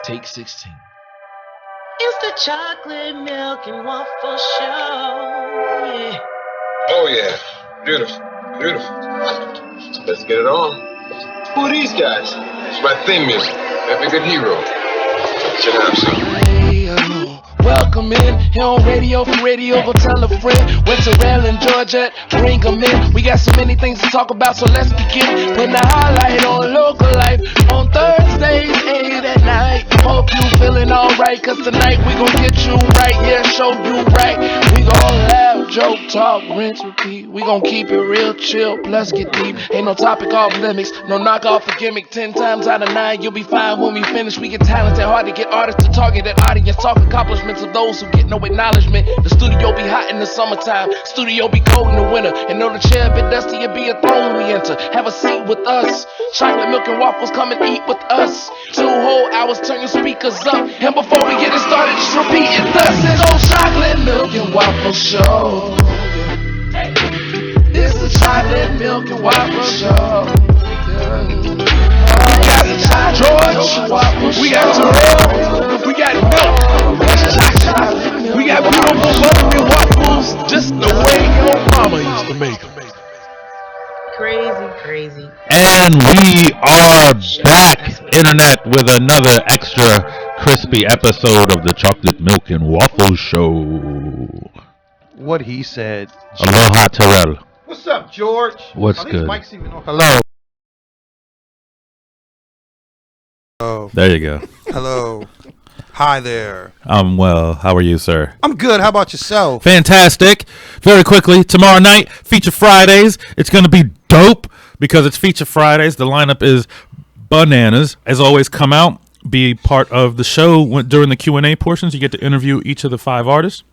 Take 16. It's the chocolate milk and waffle show. Yeah. Oh, yeah. Beautiful. Beautiful. Let's get it on. Who are these guys? It's my theme music. Every good hero should have some. Welcome in, here on radio, for radio, go tell a friend. Went to Rail in Georgia, bring them in. We got so many things to talk about, so let's begin. Putting the highlight on local life on Thursdays, 8 at night. Hope you feeling alright, cause tonight we gon' get you right, yeah, show you right. We gon' laugh, joke, talk, rinse, repeat. We gon' keep it real chill, plus get deep. Ain't no topic off limits, no knock off a gimmick. 10 times out of 9, you'll be fine when we finish. We get talented, hard to get artists to target that audience. Talk accomplishments of those who get no acknowledgement. The studio be hot in the summertime, studio be cold in the winter. And though the chair a bit dusty, it be a throne we enter. Have a seat with us, chocolate milk and waffles, come and eat with us. 2 whole hours, turn your speakers up. And before we get it started, just repeat it. Thus is on chocolate milk and waffle show. It's the chocolate milk and waffle show. We got George, we got Dariel, we got milk, we got beautiful buttery waffles, just the way your mama used to make them. Crazy. And we are back, internet, with another extra crispy episode of the Chocolate Milk and Waffle Show. What he said. Aloha, Terrell. What's up, George? What's good? Mike's even on. Hello. Oh. There you go. Hello. Hi there. I'm well. How are you, sir? I'm good. How about yourself? Fantastic. Very quickly, tomorrow night, Feature Fridays. It's going to be dope because it's Feature Fridays. The lineup is bananas. As always, come out, be part of the show during the Q&A portions. You get to interview each of the 5 artists.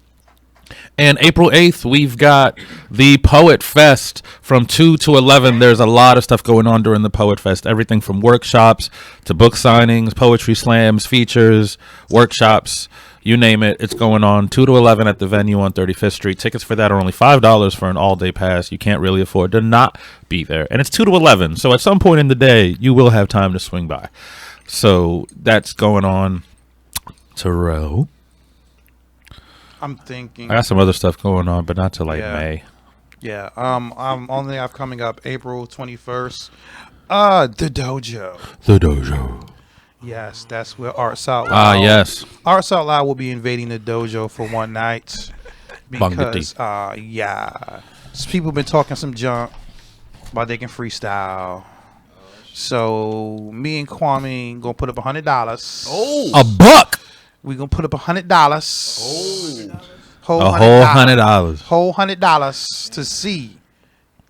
And April 8th, we've got the Poet Fest from 2 to 11. There's a lot of stuff going on during the Poet Fest. Everything from workshops to book signings, poetry slams, features, workshops, you name it. It's going on 2 to 11 at the venue on 35th Street. Tickets for that are only $5 for an all-day pass. You can't really afford to not be there. And it's 2 to 11. So at some point in the day, you will have time to swing by. So that's going on. Terrell. I'm thinking. I got some other stuff going on, but not till May. Yeah. Only have coming up April 21st. The Dojo. The Dojo. Yes, that's where Arts Out Loud. Yes. Arts Out Loud will be invading the dojo for one night. Because, so people been talking some junk about they can freestyle. So me and Kwame gonna put up $100. Oh, $1. We gonna put up $100. Oh, whole $100. Whole $100 to see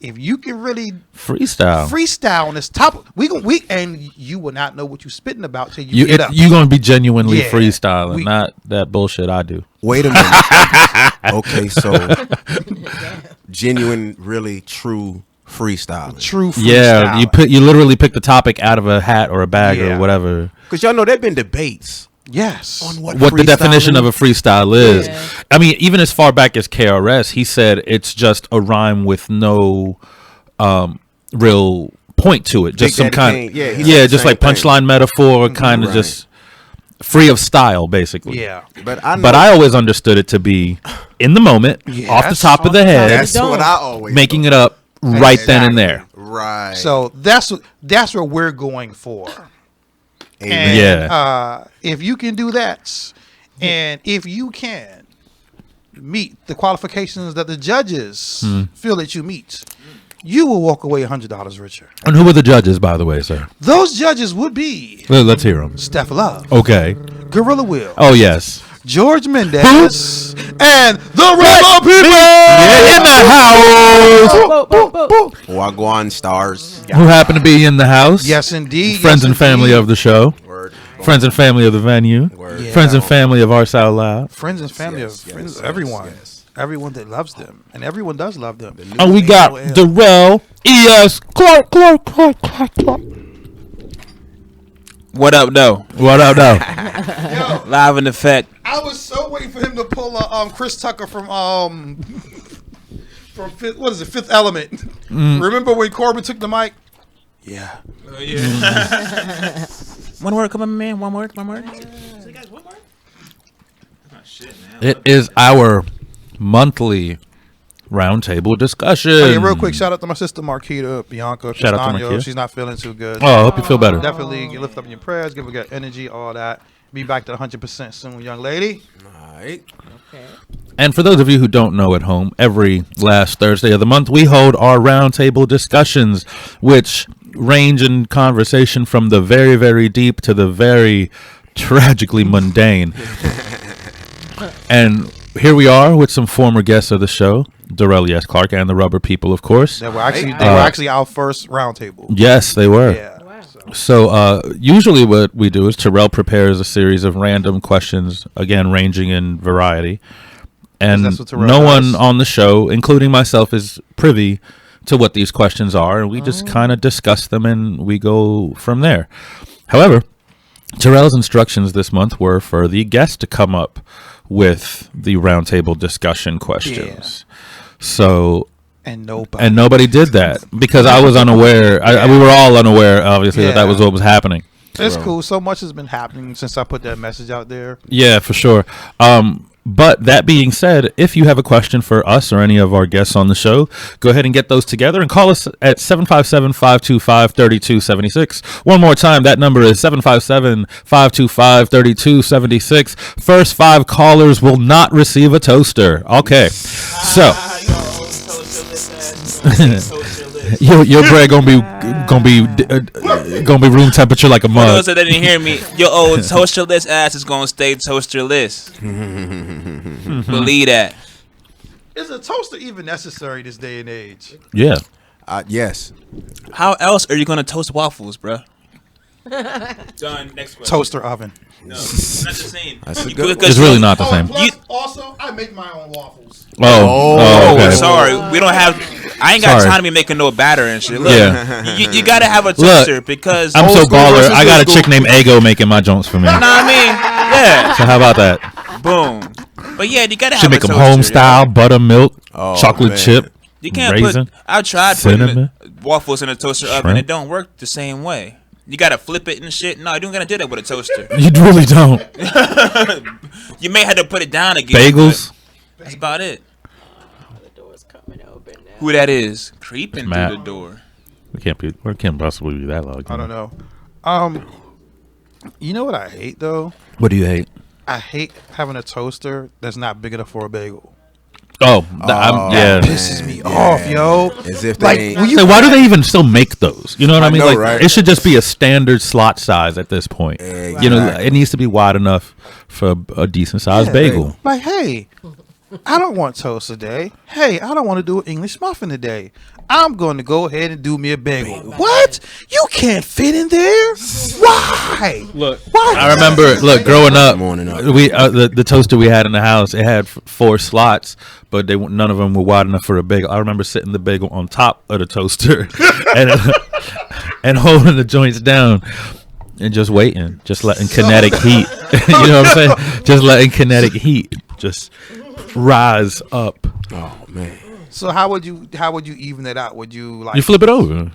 if you can really freestyle on this top. We and you will not know what you're spitting about till you get up. You're gonna be genuinely freestyling, not that bullshit I do. Wait a minute. Okay, so genuine, really true freestyling. True freestyling. Yeah, you literally pick the topic out of a hat or a bag or whatever. Because y'all know there've been debates. Yes. On what the definition of a freestyle is. Yeah. I mean, even as far back as KRS, he said it's just a rhyme with no real point to it. Just some kind of, just like punchline metaphor, kind of just free of style, basically. Yeah. But I always understood it to be in the moment, off the top of the head. That's what I always making it up right then and there. Right. So that's what we're going for. Amen. And, if you can do that, and if you can meet the qualifications that the judges feel that you meet, you will walk away $100 richer. And who are the judges, by the way, sir? Those judges would be... Let's hear them. Steph Love. Okay. Gorilla Will. Oh, yes. George Mendez. And the Rebel People. Yeah, in the house. Wagwan Stars. Who happen to be in the house. Yes, indeed. Friends and family of the show. Word. Friends and family of the venue. Yeah. Friends and family of Arts Out Loud. Friends and family of everyone. Yes. Everyone that loves them. And everyone does love them. And we got Darrell, E.S., Clarke. What up, though? What up, though? Live in effect. I was so waiting for him to pull a Chris Tucker from Fifth Element. Remember when Corbin took the mic? Yeah. One word, come on, man. One word. It is our monthly roundtable discussion. Oh, yeah, real quick, shout out to my sister Marquita Bianca Shout out to Castaño. Marquita. She's not feeling too good. Oh, I hope you feel better. Definitely lift up your prayers, give her good energy, all that. Be back to 100% soon, young lady. All right. Okay. And for those of you who don't know at home, every last Thursday of the month, we hold our roundtable discussions, which range in conversation from the very, very deep to the very tragically mundane. And here we are with some former guests of the show, Dariel, yes, Clarke, and the Rubber People, of course. They were actually our first roundtable. Yes, they were. Yeah. Wow. So usually what we do is Terrell prepares a series of random questions, again, ranging in variety. And That's what Terrell no does. one on the show, including myself, is privy to what these questions are. And we just kind of discuss them and we go from there. However, Terrell's instructions this month were for the guest to come up with the roundtable discussion questions. So... And nobody. And nobody did that because I was unaware. We were all unaware, obviously, that was what was happening. It's cool. So much has been happening since I put that message out there. Yeah, for sure. But that being said, if you have a question for us or any of our guests on the show, go ahead and get those together and call us at 757-525-3276. One more time, that number is 757-525-3276. First 5 callers will not receive a toaster. Okay, so... your bread gonna be room temperature like a For mug. those that didn't hear me, your old toasterless ass is gonna stay toasterless. Believe that. Is a toaster even necessary this day and age? Yeah. Yes. How else are you gonna toast waffles, bruh? Done. Next question. Toaster oven. No, it's not the same. That's a You good could- one. It's really not the Oh, same. and plus, You- also, I make my own waffles. Oh, okay. sorry. We don't have. I ain't got Sorry. time to be making no batter and shit. Look, Yeah. you gotta have a toaster because. I'm so school baller. versus I got a new chick school. named Ego making my joints for me. Know what I mean? Yeah. So how about that? Boom. But yeah, you gotta She have make a them toaster. home yo. style, buttermilk, Oh, chocolate man. chip, You can't raisin. put. I tried cinnamon, putting waffles in a toaster oven. shrimp. It don't work the same way. You gotta flip it and shit. No, you don't gotta do that with a toaster. You really don't. You may have to put it down again. Bagels. but That's about it. The door's coming open now. Who that is creeping Matt. through the door? We can't be. We can't possibly be that loud. I don't know. You know what I hate though? What do you hate? I hate having a toaster that's not big enough for a bagel. Oh, yeah. Pisses me off, yo. As if Like, they ain't. when you So why do they even still make those? You know what I mean? know, Like right? it should just be a standard slot size at this point. You know, it needs to be wide enough for a decent sized bagel. Like, hey, I don't want toast today. Hey, I don't want to do an English muffin today. I'm going to go ahead and do me a bagel. What? You can't fit in there? Why? Look, Why? I remember. Look, growing up, Morning up. we the toaster we had in the house. It had 4 slots, but none of them were wide enough for a bagel. I remember sitting the bagel on top of the toaster and holding the joints down. And just waiting, just letting kinetic heat. You know what I'm saying? Just letting kinetic heat just rise up. Oh man. So how would you even it out? Would you like? You flip it over,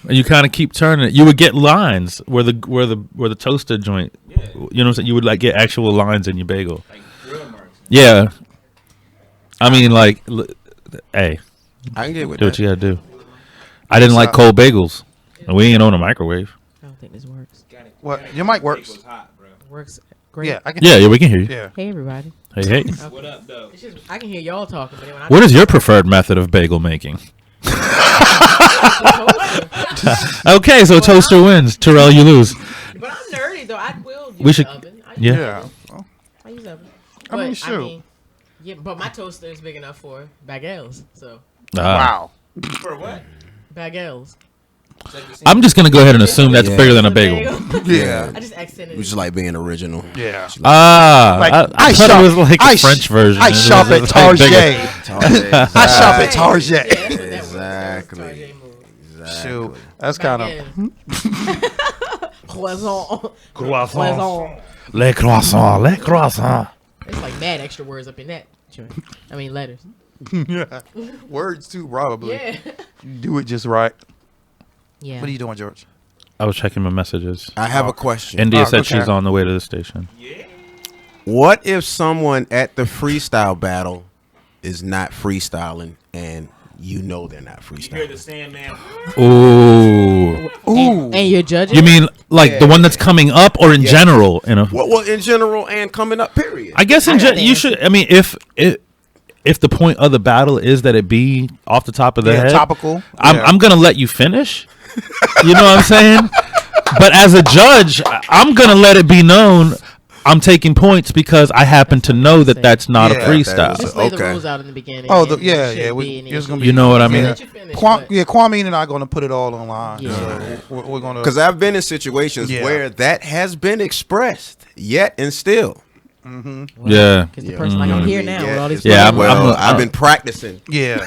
and you kind of keep turning it. You would get lines where the toaster joint. You know what I'm saying? You would like get actual lines in your bagel. Yeah. I mean, like, hey, I can get with do what that. you gotta do. I didn't like cold bagels, and we ain't on a microwave. I don't think this works. What? Your mic works. It works great. Yeah, I can. Yeah, we can hear you. Yeah. Hey everybody. Hey. What up, though? It's just, I can hear y'all talking, but then when I What is your preferred method of bagel making? Okay, so toaster wins. Terrell, you lose. But I'm nerdy though. I will use We should- the oven. Yeah. I use oven. I mean, But, shoot. yeah, but my toaster is big enough for bagels. So Wow. For what? bagels. I'm just gonna go ahead and assume that's bigger than a bagel. Yeah. I just accented. We just like being original. Yeah. Like, I thought it was like a French version. I shop at It's like Target. bigger. I shop at Target. Exactly. Shoot, that's kind of. Croissant. Croissant. Les croissants. Les croissants. It's like mad extra words up in that joint. I mean letters. Yeah. Words too, probably. Yeah. You do it just right. Yeah. What are you doing, George? I was checking my messages. I have a question. India said okay. she's on the way to the station. What if someone at the freestyle battle is not freestyling and you know they're not You hear the freestyling? Sandman. Ooh. And you're judging? You mean like the one that's coming up, or in general? Well, in general and coming up, period. I guess you should. I mean, if the point of the battle is that it be off the top of the head, topical. I'm gonna let you finish. You know what I'm saying? But as a judge, I'm gonna let it be known I'm taking points because I happen to know that that's not a freestyle. Just lay the rules out in the beginning. Oh, and yeah. it's Gonna you know what I mean? Kwame and I are gonna put it all online. Yeah. So we're gonna. Because I've been in situations where that has been expressed, yet and still. Yeah. Because the person like, I'm here now with all these I've been practicing. Yeah. For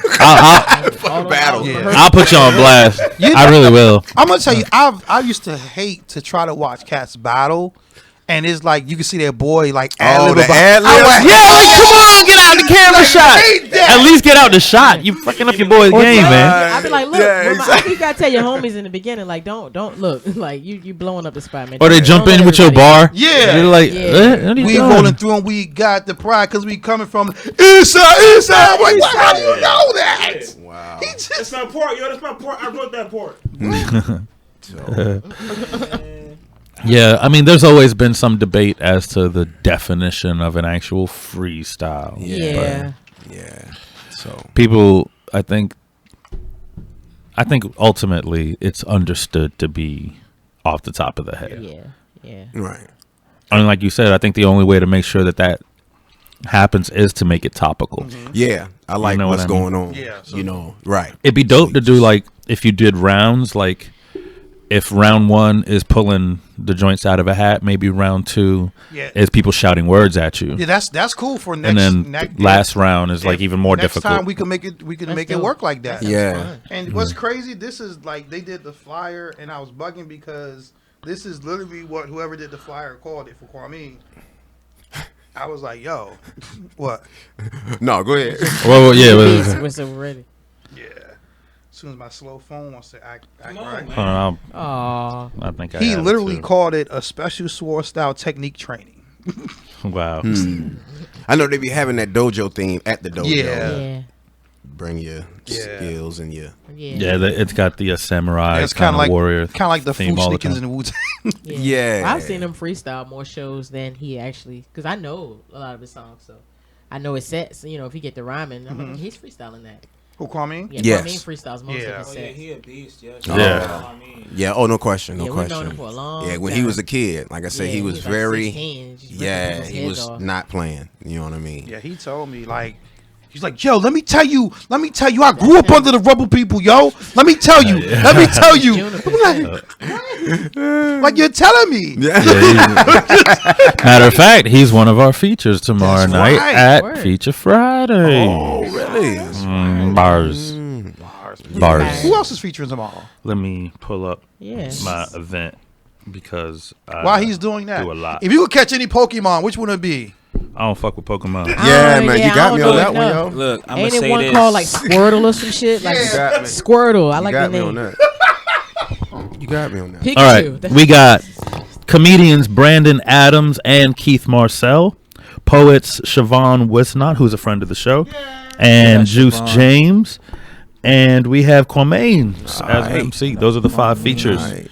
the battle. I'll put you on blast. I really will. I'm gonna tell you, I used to hate to try to watch cats battle. And it's like you can see that boy like ad-lib the about- ad-lib? Yeah, like come on, get out the camera shot. At least get out the shot. You fucking up your boy's game, man. I be like, look, I think you gotta tell your homies in the beginning, like, don't look, like you blowing up the spot, man. Or they jump in with your bar. Yeah. You're like, Yeah. what are you we doing? rolling through and we got the pride because we coming from inside. I'm like, how do you know that? Wow. That's my port, yo. That's my port. I wrote that port. Yeah, I mean, there's always been some debate as to the definition of an actual freestyle. Yeah. Yeah. So People, I think ultimately it's understood to be off the top of the head. Yeah. right. I mean, like you said, I think the only way to make sure that happens is to make it topical. Yeah, I like know what's what I mean? going on. Yeah, so- you know, right. It'd be dope to do like if you did rounds, like if round 1 is pulling the joints out of a hat, maybe round 2 is people shouting words at you. Yeah, that's cool for next. And then last round is like even more next difficult. time we can make it work like that. Yeah. And what's crazy, this is like they did the flyer, and I was bugging because this is literally what whoever did the flyer called it for Kwame. I was like, yo, what? No, go ahead. Well, yeah. We're so ready. Yeah. As soon as my slow phone wants to act right. Aw. I think He literally called it a special sword style technique training. Wow. I know they be having that dojo theme at the dojo. Yeah. Bring your skills and your. Yeah, it's got the samurai It's kind of like warrior. kind of like the theme all the Fushnikins time. in the Wu-Tang. Yeah. Well, I've seen him freestyle more shows than he actually, because I know a lot of his songs, so I know his sets. You know, if he get the rhyming, I mean, he's freestyling that. Who, Kwame? Yeah, Yes. Kwame freestyles most of his Oh, yeah, sets. he a beast, yeah. Yeah. Yeah. Oh, no question. No Yeah, we've known question. him for a long Yeah. When time. he was a kid, like I said, Yeah, he was like very. 16, just ripping Yeah, people's he heads was off. not playing. You know what I mean? Yeah, he told me like. He's like, yo, let me tell you, I grew up under the rubble people, yo. Let me tell you. I'm like, you're telling me. Matter of fact, he's one of our features tomorrow That's night right. at Word. Feature Friday. Oh, really? Bars. Who else is featuring tomorrow? Let me pull up Yeah. my event because While he's doing that, do a lot. if you could catch any Pokemon, which one would it be? I don't fuck with Pokemon. Yeah, man, you got me on that one, know. yo. Look, I'm Ain't gonna it say one this. called like Squirtle or some shit? Like got me. Squirtle. I like the You got me name. on that. You got me on that. Pikachu. All right, That's- we got comedians Brandon Adams and Keith Marcel, poets Siobhan Wisnot, who's a friend of the show, and Juice James, and we have Kwame as MC. Those are the 5 features. Right.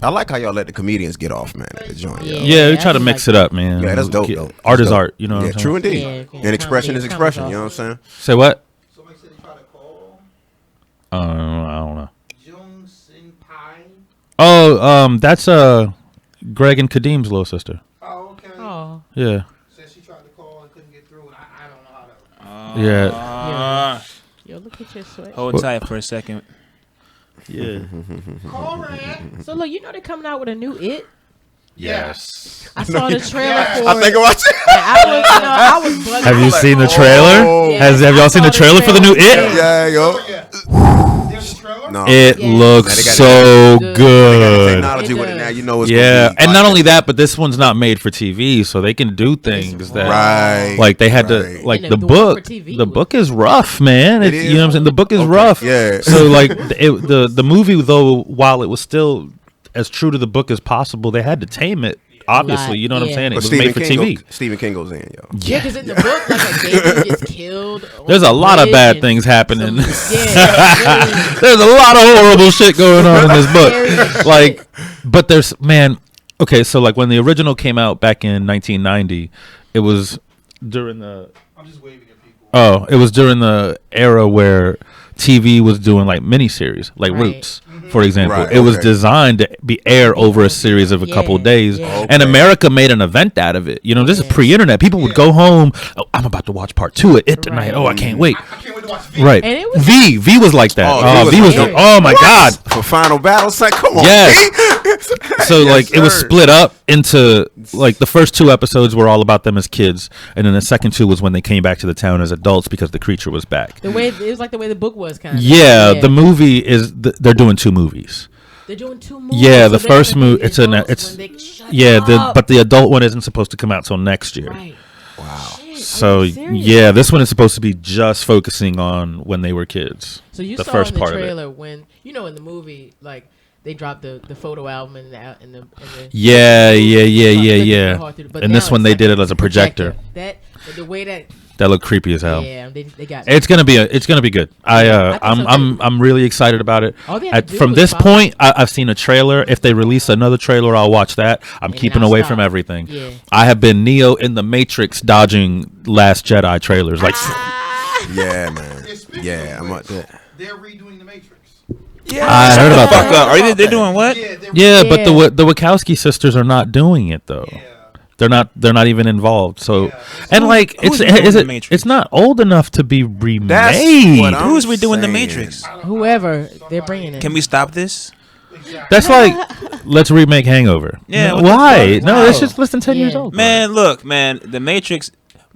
I like how y'all let the comedians get off, man, at the joint. Yeah. Yeah, we try to I mix like it up, man. Yeah, that's dope, though. Art That's is dope. art, you know what Yeah, I'm saying? true indeed. Yeah, yeah. And expression is Comedy expression, is you know what I'm saying? Say what? Somebody said he tried to call I don't know. Jung Sin Pai. Oh, that's Greg and Kadim's little sister. Oh, okay. Oh. Yeah. Said she tried to call and couldn't get through, and I don't know how to. Yeah. Yo, look at your sweat. Hold tight for a second. Yeah. Call Rand. So look, you know they're coming out with a new It. Yes. I saw the trailer for I think it. about it. And I was bugging. Have you out. seen the trailer? Oh. Yeah, Have I y'all seen saw the trailer for the new It? Yeah, yo. There's a trailer. No. It Yes. looks Now so they got good. technology It with it now. does. You know it's Yeah, gonna be and not fire. only that, but this one's not made for TV, so they can do things that, Right. like they had right. to, like And the the one for book. TV The was- book is rough, man. It It's, is? you know what I'm saying. The book is Okay, rough. yeah. So like the movie, though, while it was still as true to the book as possible, they had to tame it. Obviously, you know what I'm Yeah. saying. It But was made for TV. Stephen King goes in, yo. Yeah, because in the book, like a baby gets killed. on There's a the lot of bridge bad and things happening. yeah, There's a lot of horrible shit going on in this Scary book. as Like, shit. but there's man. Okay, so like when the original came out back in 1990, it was during the. I'm just waving at people. Oh, it was during the era where TV was doing like miniseries, like Right. Roots, for example. Right, It was okay. designed to be aired over a series of a couple of Yeah, days, yeah. and Okay. America made an event out of it. You know, this is Yeah. pre-internet. People would go home. Oh, I'm about to watch part 2 of it tonight. Right. Oh, I can't wait. I can't wait to watch the Right. And it was- V was like that. Oh, Oh, V V was was. like that. Oh my God. For Final Battle, son, come on. Yes. B. So Yes, like it was sir. split up into like the first 2 episodes were all about them as kids, and then the second 2 was when they came back to the town as adults because the creature was back. The way it was like the way the book was kind of. Yeah, the movie is they're doing 2 movies. They're doing 2 movies. Yeah, the so they're first gonna be movie adults it's when they shut yeah, up. but the adult one isn't supposed to come out till next year. Right. Wow. Shit, So are you serious? yeah, this one is supposed to be just focusing on when they were kids. So you the saw first in the part of it. trailer when in the movie like they dropped the photo album in the Yeah. But And now this one it's they like did it as a projector. That the way that That looked creepy as hell. yeah they got It's gonna be good. I think so, too. I'm really excited about it. All they had to do From was this follow- point, I've seen a trailer. If they release another trailer, I'll watch that. I'm And keeping I'll away stop. from everything. Yeah. I have been Neo in the Matrix dodging Last Jedi trailers. Like, Yeah, man. Speaking Yeah, of I'm which, like that. They're redoing the Matrix. I heard about Fuck that. up. Are they doing what? Yeah, they're Yeah, but Yeah. the Wachowski sisters are not doing it though. Yeah. They're not even involved. So, Yeah. and like who's it's redoing The Matrix? it's not old enough to be remade. That's what I'm Who's redoing the saying. Matrix? whoever they're bringing it. Can we stop this? That's like let's remake Hangover. Yeah, No, what the why? fuck? No, Wow. that's just less than 10 years Yeah. old. Man, look, man, the Matrix.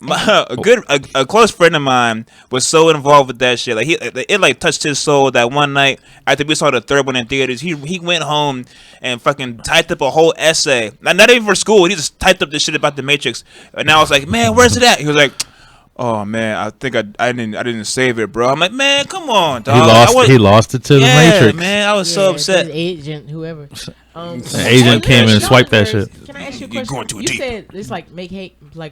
A close friend of mine was so involved with that shit. Like it like touched his soul that one night after we saw the third one in theaters. He went home and fucking typed up a whole essay. Not even for school. He just typed up this shit about the Matrix. And I was like, man, where's it at? He was like, oh man, I think I didn't save it, bro. I'm like, man, come on, dog. He lost it to the yeah, Matrix. man. I was Yeah, so upset. his agent, whoever. The agent came in and swiped that shit. Can I ask you a You're question? going too You deep. said it's like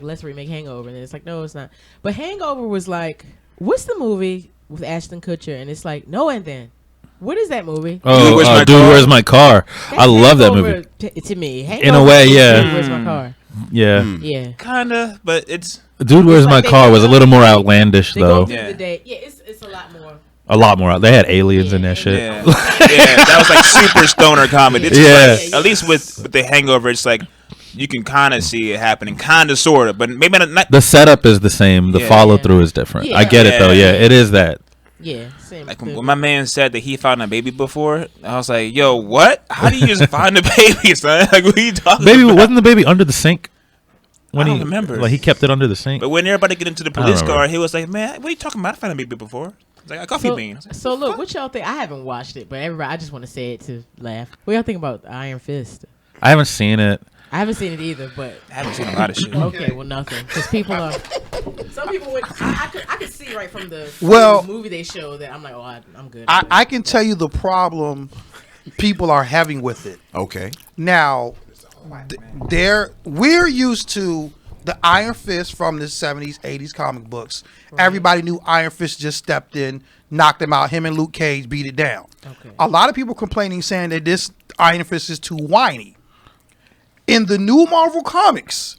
let's remake Hangover, and it's like no, it's not. But Hangover was like, what's the movie with Ashton Kutcher? And it's like no, and then what is that movie? Oh, Where's My Dude, Car? Where's My Car? That's I love that Hangover movie. To me, In a way, Hangover is yeah. Dude, Where's my car? Yeah. Yeah. Kinda, but it's Dude, Where's It's My like they Car go was a through little more the day. outlandish They go though. through Yeah. the day. Yeah, it's a lot more. A lot more. They had aliens in Yeah, that shit. yeah, yeah. That was like super stoner comedy. It's Yeah. like, at least with the Hangover, it's like you can kind of see it happening, kind of, sort of, but maybe not. The setup is the same. The Yeah. follow through is different. Yeah. I get it though. Yeah. Yeah, it is that. Yeah, same. Like when my man said that he found a baby before, I was like, "Yo, what? How do you just find a baby, son? Like, what are you talking Baby, about?" wasn't the baby under the sink? I don't remember. Like he kept it under the sink. But when everybody get into the I don't police remember. car, he was like, "Man, what are you talking about? I found a baby before." I was like, "A coffee bean." I was like, So look, what y'all think? I haven't watched it, but everybody, I just want to say it to laugh. What y'all think about Iron Fist? I haven't seen it. I haven't seen it either, but I haven't seen a lot of shit. okay, well nothing because people are. Some people would. I could see right from the movie they show that I'm like, oh, I'm good. I can tell you the problem people are having with it. Okay. Now, we're used to the Iron Fist from the 70s, 80s comic books. Everybody knew Iron Fist just stepped in, knocked him out. Him and Luke Cage beat it down. Okay. A lot of people complaining, saying that this Iron Fist is too whiny. In the new Marvel comics,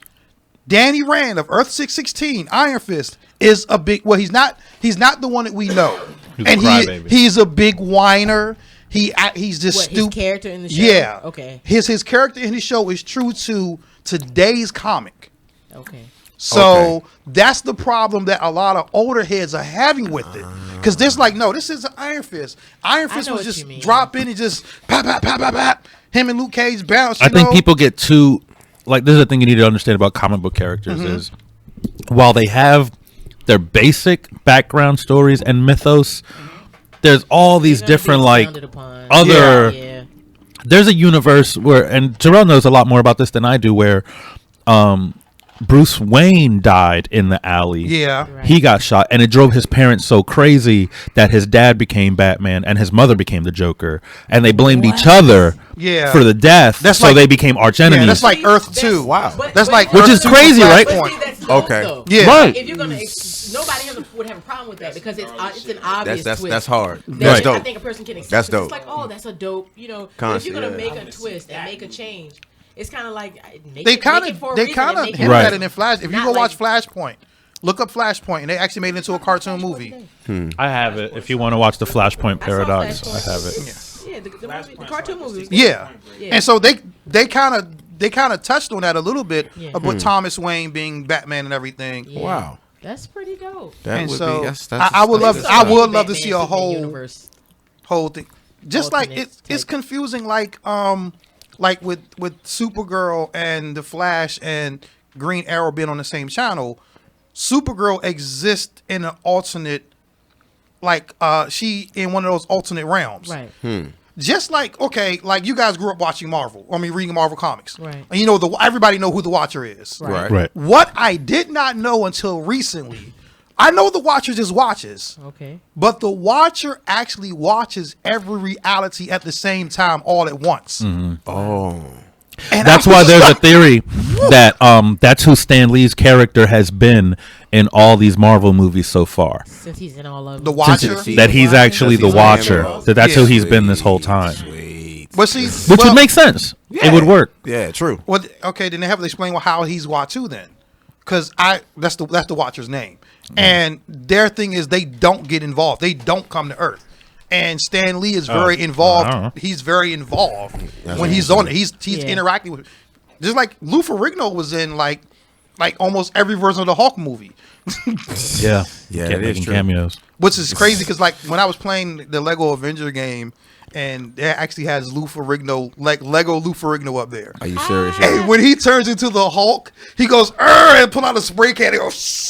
Danny Rand of Earth 616, Iron Fist, is a big. Well, he's not the one that we know, He's a and crybaby. he's a big whiner. He's just What, his stupid. character in the show? Yeah. Okay. His character in his show is true to today's comic. Okay. So that's the problem that a lot of older heads are having with it. Because there's like, no, this is an Iron Fist. Iron Fist know was what you just mean. drop in and just pop, pop, pop, pop, pop. Him and Luke Cage bounce. I think people get too like this is the thing you need to understand about comic book characters is while they have their basic background stories and mythos, there's all these They're gonna different be like expounded upon. other. Yeah. There's a universe where, and Jarrell knows a lot more about this than I do, where Bruce Wayne died in the alley. Yeah. Right. He got shot, and it drove his parents so crazy that his dad became Batman and his mother became the Joker, and they blamed each other Yeah. for the death. That's so like- they became arch enemies. Yeah, that's like Earth 2. Wow. That's like Which Earth is 2 crazy, with right? Flashpoint. But see, that's dope, Okay. though. Yeah. Right. If you're gonna, nobody would have a problem with that because it's an obvious That's twist. that's hard. That That's I dope. think a person can accept. That's 'Cause dope. It's like, oh, that's a dope. If you're Concept, gonna yeah. make a twist and make a change, it's kind of like They kind of hit Right. at it in Flash. If you Not go watch like- Flashpoint, look up Flashpoint, and they actually made it into a cartoon movie. I have it. If you want to watch the Flashpoint Paradox, I Flashpoint. have it. Yeah, the cartoon movies. Yeah. Yeah. And so they kind of touched on that a little bit Yeah. about Thomas Wayne being Batman and everything. Yeah. Wow. That's pretty dope. That And would so be. That's I would love that's I good would stuff. love to see a Batman whole universe. thing. Just like Alternate it's type. confusing like with Supergirl and the Flash and Green Arrow being on the same channel. Supergirl exists in an alternate she in one of those alternate realms. Right. Just like like you guys grew up watching Marvel. I mean reading Marvel comics. Right. And everybody know who the Watcher is. Right. Right. What I did not know until recently, I know the Watcher just watches. Okay. But the Watcher actually watches every reality at the same time, all at once. Oh. And That's I why was there's a like, theory that that's who Stan Lee's character has been in all these Marvel movies so far. Since he's in all of the them. Watcher. That he's actually the He's Watcher. Hannibal. That's who Yeah. he's been this whole time. Sweet. But see, Which well, would make sense. Yeah. It would work. Yeah, true. Well, okay, then they have to explain how he's Watu then, because that's the Watcher's name, and their thing is they don't get involved. They don't come to Earth, and Stan Lee is very I don't know. involved. He's very involved when he's on it. He's Yeah. interacting with, just like Lou Ferrigno was in like almost every version of the Hulk movie, Yeah. Yeah, Kept it is making true. cameos. which is crazy because like when I was playing the Lego Avenger game. And it actually has Lou Ferrigno, like Lego Lou Ferrigno up there. Are you serious? And when he turns into the Hulk, he goes, and pull out a spray can and goes,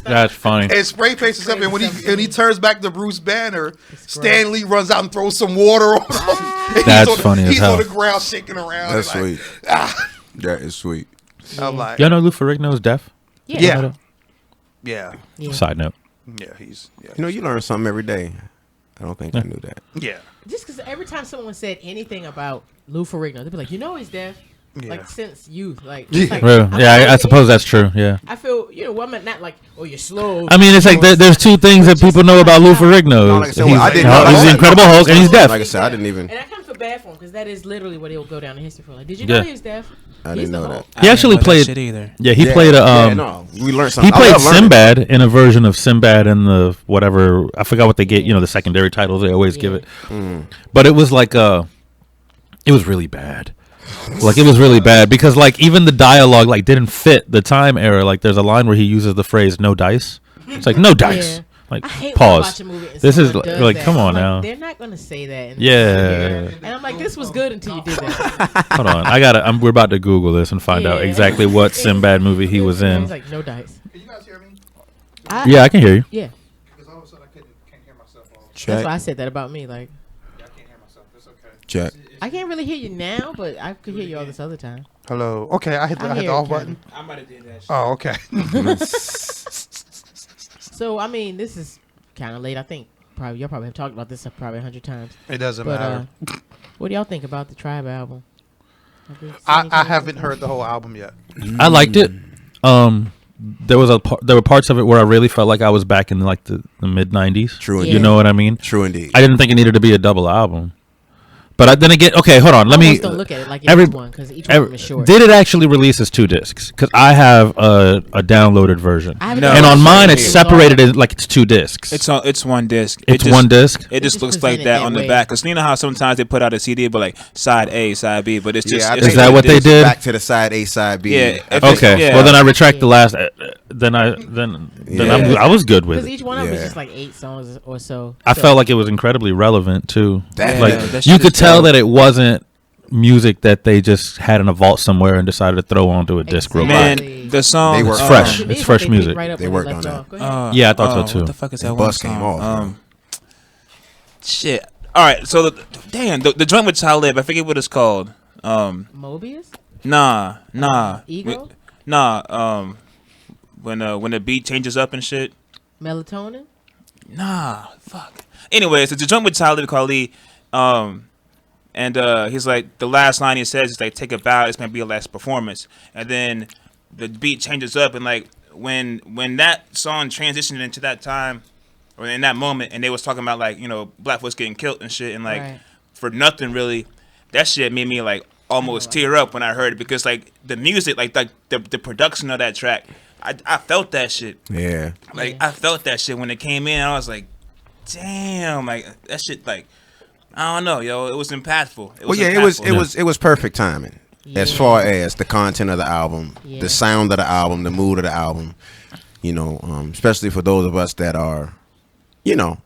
That's funny. and spray paints himself. And when he turns back to Bruce Banner, Stan Lee runs out and throws some water on him. And That's he's funny as He's hell. on the ground shaking around. That's like, sweet. ah. That is sweet. I'm like, Y'all know Lou Ferrigno is deaf? yeah. Side note. He's, You know, you learn something every day. I don't think I knew that. yeah. Just because every time someone said anything about Lou Ferrigno, they'd be like, he's deaf. Yeah. Like since youth, like, Yeah. like Really? I'm Yeah, I not- suppose that's true. Yeah. I feel I'm not like, you're slow. I mean, it's like there's two things that people know about Lou Ferrigno. No, like I said, He's, I didn't he's know the that. Incredible Hulk, and he's deaf. Like I said, I didn't even. And I kind of feel bad for him because that is literally what he'll go down in history for. Like, did you know Yeah. he was deaf? I He's didn't the know Hulk. that. He actually played. shit either. Yeah, he Yeah, played a. yeah, no, we learned something. He played I love learning. Sinbad in a version of Sinbad in the whatever. I forgot what they get. The secondary titles they always give it. But it was like it was really bad. Like it was really bad because like even the dialogue like didn't fit the time era. Like there's a line where he uses the phrase "no dice." It's like no dice. Yeah. Like I hate when I watch pause. a movie and This is someone does like that. come on I'm now. like, they're not gonna say that. in the Yeah. movie. And I'm like, this was good until you did that. Hold on, we're about to Google this and find out Yeah. exactly what Sinbad movie he was in. He's like, no dice. Can you guys hear me? Yeah, I can hear you. Yeah. Because all of a sudden I can't hear myself. That's Check. why I said that about me. Like, I can't hear myself. It's okay. Check. I can't really hear you now, but I could hear you all this other time. Hello. Okay, I hit I the hear off it, button. I'm about to do that shit. Oh, okay. So I mean, this is kind of late. I think y'all probably have talked about this probably 100 times. It doesn't But matter. what do y'all think about the Tribe album? Have you seen I anything haven't so heard the whole album yet. I liked it. There were parts of it where I really felt like I was back in like the mid '90s. True Yeah. indeed. You know what I mean? True indeed. I didn't think it needed to be a double album. But then again, okay, hold on. Let me. Almost don't look at it like it every- is one because each one of them is short. Did it actually release as 2 discs? Because I have a downloaded version, I haven't No. done and it. on mine it's It's separated in like it's 2 discs. It's one disc. It's one disc. It just just looks like presented that that on the way. back. Cause you know how sometimes they put out a CD, but like side A, side B, but it's just. Yeah, I it's think Is that one what they disc. did? Back to the side A, side B. Yeah, if Okay, Yeah. well then I retract the last. Then I Yeah. was good with Because it. each one of them is Yeah. just like 8 songs or so. I So- felt like it was incredibly relevant too. That- Like Yeah, that you shit could is tell dope. that it wasn't music that they just had in a vault somewhere and decided to throw onto a disc real Man, quick. the song. They were It's Uh, fresh. To me, It's like fresh they picked music. Right up They when worked left on that. off. Go ahead. Yeah, I thought so, too. What the fuck is that The one bus came song? off, bro. Shit. All right. So the joint with Talib, I forget what it's called. Mobius? Nah. Ego? When the beat changes up and shit. Melatonin? Nah. Fuck. Anyways, it's a joint with Talib Kweli. And he's like, the last line he says is like, take a bow, it's gonna be your last performance. And then the beat changes up, and like when that song transitioned into that time, or in that moment, and they was talking about like, you know, black folks getting killed and shit, and like for nothing really, that shit made me like almost tear up when I heard it, because like the music, like the production of that track, I felt that shit. Yeah. Like I felt that shit when it came in. I was like, damn, like that shit, like. I don't know, yo. It was impactful. It was perfect timing as far as the content of the album, the sound of the album, the mood of the album. You know, especially for those of us that are, you know,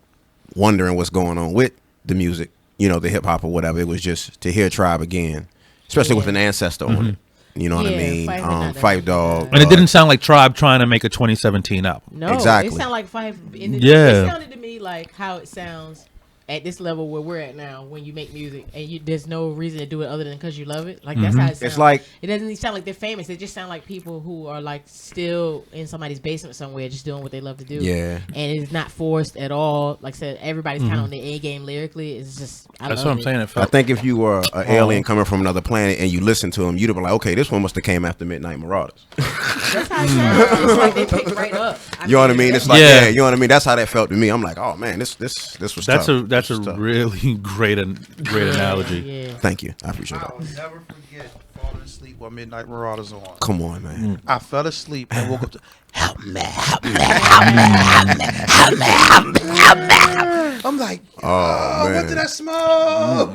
wondering what's going on with the music, you know, the hip hop or whatever. It was just to hear Tribe again, especially with an ancestor on it. You know what I mean? Phife Dawg. And it didn't sound like Tribe trying to make a 2017 album. No, exactly. It sounded like Phife. It sounded to me like how it sounds at this level where we're at now, when you make music and there's no reason to do it other than because you love it. Like that's how it sounds. It's like, it doesn't even sound like they're famous. They just sound like people who are like still in somebody's basement somewhere, just doing what they love to do. Yeah. And it's not forced at all. Like I said, everybody's kind of on the A game lyrically. It's just That's what I'm saying. I think if you were an alien coming from another planet and you listen to them, you'd be like, okay, this one must have came after Midnight Marauders. That's how it sounds. It's like they picked right up. You know what I mean? It's like, you know what I mean? That's how that felt to me. I'm like, oh man, this was tough. That's a really great analogy. Yeah. Thank you. I appreciate that. I'll never forget falling asleep while Midnight Marauders on. Come on, man. I fell asleep and woke up to help me. I'm like, oh, what did I smoke?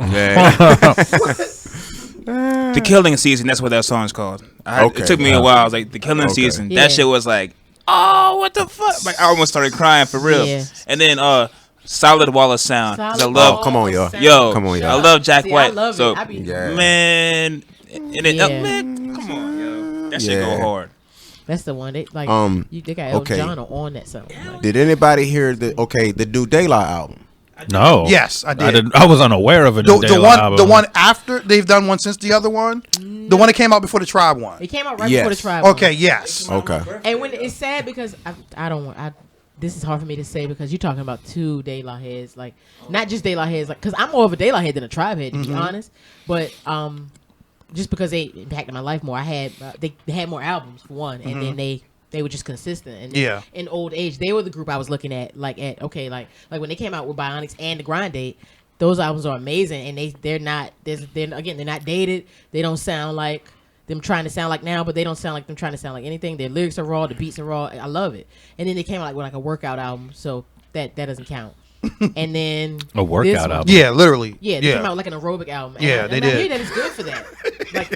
The Killing Season, that's what that song's called. It took me a while. I was like, The Killing Season. Yeah. That shit was like, oh, what the fuck? Like I almost started crying for real. Yeah. And then Solid Wall of Sound. Come on, y'all. Come on, y'all. I love Jack White. I love so it. man, and then man, come on, yo. That shit go hard. That's the one. They like they got okay. Elton John on that song. Like, Did anybody hear the New Daylight album? No. Yes, I did. I was unaware of a New Daylight album. The one after they've done one since the other one. The one that came out before the Tribe one. it came out right before the Tribe. Okay, yes. Okay. And when it's sad because I don't want. This is hard for me to say because you're talking about two De La heads, like not just De La heads, like because I'm more of a De La head than a Tribe head to be honest. But just because they impacted my life more, I had they had more albums for one, and then they were just consistent. And then in old age, they were the group I was looking at, like when they came out with Bionics and the Grind Date. Those albums are amazing, and they're not dated. They don't sound like them trying to sound like now, but they don't sound like them trying to sound like anything. Their lyrics are raw, the beats are raw. I love it. And then they came out with like a workout album, so that doesn't count. And then a workout album. Yeah, literally. Yeah, they came out like an aerobic album. And they I did. hear that it's good for that.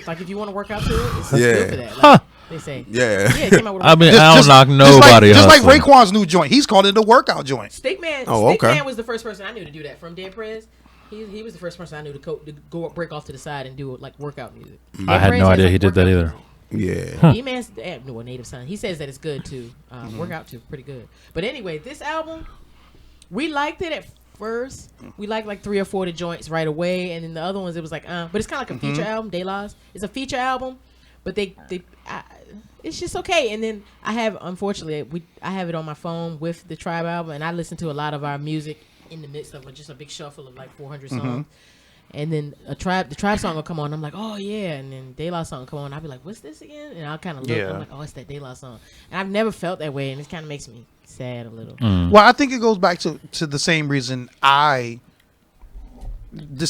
like if you want to work out to it, it's good for that. Like, they say. Yeah. Yeah, it came out with a I mean, I don't knock nobody. Just like Raekwon's new joint, he's called it a workout joint. Stickman. Oh, okay. Stickman was the first person I knew to do that from Dead Prez. He was the first person I knew to go break off to the side and do like workout music. I had no idea he did that either. Yeah. E-Man's Native Son. He says that it's good too. Workout too, pretty good. But anyway, this album, we liked it at first. We liked like 3 or 4 of the joints right away, and then the other ones it was like, but it's kind of like a feature album. De La's. It's a feature album, but it's just okay. And then I have, unfortunately, I have it on my phone with the Tribe album, and I listen to a lot of our music in the midst of just a big shuffle of like 400 songs. And then the Tribe song will come on. I'm like, oh yeah. And then De La song will come on. I'll be like, what's this again? And I'll kind of look. I'm like, oh, it's that De La song. And I've never felt that way, and it kind of makes me sad a little. Well, I think it goes back to the same reason I wouldn't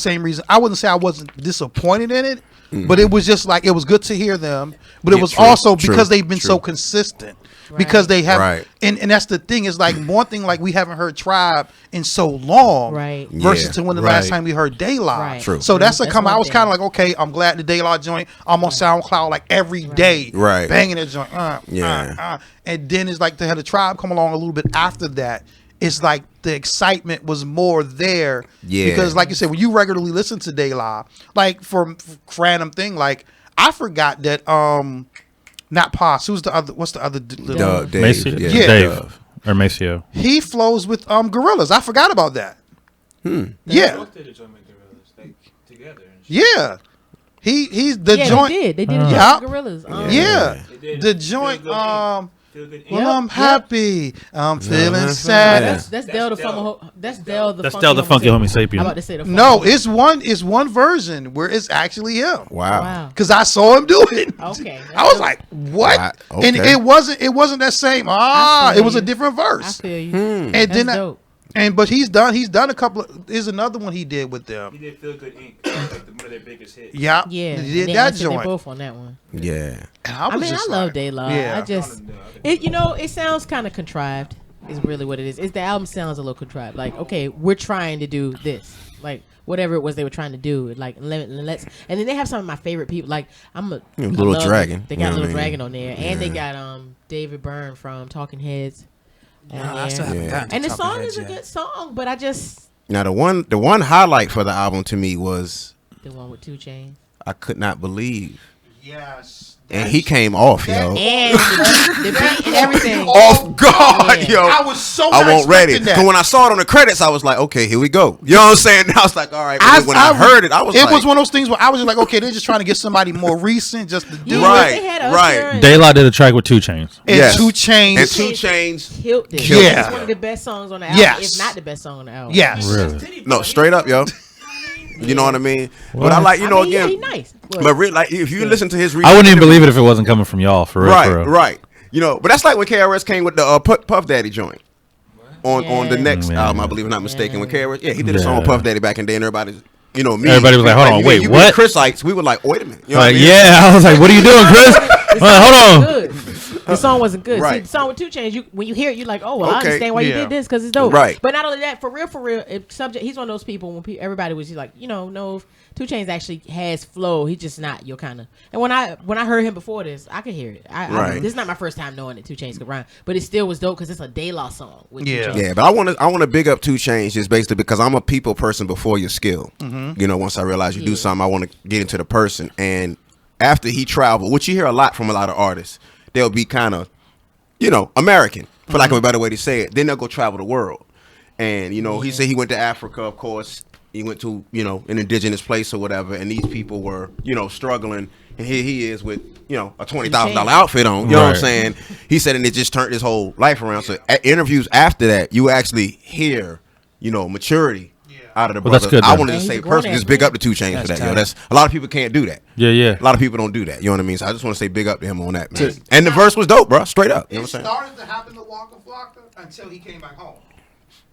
say I wasn't disappointed in it, but it was just like it was good to hear them. But it was also because they've been so consistent. Right. Because they have, and that's the thing is like one thing like we haven't heard Tribe in so long, right? Versus to when the last time we heard De La. Right. True. So that's I was kind of like, okay, I'm glad the De La joint. I'm on SoundCloud like every day, banging that joint. And then it's like to have the Tribe come along a little bit after that. It's like the excitement was more there, because like you said, when you regularly listen to De La, like for random thing, like I forgot that not Pos. Who's the other? What's the other? Dave. Maceo. Dave or Maceo. He flows with Gorillas. I forgot about that. Yeah. Yeah. He's the joint. They did it Yeah. with Gorillas. Yeah. The joint. Well, I'm happy. I'm feeling sad. That's Del the Funky. That's Del the Funky Homo Sapien. I'm about to say the No, it's one version where it's actually him. Wow. Because I saw him do it. Okay. I was like, what? Okay. And it wasn't that same. It was a different verse. I feel you. And That's then dope. but he's done a couple of. There's another one he did with them. He did Feel Good Inc. Like one of their biggest hits. Yeah. Yeah. He did They that actually- joint. They both on that one. Yeah. And I was mean, I just love like, De La. Yeah. I just, it sounds kind of contrived. Is really what it is. The album sounds a little contrived. Like, okay, we're trying to do this. Like, whatever it was they were trying to do. Like, let's. And then they have some of my favorite people. Like, Little Dragon. They got Little Dragon on there, and they got David Byrne from Talking Heads. I still haven't gotten to And the Talking song Heads is a yet. good song, but I just Now the one highlight for the album to me was the one with 2 Chainz. I Could Not Believe. Yes. And he came off, yo. And the beat and everything. Off guard, Yeah. yo. I was so I not wasn't ready. expecting that. Because when I saw it on the credits, I was like, okay, here we go. You know what I'm saying? I was like, all right. But when I heard it, I was like. It was one of those things where I was just like, okay, they're just trying to get somebody more recent just to do Right, They had Usher right. and- De La did a track with 2 Chainz. And Yes. 2 Chainz. And 2 Chainz. Killed it. Yeah. It's one of the best songs on the album. Yes. If not the best song on the album. Yes. Really? No, straight up, yo. You know what I mean? But I like, I mean, yeah, again. he nice. But really, like, if you listen to his I wouldn't even believe it if it wasn't coming from y'all, for real. Right, for real. right. But that's like when KRS came with the Puff Daddy joint. On the next album, I believe, if I'm not mistaken, when KRS, he did a song with Puff Daddy back in the day, and everybody's, me. Everybody was like, hold on, wait, you what? Chrisites, we were like, wait a minute. You know Like, what I mean? yeah, I was like, what are you doing, Chris? Hold on. Good. The song wasn't good. Right. See, the song with 2 Chainz, when you hear it, you're like, oh, well, I Okay. understand why you Yeah. did this because it's dope. Right. But not only that, for real, he's one of those people when everybody was like, no, 2 Chainz actually has flow. He's just not your kind of. And when I heard him before this, I could hear it. Right. This is not my first time knowing that 2 Chainz could rhyme, but it still was dope because it's a De La song. With 2 Yeah. Chainz. Yeah, but I want to big up 2 Chainz just basically because I'm a people person before your skill. Once I realize you do something, I want to get into the person. And after he traveled, which you hear a lot from a lot of artists, they'll be kind of, American, for lack of a better way to say it. Then they'll go travel the world. And, he said he went to Africa, of course. He went to, an indigenous place or whatever. And these people were, struggling. And here he is with, a $20,000 outfit on. You know what I'm saying? He said, and it just turned his whole life around. So at interviews after that, you actually hear, maturity out of the Well, brother. that's good, I though. wanted to And say he's a grown personally, ass just big man. up to 2 Chainz for that. tight. That's a lot of people can't do that. Yeah. A lot of people don't do that. You know what I mean? So I just want to say big up to him on that, man. And the verse was dope, bro. Straight up. You know It what I'm saying? started to happen to Waka Flocka until he came back home.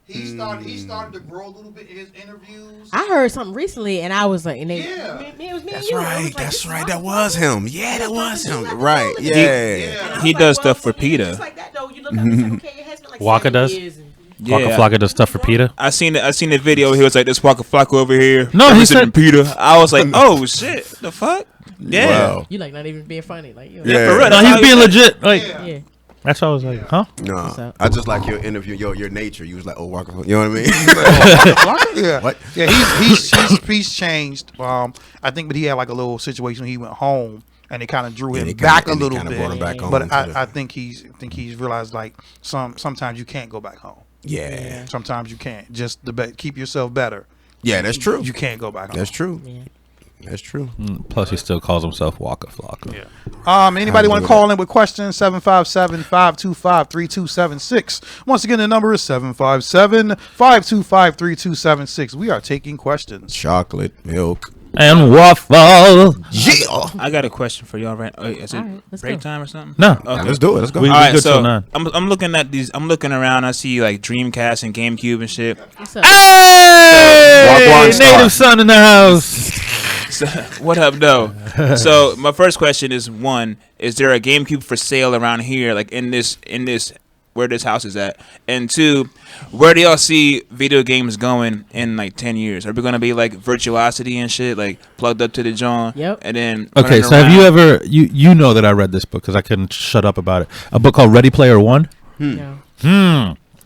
He started to grow a little bit in his interviews. I heard something recently, and I was like, and Yeah. it was me That's and you. I was right. like, That's this right. is That awesome. was him. Yeah, that was him. Like, Right. he- Yeah. Yeah. He I was does like, stuff for well, PETA. Just like that, though. You look up and say, okay, it has been like Waka 7 does? years. And, Waka Flocka does stuff for PETA. I seen the video. He was like, "This Waka Flocka over here." No, he representing said- PETA. I was like, "Oh shit, the fuck." Yeah, Wow. you like not even being funny, like you. Yeah. for real. No, That's he's how being he- legit. Like, Yeah. that's why I was like, huh? What's No, up? I just like your interview, your nature. You was like, oh, Walker. You know what I mean? Yeah. What? Yeah, he's changed. I think, but he had like a little situation when he went home, and it kind of drew him back a little bit. Brought him back home But into I think he's realized like sometimes you can't go back home. yeah. Sometimes you can't. Just keep yourself better. Yeah, that's true. You can't go back home. That's true. Yeah. That's true. Plus, he still calls himself Waka Flocka. Yeah. Anybody want to call in with questions? 757-525-3276. Once again, the number is 757-525-3276. We are taking questions. Chocolate milk. And waffle. Yeah. I got a question for y'all. Right? Is it All right, let's break go. time or something? No. Okay. Let's do it. Let's go. We All right, good till so 9. I'm looking at these. I'm looking around. I see like Dreamcast and GameCube and shit. What's up? Hey! Wagwan star. Native son in the house. So, what up, though? So my first question is: one, is there a GameCube for sale around here, like in this where this house is at? And two, where do y'all see video games going in like 10 years? Are we gonna be like Virtuosity and shit, like plugged up to the joint? Yep. And then Okay, running so have you around? ever you know that I read this book because I couldn't shut up about it. A book called Ready Player One. No.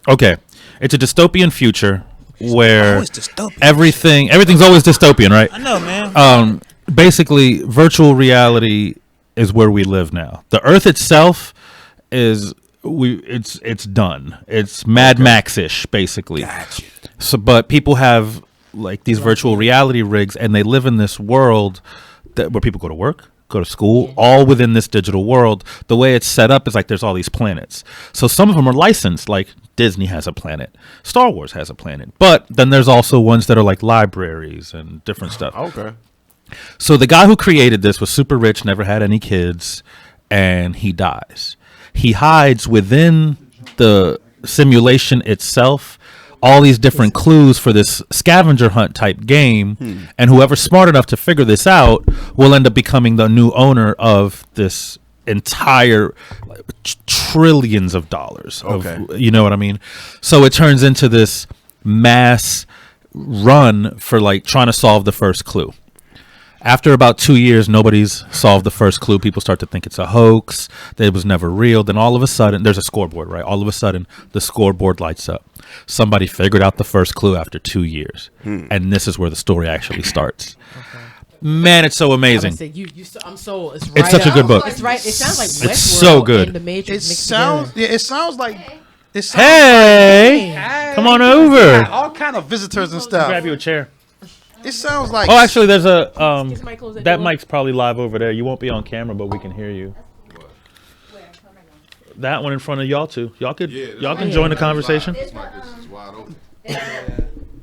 Okay, it's a dystopian future where Always dystopian. everything's always dystopian, right? I know, man. Basically, virtual reality is where we live now. The Earth itself is it's done. It's Mad Max-ish, basically. Gotcha. So, but people have like these virtual reality rigs, and they live in this world where people go to work, go to school, all within this digital world. The way it's set up is like there's all these planets. So some of them are licensed, like Disney has a planet, Star Wars has a planet, but then there's also ones that are like libraries and different stuff. Okay. So the guy who created this was super rich, never had any kids, and he dies. He hides within the simulation itself all these different clues for this scavenger hunt type game, and whoever's smart enough to figure this out will end up becoming the new owner of this entire trillions of dollars. You know what I mean? So it turns into this mass run for like trying to solve the first clue. After about 2 years, nobody's solved the first clue. People start to think it's a hoax, that it was never real. Then all of a sudden, there's a scoreboard, right? All of a sudden, the scoreboard lights up. Somebody figured out the first clue after 2 years. And this is where the story actually starts. Man, it's so amazing. I'm sold. It's such a good book. It's right. It sounds like Westworld it's so good. and The Matrix. It sounds like. Hey, come on over. All kind of visitors and stuff. Grab you a chair. It sounds like. Oh, actually, there's a that that door. mic's probably live over there. You won't be on camera, but we can hear you. That one in front of y'all two. Y'all can join the conversation. This is wide open.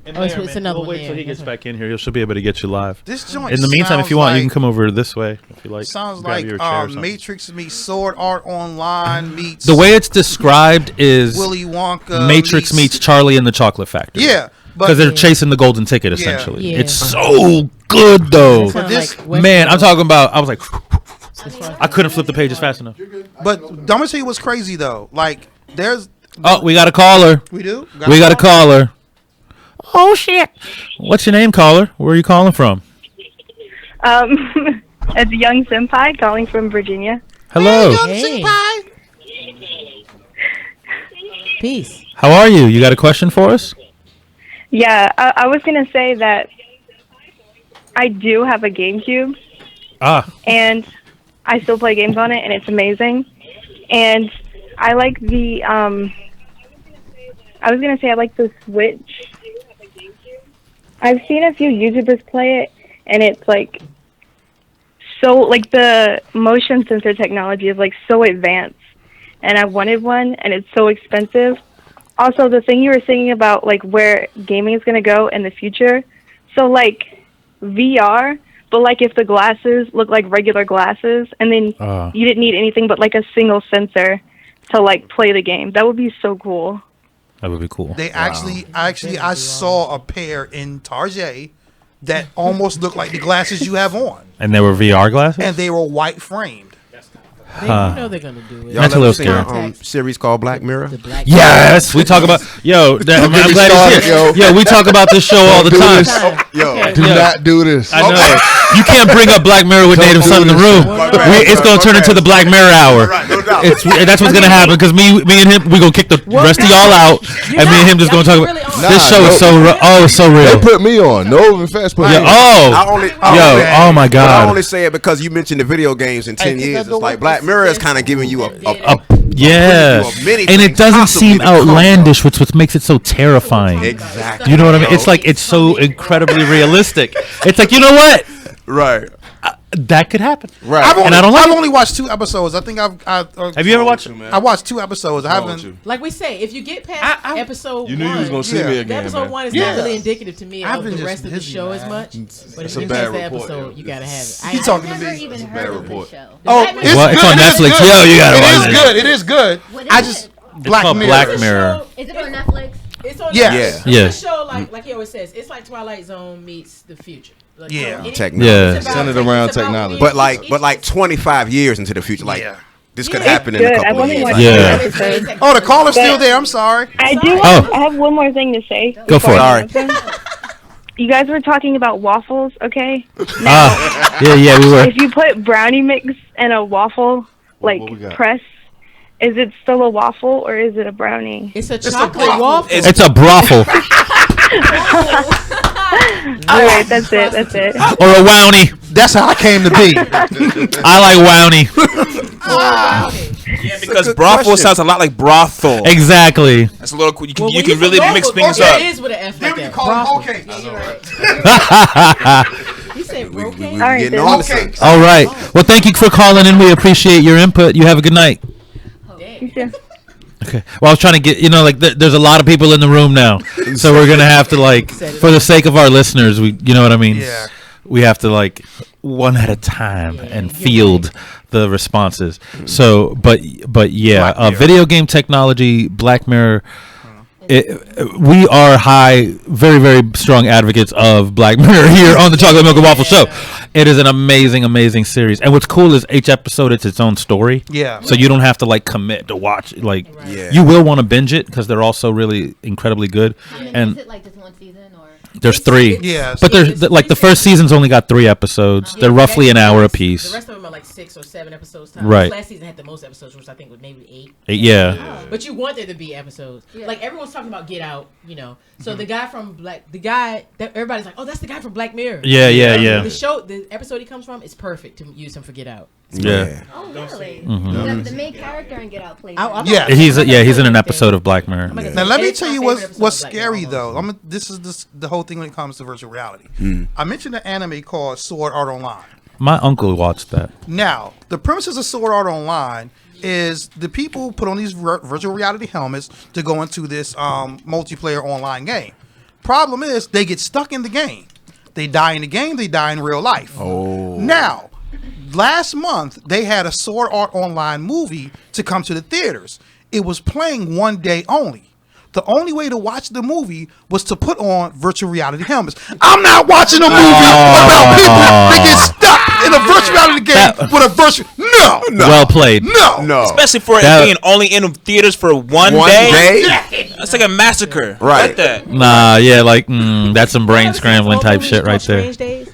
It's another We'll one wait till there. he gets back in here. He should be able to get you live. This joint. In the meantime, if you want, you can come over this way if you like. Sounds Grab like your chair or something. Matrix meets Sword Art Online meets. The way it's described is Willy Wonka Matrix meets Charlie and the Chocolate Factory. Yeah, because they're chasing the golden ticket essentially. Yeah. It's so good though. Sounds this- like Man, I'm Westworld. talking about. I was like, I couldn't flip the pages fast enough. But I'm gonna tell you what's crazy though. Like there's. Oh, we got a caller. We do. We got a caller. Oh shit! What's your name, caller? Where are you calling from? It's a young senpai calling from Virginia. Hello. Hey. Peace. How are you? You got a question for us? Yeah, I was gonna say that I do have a GameCube, and I still play games on it, and it's amazing. And I like the I was gonna say I like the Switch. I've seen a few YouTubers play it, and it's like so like the motion sensor technology is like so advanced, and I wanted one, and it's so expensive. Also, the thing you were saying about like where gaming is gonna go in the future, so like VR, but like if the glasses look like regular glasses, and then you didn't need anything but like a single sensor to like play the game. That would be so cool. That would be cool. They I saw a pair in Target that almost looked like the glasses you have on, And they were VR glasses? and they were white framed. You know they're gonna do it. Y'all That's a ever little seen scary. a series called Black Mirror? The black Yes, we talk about I'm glad he's here. Yo, we talk about this show all the do time. this. Yo, Okay. Do not do this. I know. You can't bring up Black Mirror with Native do Son in the this. room. It's gonna turn into the Black Mirror hour. Right, no doubt. That's what's gonna happen because me and him we gonna kick the rest of y'all out, and me and him just gonna talk about this show is so it's so They real. put me on. No and Fast put me on. Oh my But I God. only say it because you mentioned the video games in 10 years. It's like Black Mirror is kind of giving you a Yeah, putting you on many and it things doesn't possibly seem to come. outlandish, which what makes it so terrifying. Exactly. You know what I mean? It's like it's so incredibly realistic. It's like, you know what? Right. That could happen. Right. I've only, And I don't like I've it. only watched 2 episodes. I think Have Have you ever watched? I watched 2 episodes. I haven't. Like we say, if you get past episode You knew one, you was gonna see me the again, episode man. one is Yeah. not really indicative to me I've of been the just rest of the busy, show man. as much. But if a you bad get past the report, episode, yeah. you gotta have it. You talking to Never me? even bad heard of report. the show. Oh, Black it's Well, it's good. on It is Netflix. good. Yo, you gotta It watch is it. good. It is good. What I is just it? Black called Mirror. Black Mirror. Is it on Netflix? It's on Yes. Netflix. Yeah. It's a show like he always says. It's like Twilight Zone meets the future. Like, Yeah. Technology. Yeah. it's about- Centered it's around about technology. But like 25 years into the future, like Yeah. this could Yeah. happen in a Good. couple I've of only years. watched Like, Yeah. 2 episodes. Oh, the caller's still there. I'm sorry. I do. Oh. I have one more thing to say. Go for it. Sorry. You guys were talking about waffles, okay? Yeah, we were. If you put brownie mix in a waffle, like what we got? press, is it still a waffle or is it a brownie? It's a chocolate waffle. It's a brothel All right, that's it. That's it. or a wowny. That's how I came to be. I like wowny. Yeah, because brothel sounds a lot like brothel. Exactly. That's a little cool. You can really mix things up. It is with an F like that. Call them You say brocade? We getting on to something. All right. Well, thank you for calling in. We appreciate your input. You have a good night. Okay. Well, I was trying to get, there's a lot of people in the room now, so we're gonna have to for the sake of our listeners, you know what I mean? Yeah. We have to one at a time and field the responses. So, but yeah, video game technology, Black Mirror. We are very, very strong advocates of Black Mirror here on the Chocolate Milk and Waffle Show. It is an amazing, amazing series. And what's cool is each episode, it's its own story. Yeah. So you don't have to commit to watch. You will want to binge it because they're also really incredibly good. And is it just one season or? There's 3. Yeah. But there's the first season's only got 3 episodes. They're roughly an hour apiece. The rest of them are 6 or 7 episodes. Time. Right. Last season had the most episodes, which I think was maybe 8. Yeah. But you want there to be episodes. Yeah. Everyone's talking about Get Out, So the guy that everybody's like, oh, that's the guy from Black Mirror. Yeah. The episode he comes from is perfect to use him for Get Out. Yeah. Oh, really? Mm-hmm. The main character in Get Out plays. Yeah. He's in an episode of Black Mirror. Now let me tell you what's scary though. This is the whole thing when it comes to virtual reality. I mentioned an anime called Sword Art Online. My uncle watched that. Now, the premises of Sword Art Online is the people put on these virtual reality helmets to go into this multiplayer online game. Problem is, they get stuck in the game. They die in the game, they die in real life. Oh. Now, last month, they had a Sword Art Online movie to come to the theaters. It was playing one day only. The only way to watch the movie was to put on virtual reality helmets. I'm not watching a movie about people that get stuck in a virtual reality game with a virtual. No. Well played. No. Especially for it being only in theaters for one day. That's like a massacre. Right. Like that. Nah, yeah, that's some brain scrambling type shit right there.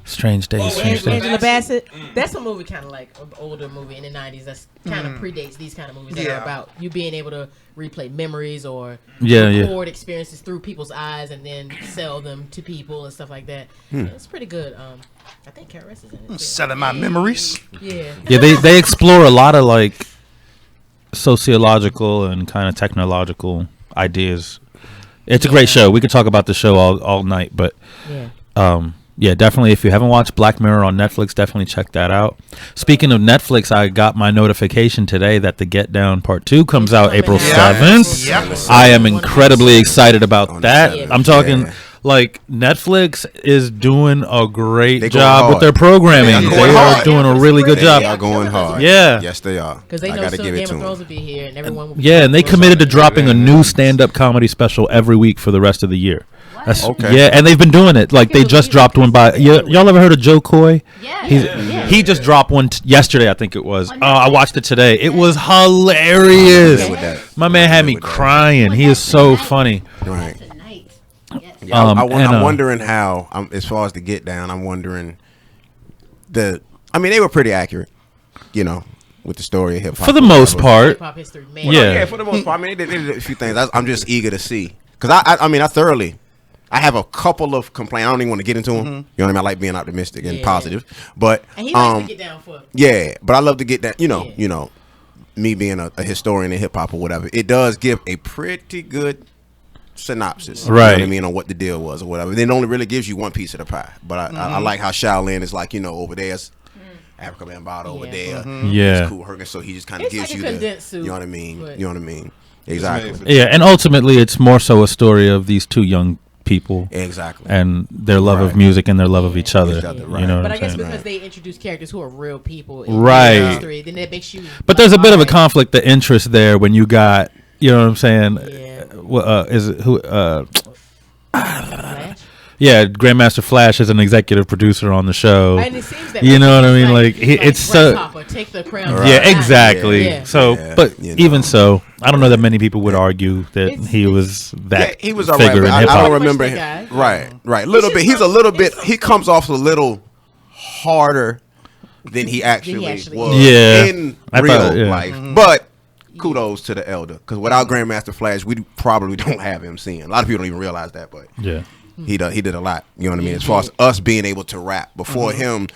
Strange Days. Angela Bassett. That's a movie kind of like an older movie in the 90s that's kind of predates these kind of movies that are about you being able to replay memories or record experiences through people's eyes and then sell them to people and stuff like that. Yeah, it's pretty good. I think KRS is in it. Selling my memories. Yeah. Yeah, they explore a lot of sociological and kind of technological ideas. It's a great show. We could talk about the show all night, but yeah, definitely. If you haven't watched Black Mirror on Netflix, definitely check that out. Speaking of Netflix, I got my notification today that the Get Down Part 2 comes out April 7th. Yep. I am incredibly excited about that. I'm talking Netflix is doing a great job with their programming. They are doing a really good job. They are going hard. Yeah. Yes, they are. Because they know soon Game of Thrones will be here and everyone will be and they committed to dropping a new stand-up comedy special every week for the rest of the year. Yeah, and they've been doing it. They just dropped one by. Y'all ever heard of Joe Coy? Yeah. He just dropped one yesterday, I think it was. I watched it today. It was hilarious. My man had me crying. He is so funny. Right. I'm wondering how, as far as the Get Down, I'm wondering they were pretty accurate, with the story of hip hop. For the most part. Hip hop history, man. Yeah, for the most part. They did a few things. I'm just eager to see. Because I have a couple of complaints. I don't even want to get into them. You know what I mean? I like being optimistic and positive. But and he likes to get down for. Yeah, but I love to get down. Me being a historian in hip hop or whatever, it does give a pretty good synopsis. Right. You know what I mean, on what the deal was or whatever. It only really gives you one piece of the pie. But I like how Shaolin is over there's Africa Bambaataa over there. Yeah. Cool Hergen, so he just kind of gives you the. You know what I mean? You know what I mean? Exactly. Yeah, and ultimately it's more so a story of these two young people. Exactly. And their love of music and their love of each other. You know but I guess saying? because they introduce characters who are real people in history, then it makes you. But there's a bit of a conflict of interest there when you got, you know what I'm saying? Yeah. Is it who? Yeah, Grandmaster Flash is an executive producer on the show. And it seems that you know what I mean? It's so. Take the crown. Yeah, exactly. Yeah. So, but even so, I don't know that many people would argue that he was that. He was figure in hip hop. I don't remember him. Right. Little bit. He's a little bit. He comes off a little harder than he actually was in real life. But kudos to the elder, because without Grandmaster Flash, we probably don't have MC. A lot of people don't even realize that, but he did a lot. You know what I mean? As far as us being able to rap before him,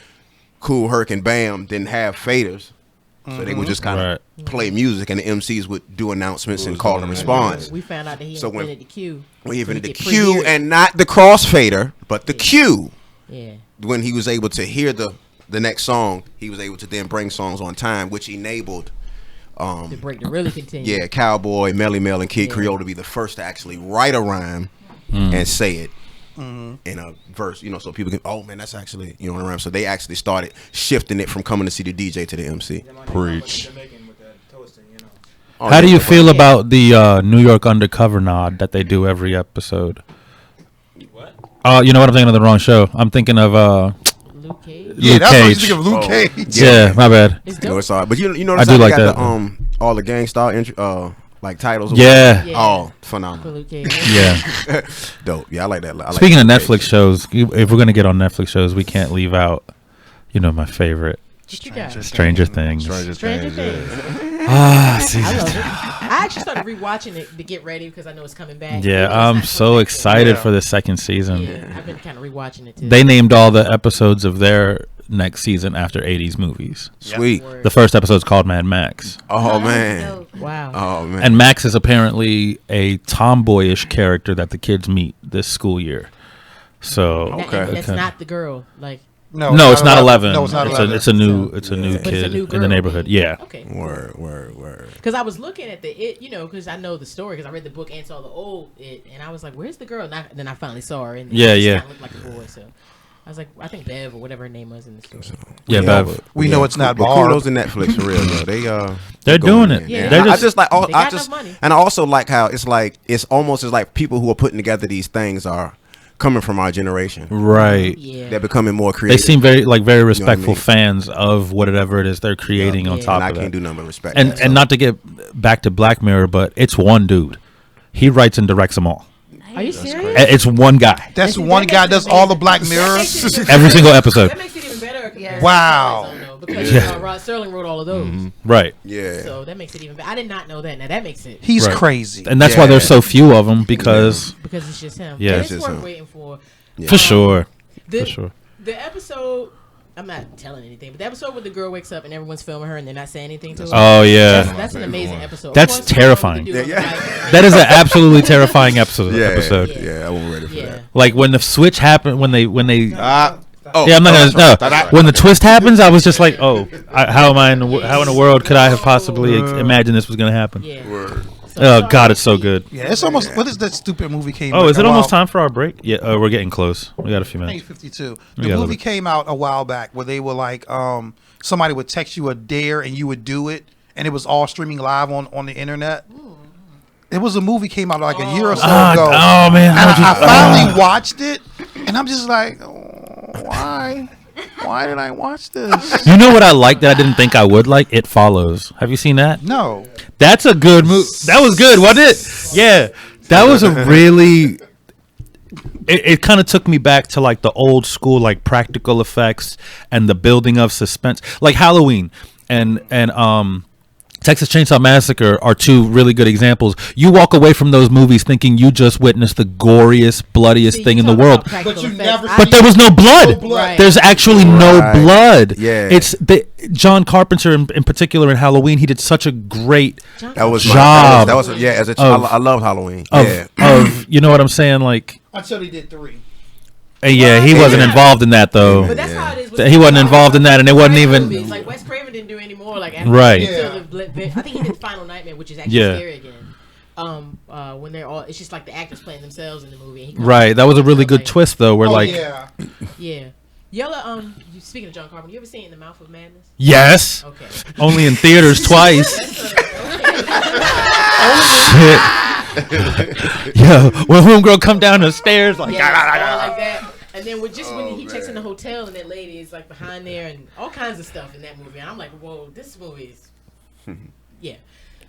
Kool Herc and Bam didn't have faders. So they would just kind of play music, and the MCs would do announcements and call and response. We found out that he invented the cue. He invented the cue, and not the crossfader, but the cue. Yeah. When he was able to hear the next song, he was able to then bring songs on time, which enabled the break to really continue. Yeah, Cowboy, Melly Mel, and Kid Creole to be the first to actually write a rhyme and say it in a verse. So people can, oh man, that's actually a rhyme. So they actually started shifting it from coming to see the DJ to the MC. Preach. How do you feel about the New York Undercover nod that they do every episode? What? You know what? I'm thinking of the wrong show. I'm thinking of Luke Cage. Yeah, that's what you think of Luke Cage. Yeah, my bad. It's It's all right. But you know I do like that. All the gang style like titles. Yeah. Oh, phenomenal. Luke Cage. Yeah. Dope. Yeah, I like that. Speaking of Netflix shows, if we're gonna get on Netflix shows, we can't leave out, my favorite. Stranger Things. Stranger Things. Season I love it. I actually started rewatching it to get ready because I know it's coming back. Yeah, I'm so excited for the second season. Yeah, I've been kind of rewatching it too. They named all the episodes of their next season after 80s movies. Sweet. The first episode's called Mad Max. Oh man. Wow. Oh man. And Max is apparently a tomboyish character that the kids meet this school year. So That's not the girl. Like. No, it's not 11. No, it's not 11. It's a new kid in the neighborhood. Yeah. Okay. Word. Because I was looking at the It, because I know the story because I read the book and saw the old It, and I was like, "Where's the girl?" And then I finally saw her, and yeah. She kind of looked like a boy, so I was like, "I think Bev or whatever her name was in the story." Yeah, Bev. We know it's not Barb. Kudos to Netflix for real though. They're doing it. Yeah. They're and I also like how it's almost as like people who are putting together these things are coming from our generation, right? Yeah. They're becoming more creative. They seem very respectful fans of whatever it is they're creating on top and of I can't that. do nothing but respect. And not to get back to Black Mirror, but it's one dude. He writes and directs them all. Are you serious? It's one guy. That's one guy does all the Black Mirrors. Every single episode. That makes it even better. Wow. Because Rod Serling wrote all of those. Right. Yeah. So that makes it even better. I did not know that. Now that makes it. He's crazy. And that's why there's so few of them because it's just him. Yeah. And it's worth waiting for. Yeah. For sure. The episode, I'm not telling anything, but the episode where the girl wakes up and everyone's filming her and they're not saying anything to her. Oh yeah. That's an amazing episode. That's terrifying. That is an absolutely terrifying episode. Yeah, I wasn't ready for that. Like when the switch happened, when they Oh, yeah, I'm not gonna. When the twist happens, I was just like, "Oh, how in the world could I have possibly imagined this was gonna happen?" Yeah. Oh God, it's so good. Yeah, it's almost. What is that stupid movie came? Oh, is it almost time for our break? Yeah, we're getting close. We got a few minutes. 8:52. The movie came out a while back where they were like, somebody would text you a dare and you would do it, and it was all streaming live on the internet. It was a movie came out like a year or so ago. Oh man, I finally watched it, and I'm just like, why? Why did I watch this? You know what I like that I didn't think I would like? It Follows. Have you seen that? No. That's a good movie. That was good, wasn't it? Yeah. That was a really... It kind of took me back to like the old school like practical effects and the building of suspense. Like Halloween and Texas Chainsaw Massacre are two really good examples. You walk away from those movies thinking you just witnessed the goriest, bloodiest thing in the world. But there was no blood. Right. There's actually no blood. Yeah. It's John Carpenter in particular in Halloween. He did such a great job. That was as a child. I love Halloween. Of you know what I'm saying? Like until he did 3. Yeah, he wasn't involved in that though. But that's how it is. He wasn't involved in that, and it wasn't even movies. Like Wes Craven didn't do any more. Like after right. I think he did Final Nightmare, which is actually scary again. When they're all, it's just like the actors playing themselves in the movie. Right, that was a really good twist though. Where yeah. Yella, speaking of John Carpenter, you ever seen In the Mouth of Madness? Yes. Okay. Only in theaters twice. Shit. Yo, when homegirl come down the stairs like, like that, and then when he checks in the hotel and that lady is like behind there and all kinds of stuff in that movie, and I'm like, whoa, this movie is, yeah.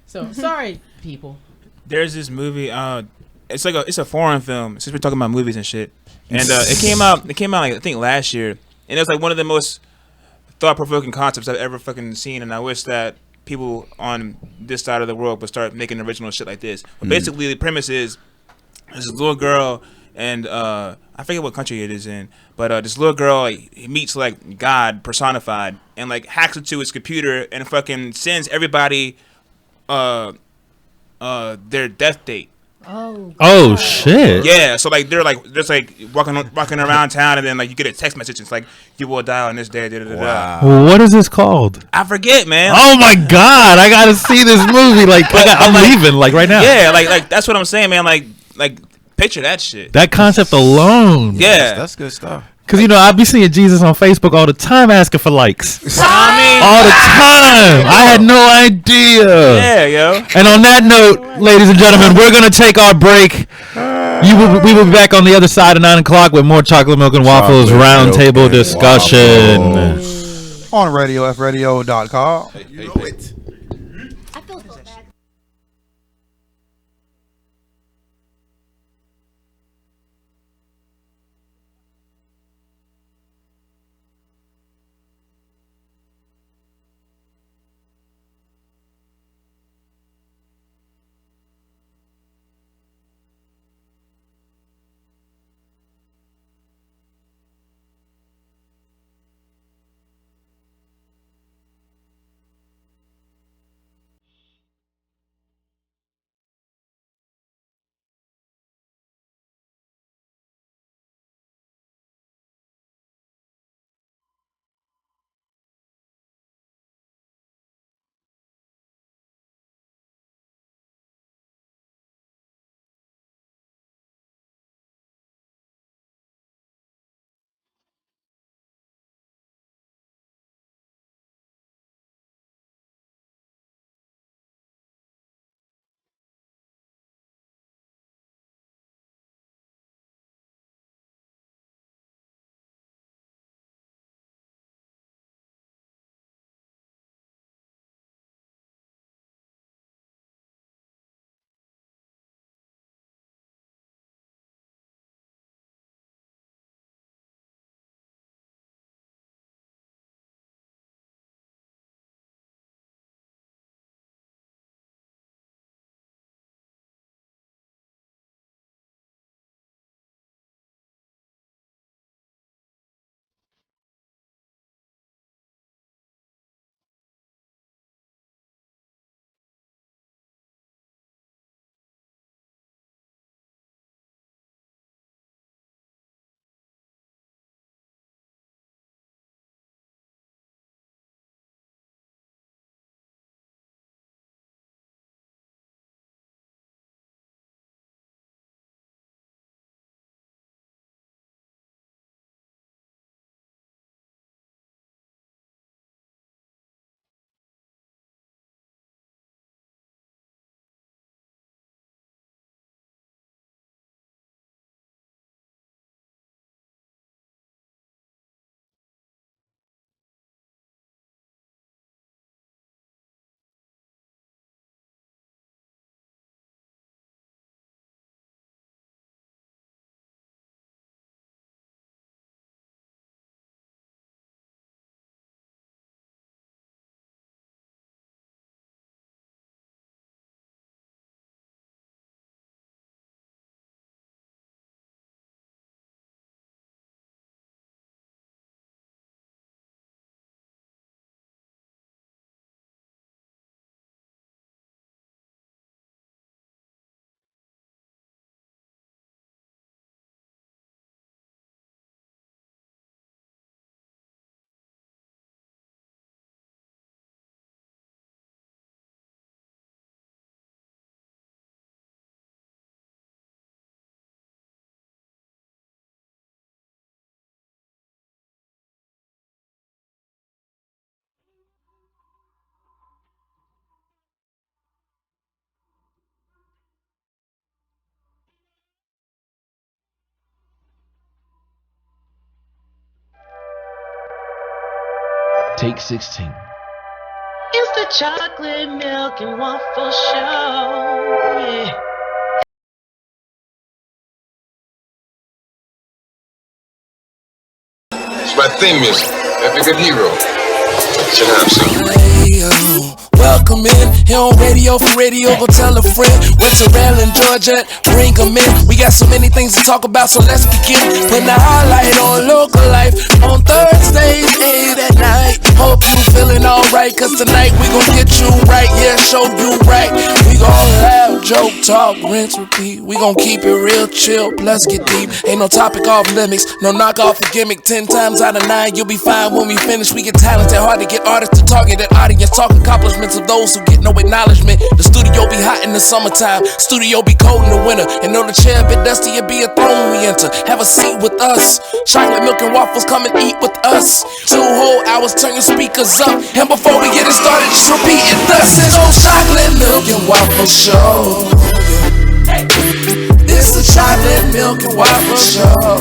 So sorry, people. There's this movie. It's a foreign film. Since we're talking about movies and shit, and it came out like I think last year, and it's like one of the most thought-provoking concepts I've ever fucking seen, and I wish that people on this side of the world would start making original shit like this. But basically, the premise is this little girl and I forget what country it is in, but this little girl he meets like God personified, and like hacks into his computer and fucking sends everybody their death date. Oh shit! Yeah, so like they're like just like walking around town, and then like you get a text message. It's like you will die on this day. Da, da, da, da. Well, what is this called? I forget, man. Oh my god! I gotta see this movie. Like I'm leaving like right now. Yeah, like that's what I'm saying, man. Like picture that shit. That concept alone. Yeah, that's good stuff. Cause I be seeing Jesus on Facebook all the time asking for likes. All the time. I had no idea. Yeah, yo. And on that note, ladies and gentlemen, we're gonna take our break. We will be back on the other side of 9 o'clock with more chocolate milk and waffles roundtable discussion on radiofradio.com. You know it. Take 16. It's the chocolate milk and waffle show. Yeah. It's my theme music. Every good hero should have some. Welcome in. He on radio for radio, go tell a friend. Went to Maryland, Georgia, bring them in. We got so many things to talk about, so let's begin. Putting the highlight on local life on Thursdays, 8 at night. Hope you feeling alright, cause tonight we gon' get you right. Yeah, show you right. We gon' laugh, joke, talk, rinse, repeat. We gon' keep it real chill, plus get deep. Ain't no topic off limits, no knock off the gimmick. 10 times out of 9, you'll be fine when we finish. We get talented, hard to get artists to target that audience. Talk accomplishments of those who get no acknowledgement. The studio be hot in the summertime, studio be cold in the winter. And though the chair a bit dusty, it be a throne we enter. Have a seat with us, chocolate milk and waffles, come and eat with us. 2 whole hours, turn your speakers up. And before we get it started, just repeat it thus. It's old chocolate milk and waffle show. It's the chocolate milk and waffle show.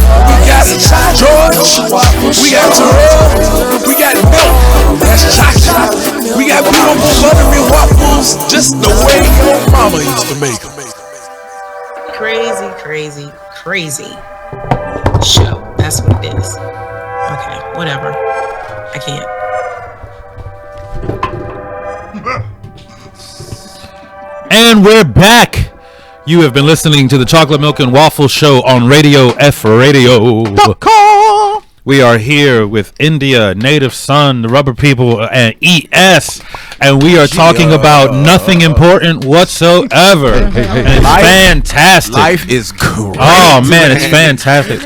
We got the George waffle. We got Dariel. We got milk. That's chocolate. We got beautiful buttery waffles, just the way your mama used to make them. Crazy, crazy, crazy show. That's what it is. Okay, whatever. I can't. And we're back. You have been listening to the Chocolate Milk and Waffle Show on Radio F Radio. We are here with India, Native Son, the Rubber People, and ES, and we are talking about nothing important whatsoever. And it's fantastic. Life is great. Oh man, it's fantastic.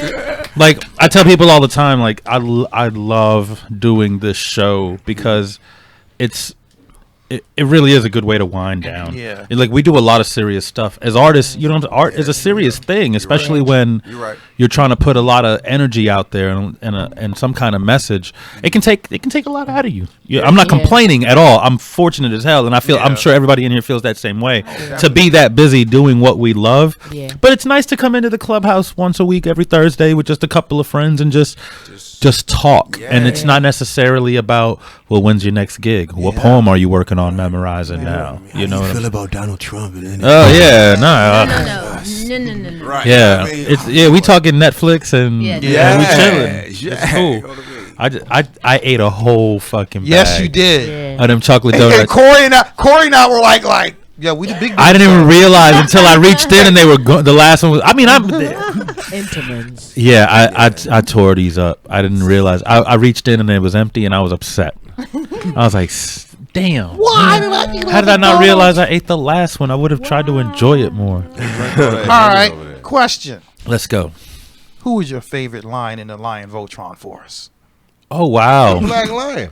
Like I tell people all the time, like I love doing this show because it really is a good way to wind down. Yeah. Like we do a lot of serious stuff. As artists, art is a serious thing, especially when you're trying to put a lot of energy out there and some kind of message. It can take a lot out of you. I'm not complaining at all. I'm fortunate as hell, and I'm sure everybody in here feels that same way. To be that busy doing what we love. Yeah. But it's nice to come into the clubhouse once a week every Thursday with just a couple of friends and just talk. Yeah. And it's not necessarily about, well, when's your next gig? What poem are you working on memorizing now? You know how you feel about Donald Trump? Oh yeah, no. Right. Yeah, we talking Netflix and we chilling. It's cool. I ate a whole fucking bag. Yes, you did. Of them chocolate donuts. And Corey and I were like, yeah, we the big. I didn't even realize until I reached in and they were the last one was. I mean, I'm. Entenmann's. Yeah, I tore these up. I didn't realize. I reached in and it was empty and I was upset. I was like, damn. Why did I eat? How did I not realize I ate the last one? I would have tried to enjoy it more. All right, question. Let's go. Who is your favorite line in the Lion Voltron for us? Oh wow, Black Lion.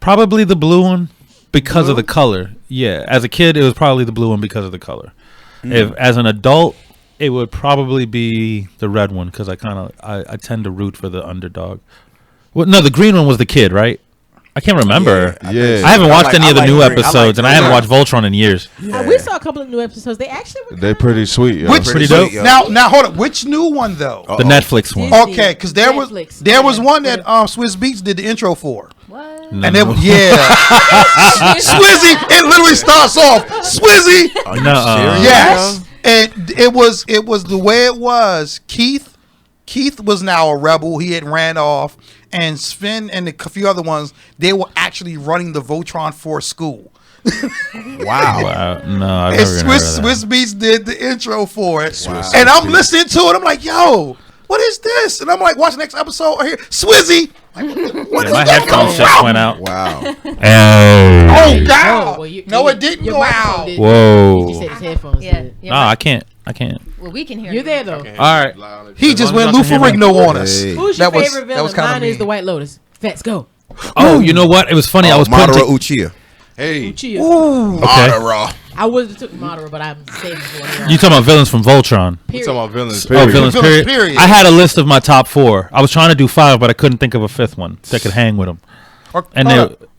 Probably the blue one because of the color. Yeah, as a kid, it was probably the blue one because of the color. If as an adult, it would probably be the red one because I tend to root for the underdog. Well, no, the green one was the kid, right? I can't remember. Yeah. I haven't watched any of the new episodes, and I haven't watched Voltron in years. Yeah. We saw a couple of new episodes. They actually were They're pretty sweet. Yo. Which pretty dope. Now hold up. Which new one though? The Netflix one. Okay, because there was one that Swiss Beats did the intro for. What? And then Swizzy. It literally starts off Swizzy. Yes, and it was the way it was. Keith was now a rebel. He had ran off. And Sven and a few other ones, they were actually running the Voltron Force school. Wow. No, I've and never heard of that. Swiss Beats did the intro for it. Wow. And I'm listening to it. I'm like, yo, what is this? And I'm like, watch the next episode. I hear Swizzy. Like, my headphones just went out. Wow. Oh, God. No, it didn't go out. Whoa. You said his headphones did. No, I can't. Well, we can hear you. You're there, though. Okay. All right. He just went Lou Ferrigno on us. Who's your favorite villain? Mine is the White Lotus. Let's go. Oh, you know what? It was funny. I was Madara Uchiha. Hey. Uchiha. Ooh. Madara. I would have took Madara, but I'm saving for you talking about villains from Voltron? You talking about villains? Oh, villains. Period. I had a list of my top 4. I was trying to do 5, but I couldn't think of a 5th one that could hang with them. And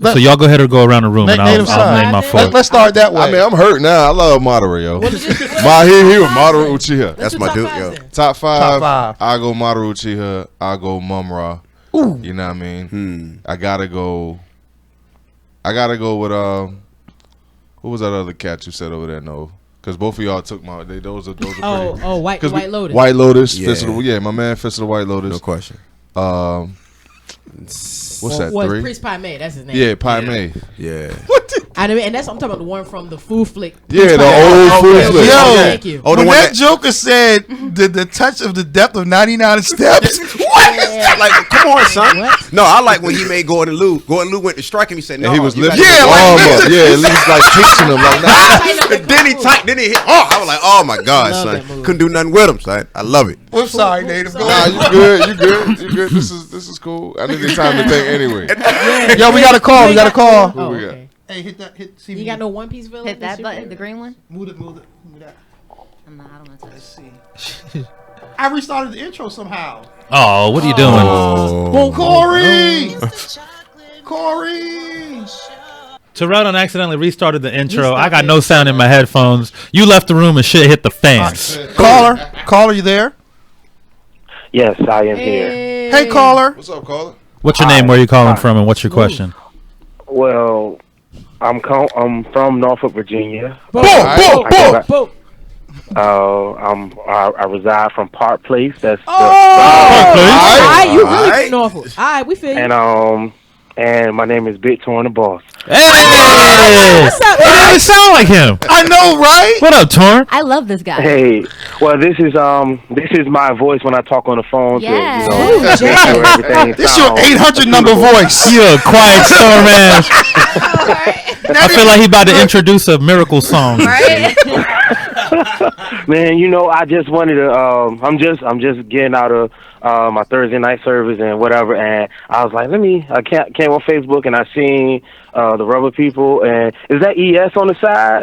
so y'all go ahead or go around the room, and I'll name my 4. Let's start that way. I mean, I'm hurt now. I love Madara, yo. He was Madara Uchiha. That's my dude, yo. Top five. I go Madara Uchiha. I go Mumra. Ooh. You know what I mean? I gotta go with who was that other cat you said over there? No, because both of y'all took my. Those are pretty. White Lotus. White Lotus. Yeah. My man, Fist of the White Lotus. No question. What's that? Was 3? Priest Pie May? That's his name. Yeah, Pie May. Yeah. And that's I'm talking about the one from the Food Flick. Yeah, the old Food Flick. Yo, Thank you. When that Joker said the touch of the depth of 99 steps. What? Like, come on, son. What? No, I like when he made Gordon Liu. Gordon Liu went to strike him. He said, "No." And he was you lifting gotta- his arm up. Yeah, at least like pinching him like that. And then he hit. Oh, I was like, "Oh my God, Love that son!" movie. Couldn't do nothing with him, son. I love it. I'm sorry, Native. Go Nah, ahead. you good. This is cool. I need time to think anyway. Yo, we got a call. We got a call. Oh, we got? okay. Hey, hit. See You got no One Piece villain? Hit that That's your button, favorite? the green one. Move it. Move that. I don't know to Let's see. I restarted the intro somehow. Oh, what are you doing? Well, Corey. Terrell done accidentally restarted the intro. I got no sound in my headphones. You left the room and shit hit the fan. Caller, you there? Yes, I am here. Hey, caller. What's up, caller? What's your name? Where are you calling from? And what's your question? Well, I'm from Norfolk, Virginia. I reside from Park Place. That's Alright, you really Alright. from Norfolk. Alright, we feel you. and my name is Big Torn the Boss. Hey! What's up, It man? doesn't sound like him. I know, right? What up, Torn? I love this guy. Hey, well, this is my voice when I talk on the phone. Yeah. To, you know, make sure everything This your sounds 800 number beautiful. voice. You a quiet storm ass. I feel like he about to introduce a miracle song. Right? Man, you know, I just wanted to. I'm just getting out of my Thursday night service and whatever, and I was like, I came on Facebook and I seen the Rubber People, and is that ES on the side?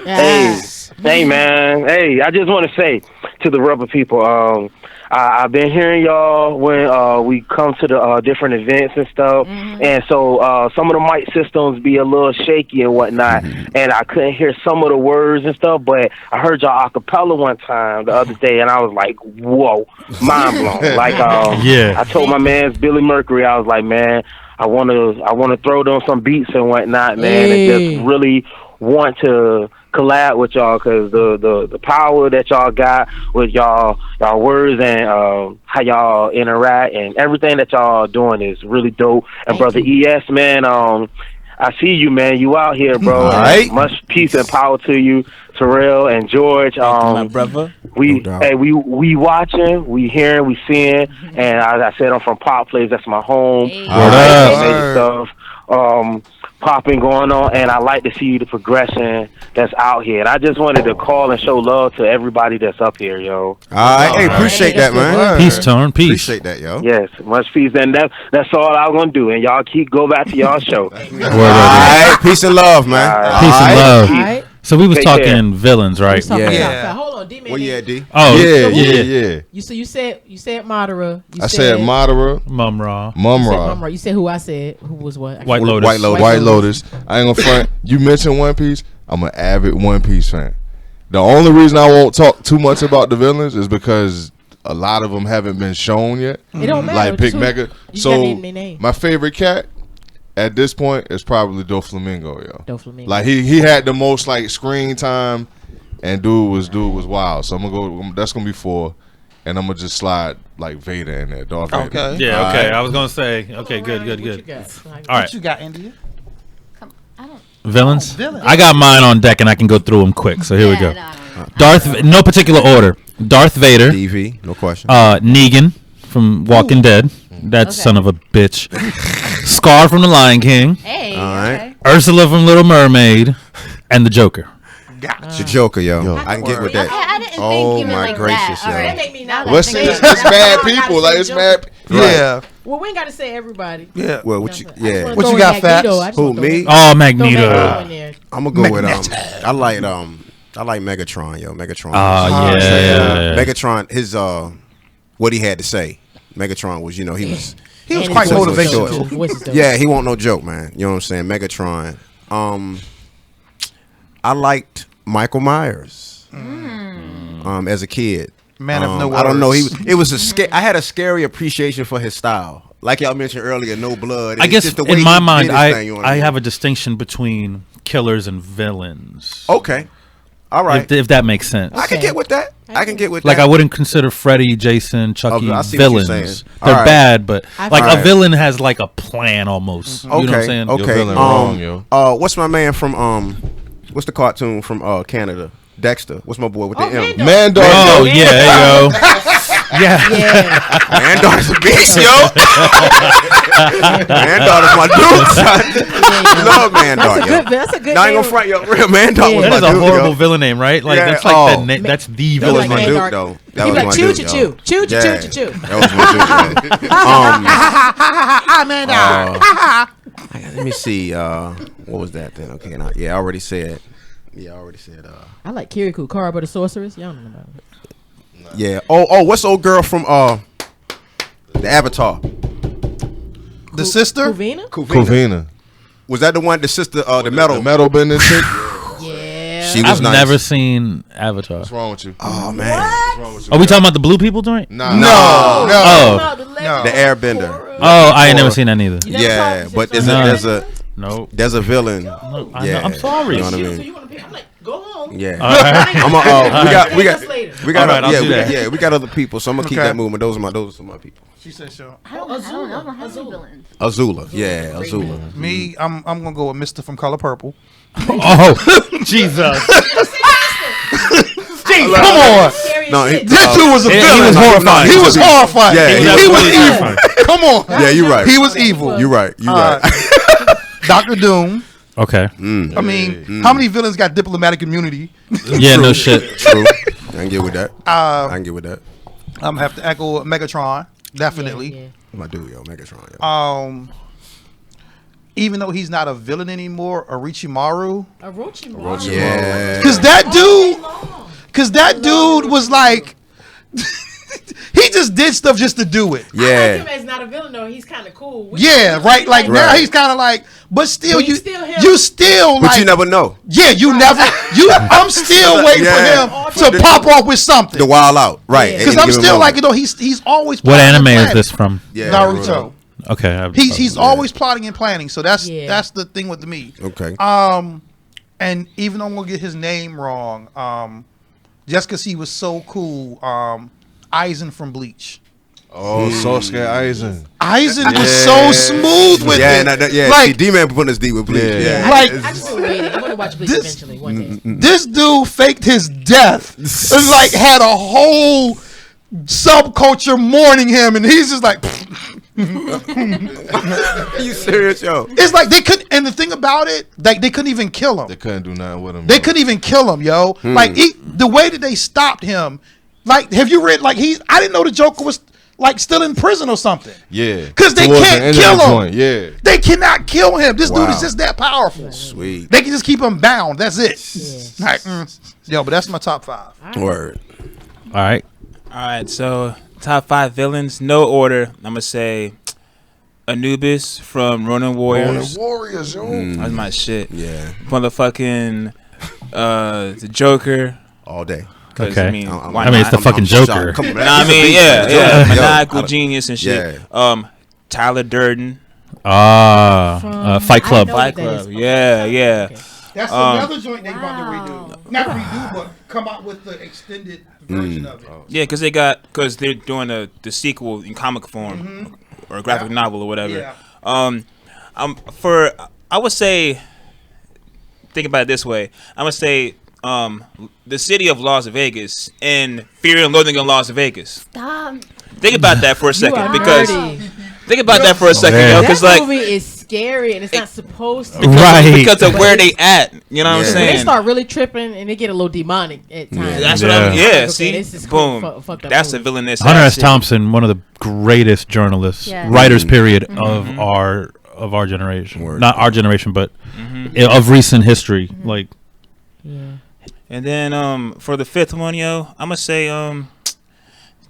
Yeah. Hey, man. Hey, I just want to say to the Rubber People, I've been hearing y'all when we come to the different events and stuff, and so some of the mic systems be a little shaky and whatnot, and I couldn't hear some of the words and stuff, but I heard y'all a cappella one time the other day, and I was like, whoa, mind blown. Like, I told my man Billy Mercury, I was like, man, I want to throw down some beats and whatnot, man, and just really want to collab with y'all, because the power that y'all got with y'all words and how y'all interact and everything that y'all doing is really dope. And brother ES, man, I see you, man. You out here, bro. All right. Much peace and power to you, Terrell and George. My brother. We watching, we hearing, we seeing, and I said I'm from Pop Place. That's my home. What Stuff popping going on, and I like to see the progression that's out here. And I just wanted to call and show love to everybody that's up here, yo. All right. Hey, appreciate that, man. Peace, Torn. Peace. Appreciate that, yo. Yes, much peace. And that's all I'm gonna do. And y'all go back to y'all show. All right. Peace and love, man. Peace and love. Alright. So we was Take talking care. villains, right? Yeah. Hold on, D-Man. Where you at, D? Oh, Yeah. You said Madara. I said Madara, Mumra. Mumra, You said who I said. Who was what? White Lotus. White Lotus. I ain't gonna front. You mentioned One Piece. I'm an avid One Piece fan. The only reason I won't talk too much about the villains is because a lot of them haven't been shown yet. It don't matter. Like Big Just Mega. you gotta So name their name. my favorite cat at this point is probably Doflamingo, yo. Doflamingo. Like he had the most like screen time, and dude was wild. So I'm gonna go. That's gonna be 4, and I'm gonna just slide like Vader in there. Darth Vader. Okay. Yeah, okay. Alright. I was gonna say. Okay, good. What you got? All What right. you got, India? Villains? Villains. I got mine on deck and I can go through them quick. So here we go. No. No particular order. Darth Vader. DV, no question. Negan from Walking Dead. That son of a bitch. Scar from The Lion King. Hey. All right. Ursula from Little Mermaid. And the Joker. The Joker, yo. I can get with that. Okay, I didn't Oh, think you my meant like gracious, that. All yo. right. That make me not Well, it's mad people. Like it's mad. Yeah. Well, we ain't got to say everybody. Yeah. Well, what you? Yeah. What you got, Fats? Who, me? Oh, Throw Magneto. Magneto in there. I'm gonna go with I like Megatron, yo. Megatron. Oh, yeah. Megatron. His what he had to say. Megatron was, he was. He was And quite his voice is motivational. dope. His voice is dope. Yeah, he won't no joke, man. You know what I'm saying? Megatron. I liked Michael Myers. As a kid. Man of no words. I don't know. It was I had a scary appreciation for his style. Like y'all mentioned earlier, no blood. I It's guess just the way in my he mind, did his thing, you know what I mean? have a distinction between killers and villains. Okay. All right. If that makes sense. I can get with that. I can get with Like that. I wouldn't consider Freddy, Jason, Chucky I see what you're villains. saying. They're All right. bad, but like All a right. villain has like a plan almost. You know what I'm saying? Okay. Your villain wrong, yo. What's my man from what's the cartoon from Canada? Dexter. What's my boy with the M? Mandar. Oh yeah, there you go. Yeah. Mandar's a beast, yo. Mandar is my dude, son. Love Mandar, yo. That's a good Not even name. front, yo. Real Mandar was That my is a dude, horrible yo. villain name, right? Like Yeah. that's like Oh. that's the That was villain my name. dude, though. That He was like my choo dude, choo yo. choo choo choo Yeah. choo choo. That was my dude, yo. Let me see. What was that then? Okay, I already said. Yeah, I already said. I like Kirikou, Kara the Sorceress. Y'all don't know about it. Yeah. Oh, what's the old girl from the Avatar? The sister? Kuvina. Was that the one? The sister? The metal. The metal bending chick. Yeah. She was I've nice. never seen Avatar. What's wrong with you? Oh man. What's wrong with you? Are we talking about the blue people joint? Nah. Oh. The Airbender. Oh, I ain't never seen that neither. Yeah, but there's No. there's a villain. Yeah, I'm sorry. You know what I So mean? you want to pick? I'm like, go home. Yeah. All right. we got All right, I'll do that. we got other people, so I'm gonna keep Okay. that moving. Those are my people. She said so. I don't know how many villains. Azula, yeah, Azula. Me, I'm gonna go with Mr. from Color Purple. Oh, Jesus. Come on. No, That dude was a villain. He was horrifying. He was horrifying. Yeah, he was he evil. Come on. Yeah, you're right. He was evil. You're right. You're right. Dr. Doom. Okay. I mean, how many villains got diplomatic immunity? Yeah, no shit. True. I can get with that. I can get with that. I'm gonna have to echo Megatron. Definitely. My dude, yo, Megatron. Yo. Even though he's not a villain anymore, Orochimaru. Yeah. Because that dude was like, he just did stuff just to do it. I like Yeah. him as not a villain though. He's kind of cool. Yeah, right. Like now Right. he's kind of like, but still, But you he's still him. you still But like, you never know. yeah, you never, you. I'm still waiting Yeah. for him to pop off with something. The wild out, right? Because I'm still like, you know, he's always What plotting and anime is planning. this from? Yeah, Naruto. Okay. He's always plotting and planning. So that's the thing with me. Okay. And even though I'm gonna get his name wrong, just because he was so cool, Aizen from Bleach. Oh, Sasuke Aizen. Aizen was so smooth with it. Like, see, D-Man putting us deep with Bleach. Yeah. Like, I just been waiting. I'm gonna watch Bleach eventually one day. this dude faked his death. It's like had a whole subculture mourning him, and he's just like. You serious, yo? It's like they couldn't, and the thing about it, like they couldn't even kill him. They couldn't do nothing with him. They couldn't even kill him, yo. Like the way that they stopped him. Like, have you read? Like I didn't know the Joker was like still in prison or something. Yeah. Because they Towards the can't end of kill the him. joint, yeah. They cannot kill him. This dude Wow. is just that powerful. Sweet. They can just keep him bound. That's it. Like, yo, but that's my top 5. Word. All right. All right, so top 5 villains, no order. I'm gonna say Anubis from Ronin Warriors. Warriors, yo. That's my shit. Yeah. Motherfucking the Joker. All day. Okay. I mean, why I mean, it's not? the fucking Joker. shocked. Come on, Nah, I he's a mean, beast, yeah, man. yeah, Yo, maniacal yo. genius and shit. Yeah. Tyler Durden. Fight Club. Fight Club. Yeah, yeah. That's another joint they about to redo. Not redo, but come out with the extended version of it. Yeah, because they're doing the sequel in comic form or graphic novel or whatever. Yeah. I would say, think about it this way. I'm gonna say the city of Las Vegas and Fear and Loathing in Las Vegas. Stop. Think about that for a second, are because nerdy. think about that for a second, yo, because That like movie is scary and it's not supposed to. because of where they at. You know what I'm When saying? they start really tripping and they get a little demonic at times. That's what I'm. Yeah. Yeah, Okay, see, this is boom. fucked up That's a movie. villainous. Hunter ass S. shit. Thompson, one of the greatest journalists, Yeah. writers, period, of our generation. Word. Not our generation, but of recent history. Like, And then for the 5th one, yo, I'm gonna say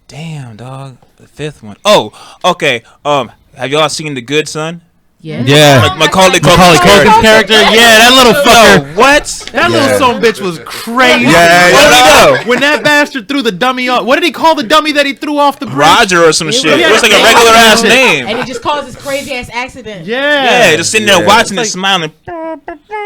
damn dog, the 5th one. Oh, okay. Have y'all seen The Good Son? Yeah. yeah, Macaulay Macaulay Culkin's Culkin's character. Yeah, that little fucker. Yo, what? That little son bitch was crazy. Yeah, What did he do? When that bastard threw the dummy off, what did he call the dummy that he threw off the bridge? Roger or some shit. was- It was like a regular ass And name. it just caused this crazy ass accident. Yeah, Yeah, just sitting there watching and smiling.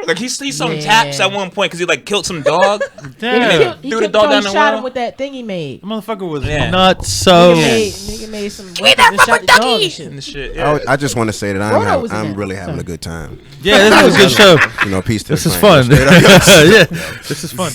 Like he sung taps at one point because he like killed some dog. Yeah. He threw the dog down the shot well. him with that thing he made. The motherfucker was nuts. So nigga made some weapons and shot the dog and shit. I just want to say that I'm really having a good time. Yeah, this is a good show. You know, peace to this the is flame. fun. Yeah, this is fun.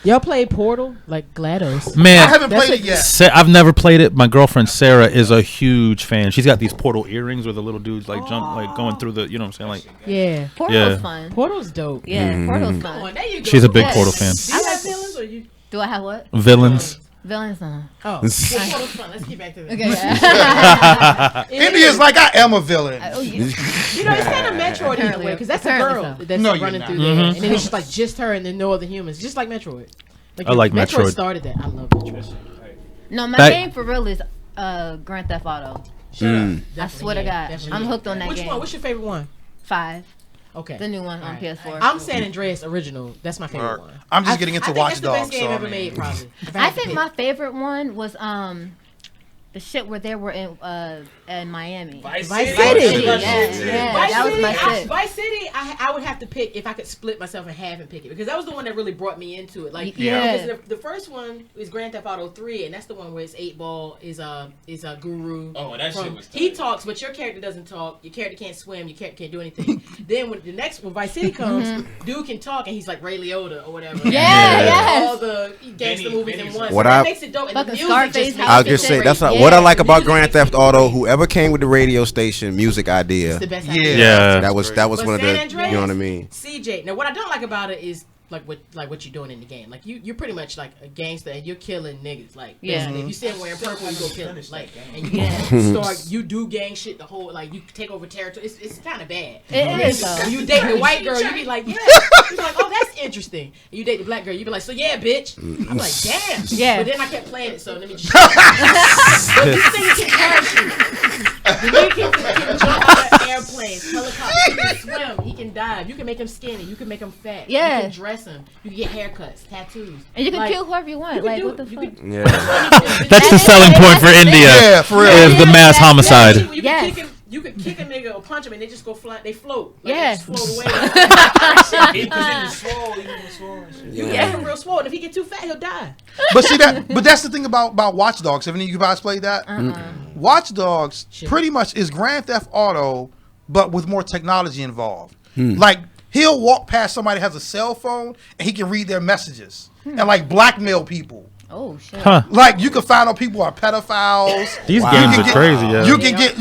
Y'all played Portal like GLaDOS? Man, I haven't played it yet. I've never played it. My girlfriend Sarah is a huge fan. She's got these Portal earrings where the little dudes like jump, like going through the, you know what I'm saying? Like, yeah, Portal's fun. Portal's dope. Yeah, Portal's fun. Oh, there you go. She's a big Portal fan. Do you have villains or you? Do I have what? Villains. Villains, no. Oh, well, Portal's fun. Let's get back to this. Okay. Yeah. India's like I am a villain. Oh, yeah. You know, it's kind of Metroid in a way because that's a girl that's running through there, and then it's just just her and then no other humans, just like Metroid. I like Metroid. Started that. I love Metroid. No, my game for real is Grand Theft Auto. I swear to God, I'm hooked on that game. Which one? What's your favorite one? 5. Okay. The new one on PS4. I'm San Andreas original. That's my favorite one. I'm just getting into Watch Dogs. That's the best game ever made, probably. I think my favorite one was the shit where they were in Miami. Vice City. Yeah, that was my shit. Vice City, I would have to pick if I could split myself in half and pick it because that was the one that really brought me into it. Like, because the first one is Grand Theft Auto 3, and that's the one where it's 8-Ball is a guru. Oh, that shit was. He talks, but your character doesn't talk. Your character can't swim. Your character can't do anything. Then when the next one, Vice City comes, dude can talk, and he's like Ray Liotta or whatever. Yes. All the gangster movies in one. What so that makes it dope. And the music just I'll just say that's what I like about Grand Theft Auto. Whoever came with the radio station music idea, it's the best idea. that was one of the. Andreas, you know what I mean? CJ. Now, what I don't like about it is like what you're doing in the game. Like you're pretty much like a gangster and you're killing niggas. Like basically, if you see him wearing purple, you go kill him. Like and you do gang shit the whole like you take over territory. It's kind of bad. It is. When you date the white girl, you be like, yeah. You're like, oh, that's interesting. And you date the black girl, you be like, so yeah, bitch. I'm like, damn. Yeah. But then I kept playing it, so let me just. But this thing can parachute. The nigga can jump out of airplanes, helicopters. He can swim. He can dive. You can make him skinny. You can make him fat. Yeah. You can dress him. You can get haircuts, tattoos. And you can kill whoever you want. Like, what the fuck? Yeah. That's the selling point for India. Yeah, for real. Is the mass homicide. You could kick a nigga or punch him and they just go fly. They float. Like, Yeah. They just float away. You can make him real swole. And if he get too fat, he'll die. But see that. But that's the thing about Watch Dogs. Have any of you guys played that? Watch Dogs pretty much is Grand Theft Auto, but with more technology involved. Like he'll walk past somebody that has a cell phone and he can read their messages and like blackmail people. Oh shit! Like you can find out people are pedophiles. These games are crazy. Yeah. You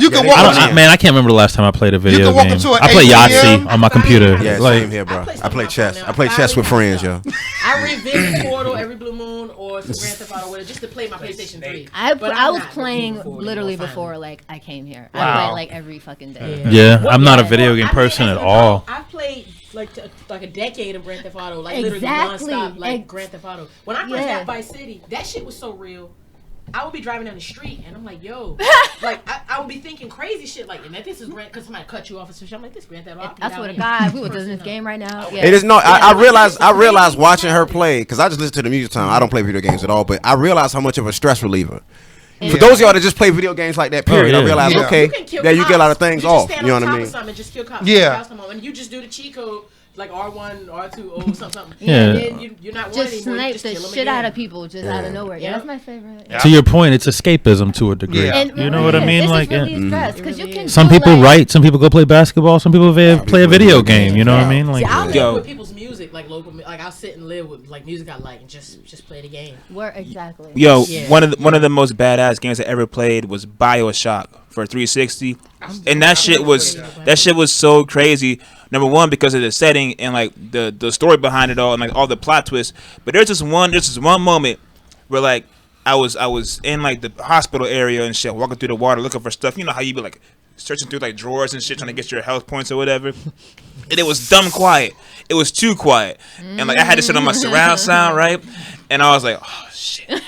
can walk. Man, I can't remember the last time I played a video walk game. into an I play ATM. Yahtzee on my computer. Yeah, like, same here, bro. I play chess. I play chess with friends, yo. I revisit Portal every blue moon or some Grand Theft Auto just to play my PlayStation 3. I was playing literally before like I came here. I played like every fucking day. Yeah, I'm not a video game person at all. I've played like a decade of Grand Theft Auto, like literally nonstop, like Grand Theft Auto. When I first got Vice City, that shit was so real. I would be driving down the street and I'm like, yo, like I would be thinking crazy shit like, and this is Grand, because somebody cut you off or something. I'm like, this Grand Theft Auto. I swear to God, we were doing this game right now. Yeah. It is no. I realized watching her play because I just listen to the music time. I don't play video games at all, but I realized how much of a stress reliever. For those of y'all that just play video games like that, period, I realize, okay, you get a lot of things off. You know what I mean? And just kill cops. Yeah. And you just do the cheat code. Like R1, R2, something. Yeah. And then you're not just snipe just the shit out of people just out of nowhere. Yeah, that's my favorite. To your point, it's escapism to a degree. Yeah. You know what I mean? Like, you can some people write, some people go play basketball, some people play a video game. You know what I mean? Like, see, I'll live with people's music, like local. Like I'll sit and live with like music I like and just play the game. Where exactly? Yo, one of the most badass games I ever played was BioShock for 360, and that shit was so crazy. Number one, because of the setting and like the story behind it all and like all the plot twists. But there's this one moment where like I was in like the hospital area and shit, walking through the water looking for stuff. You know how you be like searching through like drawers and shit trying to get your health points or whatever. And it was dumb quiet. It was too quiet. And like I had to sit on my surround sound, right? And I was like, oh shit.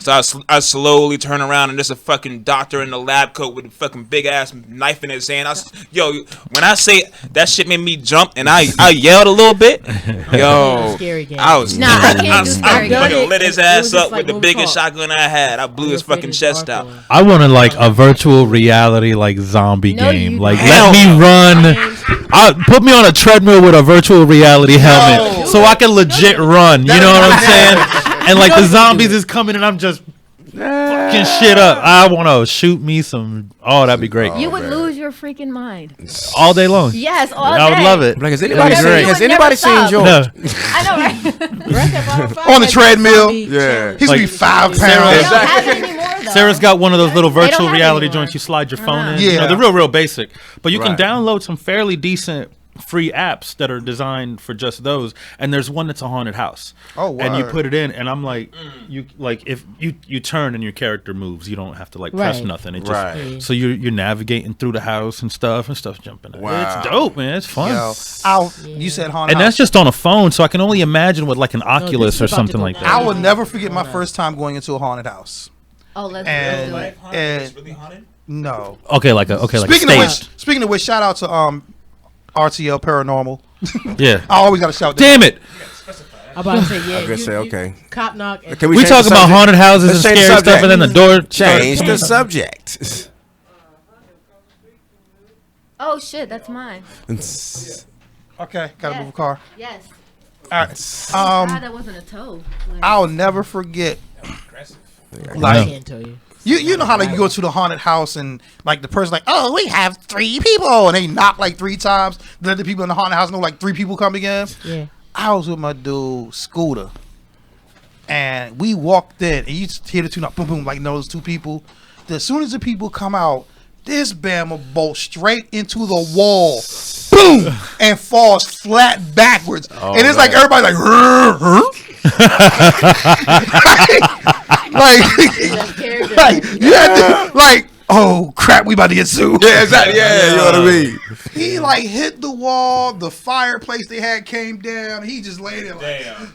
So I slowly turn around and there's a fucking doctor in the lab coat with a fucking big ass knife in his hand. When I say that shit made me jump and I yelled a little bit. Yo, I was I fucking lit his ass up with the biggest shotgun I had. I blew his fucking chest out. I wanted like a virtual reality like zombie game. Like let me run Put me on a treadmill with a virtual reality helmet so I can legit run. You know what I'm saying? And like the zombies is coming and I'm just fucking shit up. I want to shoot me some. Oh, that'd be great. You would lose your freaking mind. All day long. Yes, all day. I would love it. Like, has anybody seen George? No. I know, right? On the treadmill. Yeah. He's Like, be 5 pounds. They don't have it anymore, though. Sarah's got one of those little They don't virtual have reality anymore. joints you slide your phone in. Yeah. You know, they're real basic. But you can Right. download some fairly decent free apps that are designed for just those. And there's one that's a haunted house. Oh, And you word. put it in, and I'm like, you like if you turn and your character moves, you don't have to like press Right. nothing. It just Right. so you're navigating through the house and stuff's jumping out. Wow. It's dope, man. It's fun. Yo, you said haunted And house. that's just on a phone, so I can only imagine with like an Oculus is or about to something go like down. that. I will never forget my first time going into a haunted house. Oh, let's And, do it. and no. Okay, like a Speaking of staged. which, shout out to RTL Paranormal. Yeah. I always got to shout. Damn it. I'm about to say, yeah. I was gonna say, okay. Cop knock. And Can We change talking the about subject? haunted houses Let's and change the scary stuff, subject. and then the door Change the subject. Oh shit, that's mine. Okay, gotta move a car. Yes. All right. God, that wasn't a toe. Like, I'll never forget. I Like can't tell you. you know how like you go to the haunted house and like the person like, oh, we have 3 people, and they knock like 3 times. The other people in the haunted house know like 3 people coming in. Yeah. I was with my dude Scooter, and we walked in, and you just hear the 2 knock, boom, boom, like those 2 people. As soon as the people come out, this Bama bolts straight into the wall, boom, and falls flat backwards. And it's like everybody like, like you had to, like, oh crap, we about to get sued. Yeah, exactly. Yeah, you know what I mean. He like hit the wall, the fireplace they had came down. He just laid there like,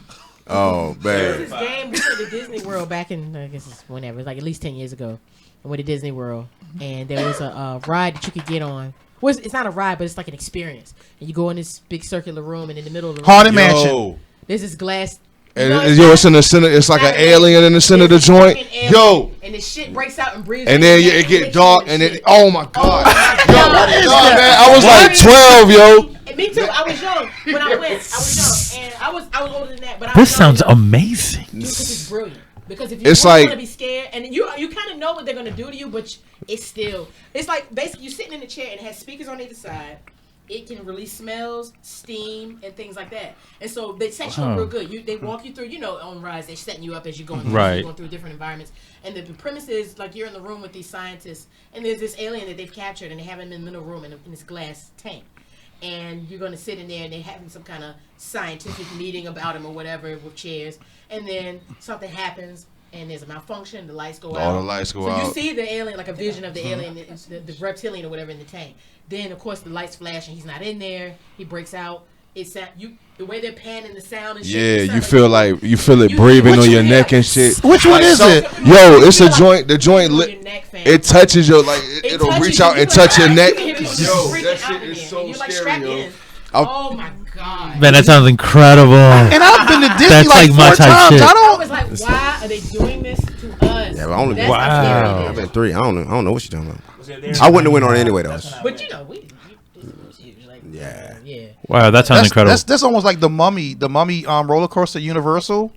Oh man. This game, we went to Disney World back in, I guess it's whenever, it's like at least 10 years ago. I went to Disney World, and there was a ride that you could get on. Well, it's not a ride, but it's like an experience. And you go in this big circular room, and in the middle of the room, Haunted Mansion. there's this glass. And it's in the center. It's like an alien in the center of the joint. Yo, and the shit breaks out and breathes. And then it get dark, and it. Oh my god. What is man, that? I was like 12, yo. And me too. I was young when I went. I was young, and I was older than that. But I This was sounds young. amazing. Dude, this is brilliant. Because if you It's want like- to be scared, and you kind of know what they're gonna do to you, but it's like basically you sitting in a chair and it has speakers on either side. It can release smells, steam, and things like that. And so they set you up real good. They walk you through, on rides, they're setting you up as you're going through, Right. you're going through different environments. And the premise is like you're in the room with these scientists, and there's this alien that they've captured, and they have him in the middle room in this glass tank. And you're going to sit in there, and they're having some kind of scientific meeting about him or whatever with chairs. And then something happens, and there's a malfunction. The lights go out. All the lights go so out. you see the alien, like a vision of the alien, the reptilian or whatever in the tank. Then, of course, the lights flash, and he's not in there. He breaks out. It's the way they're panning the sound and shit. Yeah, it you sounds feel like you feel it breathing on your neck and shit. Which one is it? Yo, it's a like joint. The joint it touches your like it'll touches reach you. out You and like, touch your you neck. can hear it just Yo, freaking that out shit in is there, so and you're like scary, strapped yo. in. Oh my god. Man, that sounds incredible. And I've been to Disney That's like like my 4 type times. shit. I was like, why are they doing this to us? Yeah, but only That's how scary it I've is. been 3. I don't know what you're talking about. I wouldn't have went on it anyway though. But we like, Yeah. yeah. Wow, that sounds incredible. That's almost like the Mummy roller coaster Universal.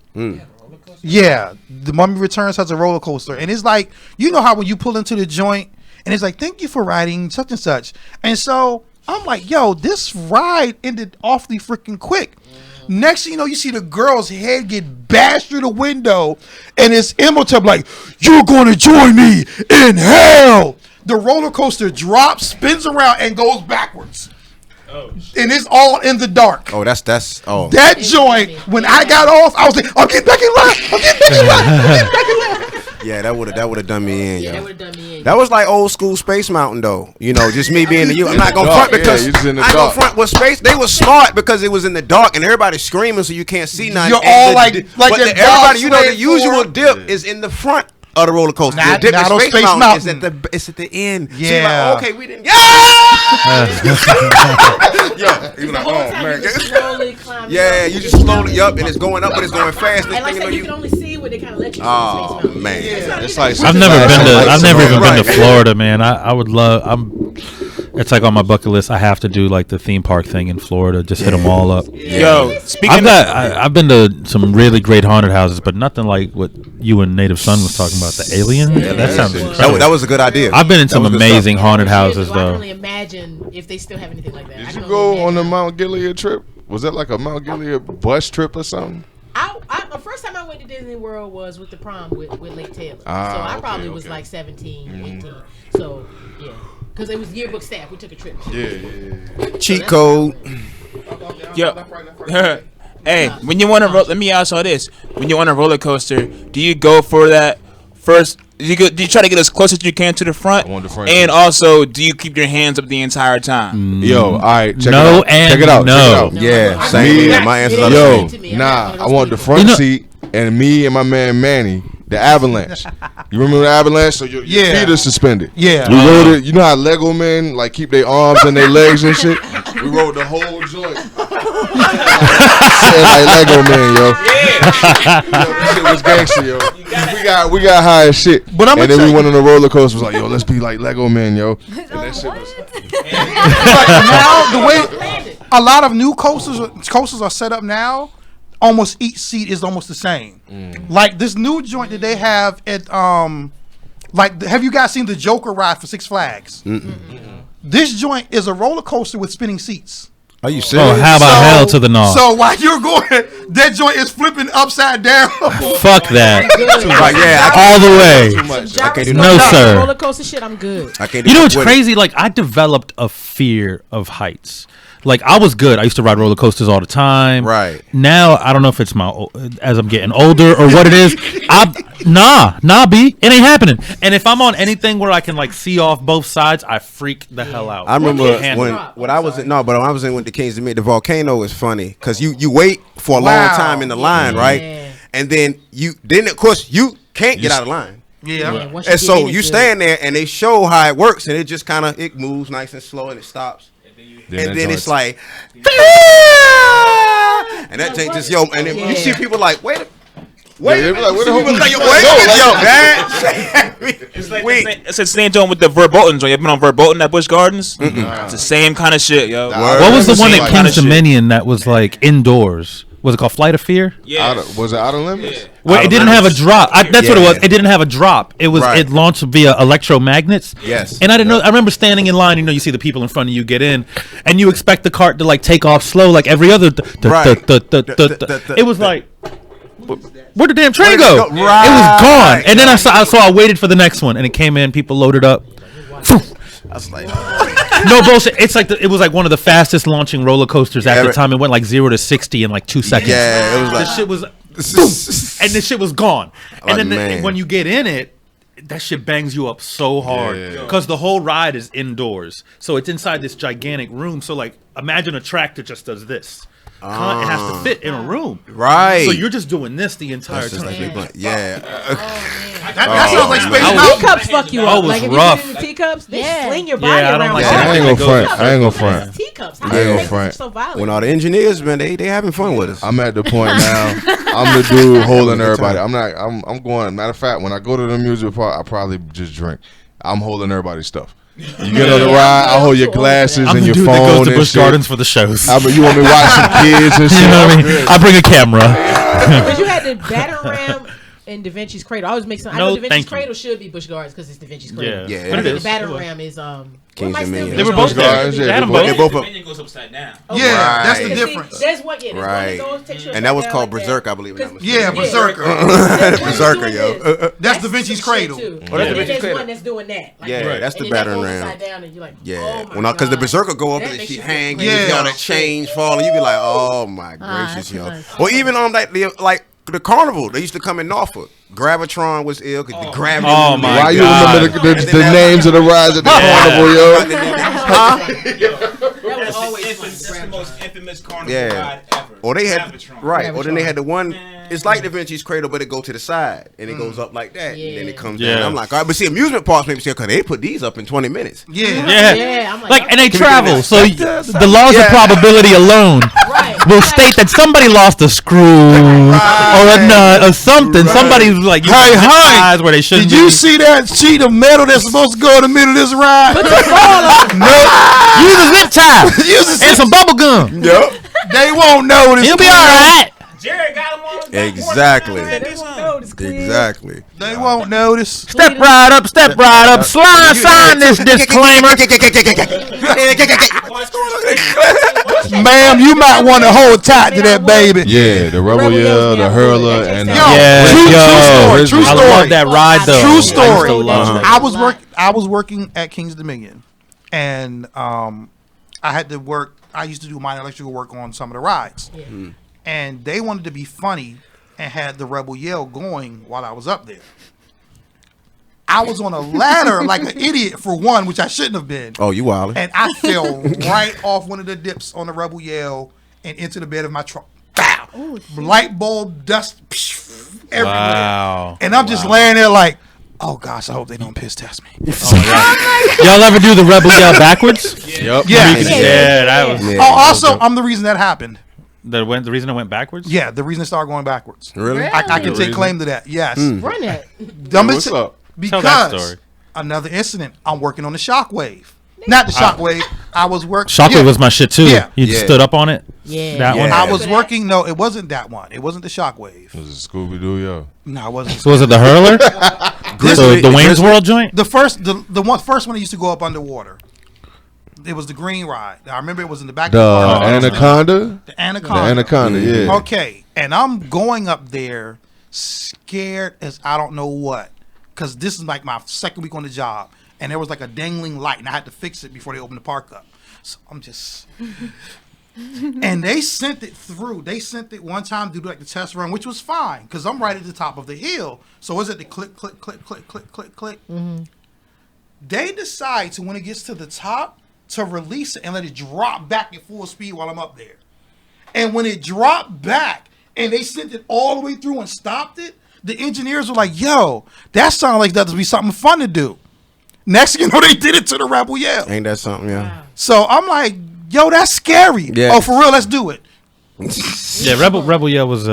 Yeah, the Mummy Returns has a roller coaster, and it's like how when you pull into the joint, and it's like thank you for riding such and such, and so I'm like, yo, this ride ended awfully freaking quick. Next thing you know, you see the girl's head get bashed through the window, and it's Imhotep like, you're going to join me in hell. The roller coaster drops, spins around, and goes backwards. And it's all in the dark. Oh, that's That joint, when I got off, I was like, I'm getting back in line. I'm getting back in line. I'm getting back in line. Yeah, that would have done me in. Yeah, yo. that would have done me in. That was like old school Space Mountain though. Just me being the youth. I'm not gonna front because you just in the I dark. gonna front with Space. They was smart because it was in the dark and everybody's screaming so you can't see nothing. You're And all like but the everybody, dog the sled usual forward. dip is in the front of the roller coaster. Not- the dip not in on Space Space Mountain Mountain. it's at the end. So you're Yeah. like, okay, we didn't. Yo, you like, Whole oh time man. you just slowly climb Yeah, up. you just slowly up and it's going up, but it's going fast. And like I Next said, thing you can only see what they kind of let you see Oh, in Space Mountain. man. It's like I've never even been to Right. Florida, man. I would love. It's like on my bucket list. I have to do like the theme park thing in Florida. Just hit them all up. Yo, I've been to some really great haunted houses, but nothing like what you and Native Son was talking about. The alien. Yeah, that sounds incredible. That was a good idea. I've been in some amazing haunted houses I though. can only imagine if they still have anything like that. Did you go on the Mount Gilead trip? Was that like a Mount Gilead bus trip or something? The first time I went to Disney World was with the prom with Lake Taylor. So I probably was like 17, 18. So, yeah. Because it was yearbook staff. We took a trip. Cheat code. Yo. Hey, when you want to let me ask all this. When you're on a roller coaster, do you go for that first? Do you try to get as close as you can to the front? And also, do you keep your hands up the entire time? Yo, all right, check no it out. Check it out. No. Check it out. Yeah, same. My answer. I want the front seat, and me and my man Manny, the avalanche. You remember the avalanche? So your feet are suspended. Yeah. We rode it. You know how Lego men like keep their arms and their legs and shit? We rode the whole joint. Like Lego man, yo. This shit was gangster, yo. We got high as shit. But and then we went on the roller coaster. Was like, yo, let's be like Lego men, yo. And that shit was. Now the way a lot of new coasters are set up now, almost each seat is almost the same. Like this new joint that they have at like have you guys seen the Joker ride for Six Flags? This joint is a roller coaster with spinning seats. Are you serious? Oh, how about hell to the no? So while you're going, that joint is flipping upside down. Fuck that. All the way. Too much. I can't do no, sir. Roller coaster shit, I'm good. I can't do you know what's with crazy? Like I developed a fear of heights. Like I was good. I used to ride roller coasters all the time. Right. Now I don't know if it's as I'm getting older or what it is. Nah, B. It ain't happening. And if I'm on anything where I can like see off both sides, I freak the hell out. I remember when I was in with the Kings of Mid, the volcano is funny because you wait for a long time in the line, right? And then of course you can't get out of line. Yeah. And so you stand there and they show how it works and it just kind of it moves nice and slow and it stops. And then it's like, and that thing just and then you see people like, wait. They be like, where the hell It's the same joint with the Verboten joint. You been on Verboten at Busch Gardens? It's the same kind of shit, yo. What was the one at King's Dominion that was like indoors? Was it called Flight of Fear? Yeah. Was it Outer Limits? Yeah. Well, it didn't have a drop. That's what it was. It didn't have a drop. It was it launched via electromagnets. Yes. And I didn't know. I remember standing in line. You see the people in front of you get in, and you expect the cart to like take off slow, like every other. It was like, where'd the damn train go? It was gone. And then I waited for the next one, and it came in. People loaded up. I was like, no bullshit. It's like it was like one of the fastest launching roller coasters at the time. It went like 0 to 60 in like 2 seconds. Yeah, it was like this shit was, boom, and this shit was gone. And then when you get in it, that shit bangs you up so hard because the whole ride is indoors, so it's inside this gigantic room. So like, imagine a track that just does this. It has to fit in a room, right? So you're just doing this the entire time. That sounds like Space Mountain. Teacups fuck you up. Like if rough. you get in the teacups, they sling your body I don't around. like I ain't gonna front. Teacups. I ain't gonna front. So violent. When all the engineers, man, they having fun with us. I'm at the point now. I'm the dude holding everybody. I'm going. Matter of fact, when I go to the music park, I probably just drink. I'm holding everybody's stuff. You get on the ride, I'll hold your glasses and your phone. I'm the dude that goes to Busch shit. Gardens for the shows. You want me to watch some kids and shit? You know what I mean? I bring a camera. But you had the batter ram and Da Vinci's Cradle. I always make some. I know Da Vinci's Cradle should be Busch Gardens because it's Da Vinci's Cradle. Yeah. But the batter ram is Kings and Minions. They were both there. They had them both. The minion goes upside down. Yeah, that's the difference. There's one. Yeah, Right. And that was called Berserk, I believe. Yeah, Berserker. Berserker, yo. That's Da Vinci's Cradle. There's one that's doing that. Yeah, that's the battering ram. Yeah, because the Berserker go up and she hang, and you see all that change falling. You be like, oh my gracious, yo. Or even on that, like the carnival, they used to come in Norfolk. Gravitron was ill because the gravity. Oh my God! Why you remember the names of the rides at the carnival, yo? That was always the most infamous carnival ride ever. Or they had or then they had the one. It's like Da Vinci's Cradle, but it go to the side and it goes up like that, and then it comes down. I'm like, all right, but see, amusement parks maybe because they put these up in 20 minutes. Yeah. I'm like and they travel, so the laws of probability alone will state that somebody lost a screw or a nut or something. Somebody's like, hey, eyes where they shouldn't. Did you see that sheet of metal that's supposed to go in the middle of this ride? No. Use a zip tie and some bubble gum. Yep. They won't notice. You'll be all right. Jared got him on the Exactly. They won't notice. Step right up. Sign this disclaimer. Ma'am, you might want to hold tight to that baby. Yeah, the Rebel Yell, the Hurler, and True story. I love that ride though. True story. I was working at King's Dominion, and I had to work. I used to do minor electrical work on some of the rides, and they wanted to be funny and had the Rebel Yell going while I was up there. I was on a ladder like an idiot for one, which I shouldn't have been. Oh, you wildin'. And I fell right off one of the dips on the Rebel Yell and into the bed of my truck. Bow! Light bulb, dust, everywhere. Wow. And I'm just laying there like, oh gosh, I hope they don't piss test me. Y'all ever do the Rebel Yell backwards? Yep. Yeah. That was. Oh, also, I'm the reason that happened. The reason it went backwards? Yeah, the reason it started going backwards. Really? I can take claim to that. Yes. Run it. What's up? Tell that Because story. another incident, I'm working on the Shockwave. Not the Shockwave. I was working. Shockwave was my shit too. Yeah. You just stood up on it? Yeah. That one? I was working. No, it wasn't that one. It wasn't the Shockwave. Was it Scooby Doo, yo? No, it wasn't. So was it the Hurler? The Wayne's World joint? The first one that used to go up underwater. It was the green ride. I remember it was in the back The of the car. Anaconda? The Anaconda. The Anaconda, yeah. Okay. And I'm going up there scared as I don't know what. Because this is like my second week on the job. And there was like a dangling light. And I had to fix it before they opened the park up. So I'm just... And they sent it through. They sent it one time to do like the test run, which was fine. Because I'm right at the top of the hill. So it was at the click, click, click, click, click, click, click. They decide to, when it gets to the top, to release it and let it drop back at full speed while I'm up there. And when it dropped back and they sent it all the way through and stopped it, the engineers were like, yo, that sounds like that would be something fun to do. Next thing you know, they did it to the Rebel Yell. Ain't that something, yeah? So I'm like, yo, that's scary. Yeah. Oh, for real, let's do it. Yeah, Rebel Yell was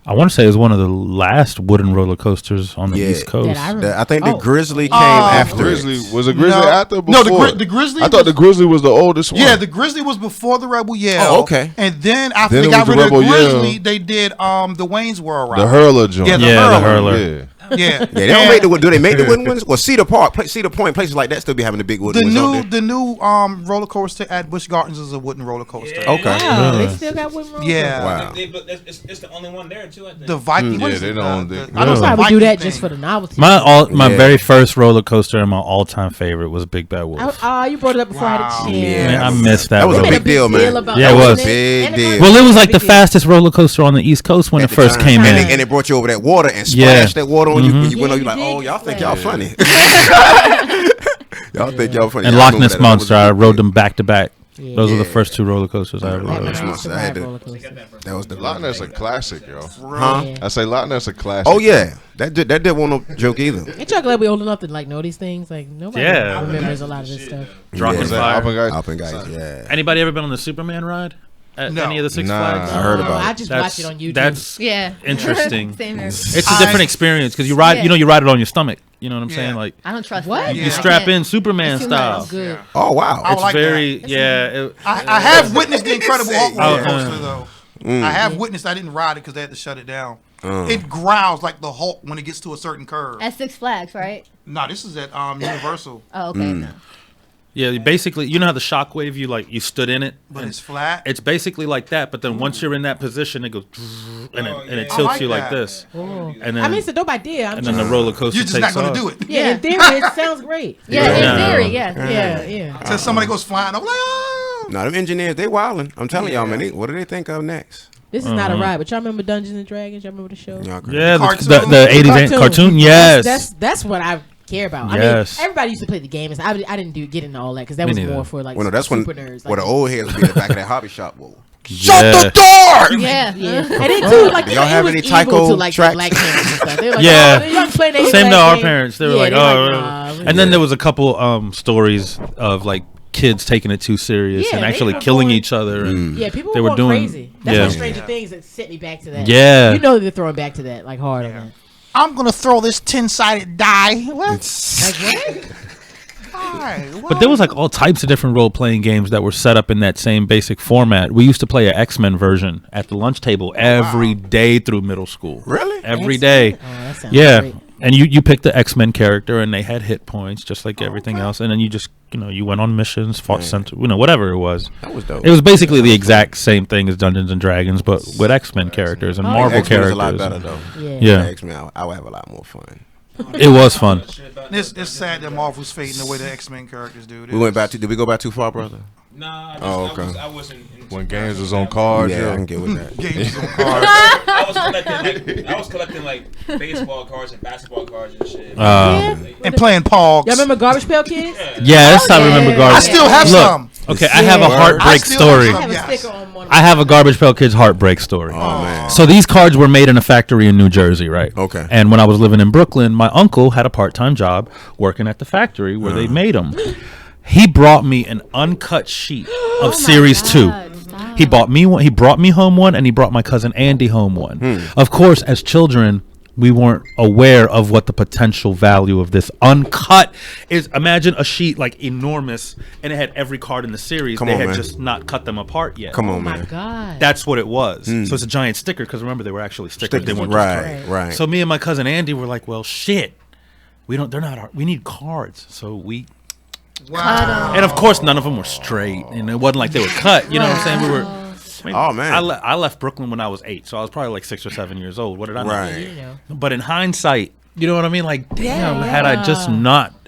I want to say it was one of the last wooden roller coasters on the East Coast. I think the Grizzly came after. Grizzly was a Grizzly after or No, before? the Grizzly. I thought the Grizzly was the oldest one. Yeah, the Grizzly was before the Rebel Yell. Oh, okay. And then after Then they it got was rid the of the Rebel Grizzly, Yell. they did the Wayne's World ride. The Hurler joint. Yeah, the Hurler. Yeah. Yeah. They don't make the. Do they make the wooden ones? Well, Cedar Park, Cedar Point, places like that still be having the big wooden ones. The new roller coaster at Busch Gardens is a wooden roller coaster. Okay. Wow, they still got wooden roller Yeah. Wow. It's the only one there too. I think. The Viking. Yeah, they don't. I don't probably do that just for the novelty. My very first roller coaster and my all-time favorite was Big Bad Wolf. You brought it up before I had a chance. Man, I missed that. That was a roller big deal, man. Yeah, it was. Big deal. Well, it was like the fastest roller coaster on the East Coast when it first came in. And it brought you over that water and splashed that water on you when you went over. You like, oh, y'all think y'all funny. Y'all think y'all funny. And Y'all Loch remember Ness that. Monster, I rode them back to back. Those were the first two roller coasters I ever rode. That was the Loch Ness a classic, yo. Huh? I say Loch Ness a classic. Oh yeah, that did want no joke either. Ain't y'all glad we old enough to like know these things? Like nobody remembers a lot of this stuff. Drunken Fire. Alpengeist, yeah. Anybody ever been on the Superman ride? At any of the Six Flags? I heard about it. I just watched it on YouTube. That's interesting. Same here. It's a different experience because you ride. You ride it on your stomach. You know what I'm saying? Like I don't trust what that. you strap in Superman It's too style. much. Good. Oh wow, I It's like very that. I have witnessed the Incredible Hulk roller coaster though. I have witnessed. I didn't ride it because they had to shut it down. It growls like the Hulk when it gets to a certain curve. At Six Flags, right? No, this is at Universal. Oh, okay. No. Yeah, basically, you know how the shockwave you stood in it, But it's flat. It's basically like that, but then once you're in that position, it goes and it tilts you like this. Oh. And then I mean, it's a dope idea. and then the roller coaster You're just takes not going off. to do it. Yeah, in theory, it sounds great. Yeah, in theory, yeah. Yeah. Until somebody goes flying, I'm like, oh. No, them engineers, they wildin'. I'm telling y'all, man. What do they think of next? This is not a ride, but y'all remember Dungeons and Dragons? Y'all remember the show? Yeah, the 80s cartoon. Yes, that's what I care about. Yes. I mean, everybody used to play the game. I didn't get into all that because that was more for like that's super when, nerds. Where the old heads would be in the back of that hobby shop. Whoa. Shut the door! Yeah. And then too, like Do y'all have any evil Tycho to like tracks? the black parents and stuff. They were like, Yeah. oh, y'all play that Same to black our game. parents. They were Yeah, like, they're oh. nah, And then there was a couple stories of like kids taking it too serious Yeah, and they actually were killing going- each other. And Yeah, people they were were going doing crazy. That's yeah. why Stranger Things that sent me back to that. Yeah. You know they're throwing back to that, like hard on that. I'm gonna throw this 10-sided die. What? Like what? But there was like all types of different role playing games that were set up in that same basic format. We used to play an X-Men version at the lunch table every day through middle school. Really? Every day. Oh, that sounds Yeah. great. And you picked the X-Men character and they had hit points just like everything else. And then you just, you went on missions, fought center, whatever it was. That was dope. It was basically the exact same thing as Dungeons and Dragons, but with X-Men characters and Marvel X-Men characters. is a lot better though. Yeah. X-Men, I would have a lot more fun. It was fun. It's sad that Marvel's fading the way the X-Men characters do. We went back to. Did we go back too far, brother? Nah. Okay. I wasn't. When games was on cards, Yeah, I can get with that. Games on cards. I was collecting like baseball cards and basketball cards and shit. And playing Pogs. Y'all remember Garbage Pail Kids? Yes, I remember Garbage. I still have Look, some. Okay, I have a heartbreak story. I have a sticker on one. I have a Garbage Pail Kids heartbreak story. Oh man. So these cards were made in a factory in New Jersey, right? Okay. And when I was living in Brooklyn, my uncle had a part-time job working at the factory where they made them. He brought me an uncut sheet of Series 2. He bought me one. He brought me home one, and he brought my cousin Andy home one. Of course, as children, we weren't aware of what the potential value of this uncut is. Imagine a sheet like enormous, and it had every card in the series. Come they on, had man. just not cut them apart yet. Come on, Oh my man. God. That's what it was. So it's a giant sticker because remember they were actually stickers. They weren't just cards. Right. So me and my cousin Andy were like, "Well, shit, we don't. They're not. We need cards." So we. Wow. And of course, none of them were straight, and it wasn't like they were cut. You know what I'm saying? We were. Oh, man. I left Brooklyn when I was 8, so I was probably like 6 or 7 years old. What did I know? Right. But in hindsight, you know what I mean? Like, damn, Yeah.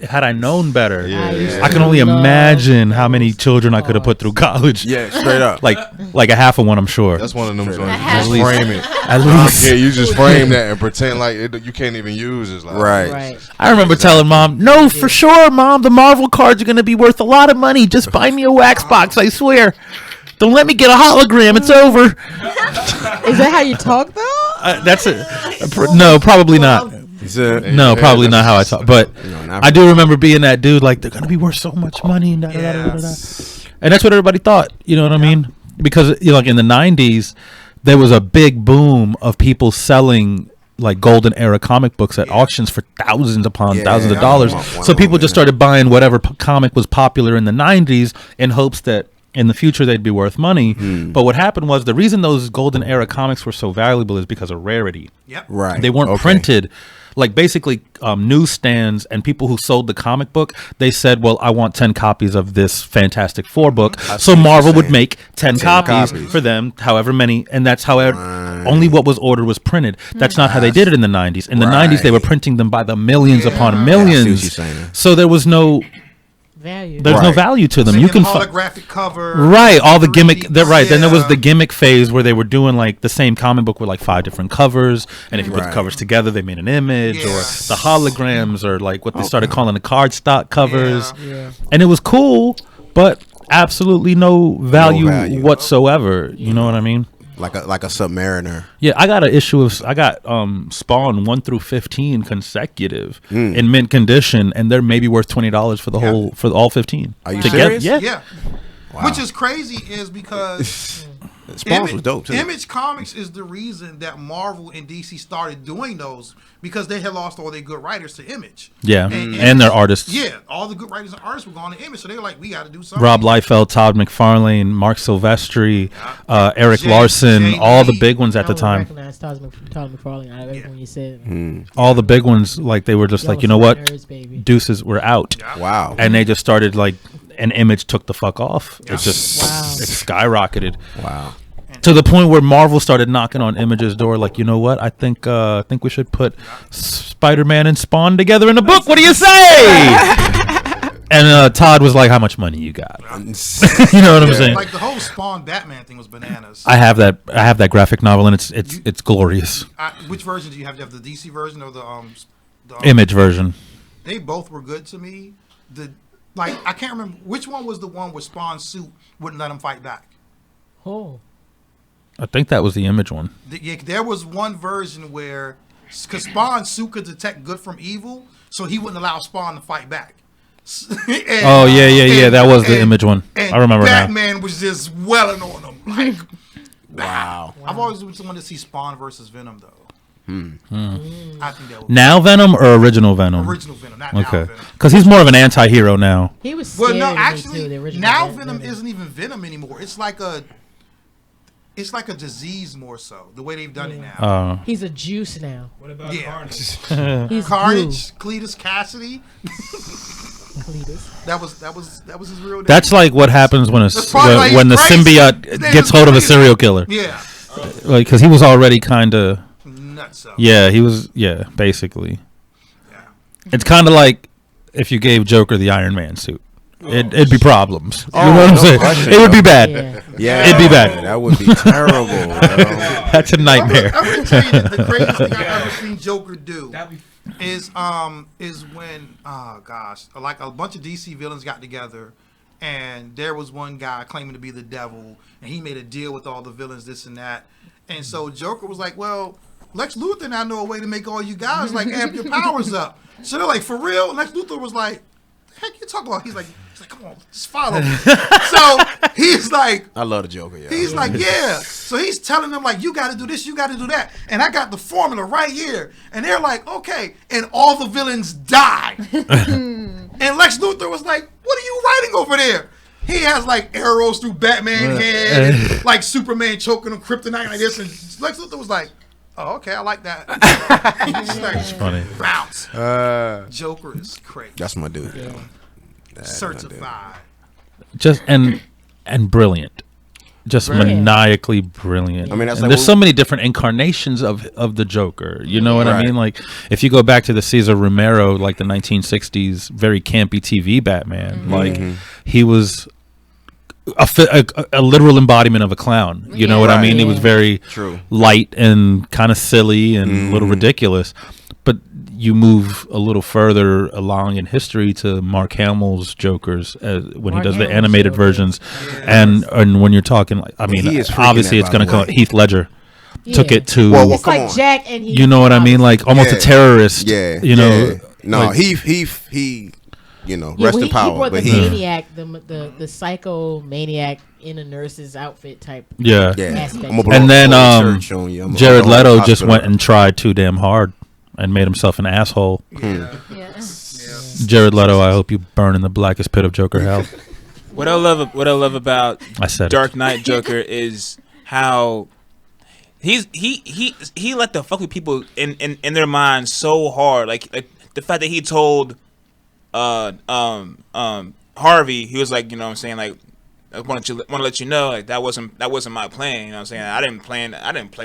had I known better, Yeah. I can only imagine how many children I could have put through college. Yeah, straight up. like a half of one, I'm sure. That's one of them joints. You At just least. frame it. At least. Yeah, you just frame that and pretend like you can't even use it. It's like, Right. I remember telling Mom, "No, for sure, Mom, the Marvel cards are going to be worth a lot of money. Just buy me a wax box, I swear. Don't let me get a hologram. It's over." Is that how you talk though? That's it. No, probably not. No, probably not how I talk. But I do remember being that dude. Like, they're gonna be worth so much money, and and that's what everybody thought. You know what I mean? Because like in the '90s, there was a big boom of people selling like golden era comic books at auctions for thousands upon thousands of dollars. So people just started buying whatever comic was popular in the '90s in hopes that in the future they'd be worth money. But what happened was the reason those golden era comics were so valuable is because of rarity. Yep. Right. They weren't printed. Like basically newsstands and people who sold the comic book, they said, well, I want 10 copies of this Fantastic Four book. So Marvel would make 10 copies for them, however many, and that's how only what was ordered was printed. That's not how they did it in the 90s. In the 90s, they were printing them by the millions upon millions. So there was no value. There's no value to them. So you can holographic cover. Right, all the gimmick. Right, then there was the gimmick phase where they were doing like the same comic book with like 5 different covers, and if you put the covers together, they made an image, or the holograms, or like what they started calling the card stock covers, and it was cool, but absolutely no value whatsoever. You know what I mean? Like a Submariner. Yeah, I got an issue of Spawn 1 through 15 consecutive in mint condition, and they're maybe worth $20 for the for all 15. Are you serious? Yeah. Wow. Which is crazy, is because Spawn was dope too. Image Comics is the reason that Marvel and DC started doing those, because they had lost all their good writers to Image. Yeah, and their artists. Yeah, all the good writers and artists were gone to Image, so they were like, we got to do something. Rob Liefeld, Todd McFarlane, Mark Silvestri, Eric Larson, all the big ones at the time. I recognize Todd McFarlane out of everything you said. All the big ones, like they were just like, you know what, deuces, we're out. Wow. And they just started like, an Image took the fuck off. It just it skyrocketed. Wow. To the point where Marvel started knocking on Image's door, like, you know what? I think we should put Spider-Man and Spawn together in a book. What do you say? And Todd was like, "How much money you got?" You know what I'm saying? Like the whole Spawn Batman thing was bananas. I have that graphic novel, and it's glorious. Which version do you have? Do you have the DC version or the Image version? They both were good to me. I can't remember which one was the one where Spawn's suit wouldn't let him fight back. Oh. I think that was the Image one. There was one version where, because Spawn's suit could detect good from evil, so he wouldn't allow Spawn to fight back. Oh yeah. That was the image one. I remember Batman was just welling on him. Like, wow. I've always wanted to see Spawn versus Venom though. I think that would now Venom or original Venom? Original Venom, not now Venom. Because he's more of an anti-hero now. He was scary no, to actually, me too, the original now Venom isn't even Venom anymore. It's like a disease more so. The way they've done it now. He's a juice now. What about Carnage? He's Carnage, Cletus Cassidy. That was his real name. That's like what happens when when the symbiote gets hold of a serial killer. Yeah. Like, because he was already kind of nuts. Yeah, he was. Yeah, basically. Yeah. It's kind of like if you gave Joker the Iron Man suit. It'd be problems. You know what I'm saying? It would be bad. Yeah, it'd be bad. That would be terrible. That's a nightmare. I'm gonna tell you that the craziest thing I've ever seen Joker do is when like a bunch of DC villains got together, and there was one guy claiming to be the devil, and he made a deal with all the villains, this and that, and so Joker was like, well, Lex Luthor and I know a way to make all you guys like amp your powers up. So they're like, for real? Lex Luthor was like, heck you talking about? He's like, come on, just follow me. So he's like, I love the Joker. Yeah. He's like, yeah. So he's telling them like, you got to do this, you got to do that, and I got the formula right here. And they're like, okay. And all the villains die. And Lex Luthor was like, what are you writing over there? He has like arrows through Batman head, and, like Superman choking him, kryptonite like this, and Lex Luthor was like, oh, okay, I like that. That's funny. Bounce. Joker is crazy. That's my dude. Yeah. Certified. Just and brilliant. Just maniacally brilliant. I mean, that's and like there's so many different incarnations of the Joker. You know what I mean? Like, if you go back to the Cesar Romero, like the 1960s, very campy TV Batman, like he was a literal embodiment of a clown. You know what I mean? He was very light and kind of silly and a little ridiculous. But you move a little further along in history to Mark Hamill's Jokers when he does the animated versions, and when you're talking like, I mean, obviously it's going to come. Heath Ledger took it to. Well, it's like Jack and he. You know what I mean? Like almost a terrorist. Yeah. You know. No, like, he. You know, rest in power. He brought but the maniac, the psycho maniac in a nurse's outfit type. Yeah. Aspect. And then Jared Leto just went and tried too damn hard and made himself an asshole. Jared Leto, I hope you burn in the blackest pit of Joker hell. What I love about Dark Knight Joker is how he let the fuck with people in their minds so hard. Like the fact that he told Harvey, he was like, you know what I'm saying, like, I want to let you know, like, that wasn't my plan. You know what I'm saying? I didn't plan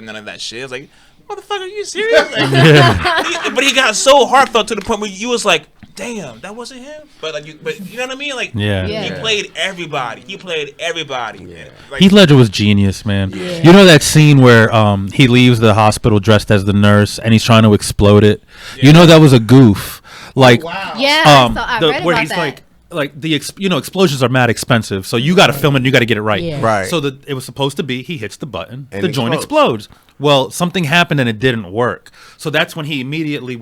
none of that shit. I was like, motherfucker, are you serious? Like, but he got so heartfelt to the point where you was like, damn, that wasn't him. But you know what I mean? Like, he played everybody. Yeah. Like, Heath Ledger was genius, man. Yeah. You know that scene where he leaves the hospital dressed as the nurse and he's trying to explode it? Yeah. You know that was a goof. Like, yeah, so I read where about he's that. like the explosions are mad expensive, so you got to film it and you got to get it right. Yeah. Right. So it was supposed to be he hits the button, and the joint explodes. Well, something happened and it didn't work. So that's when he immediately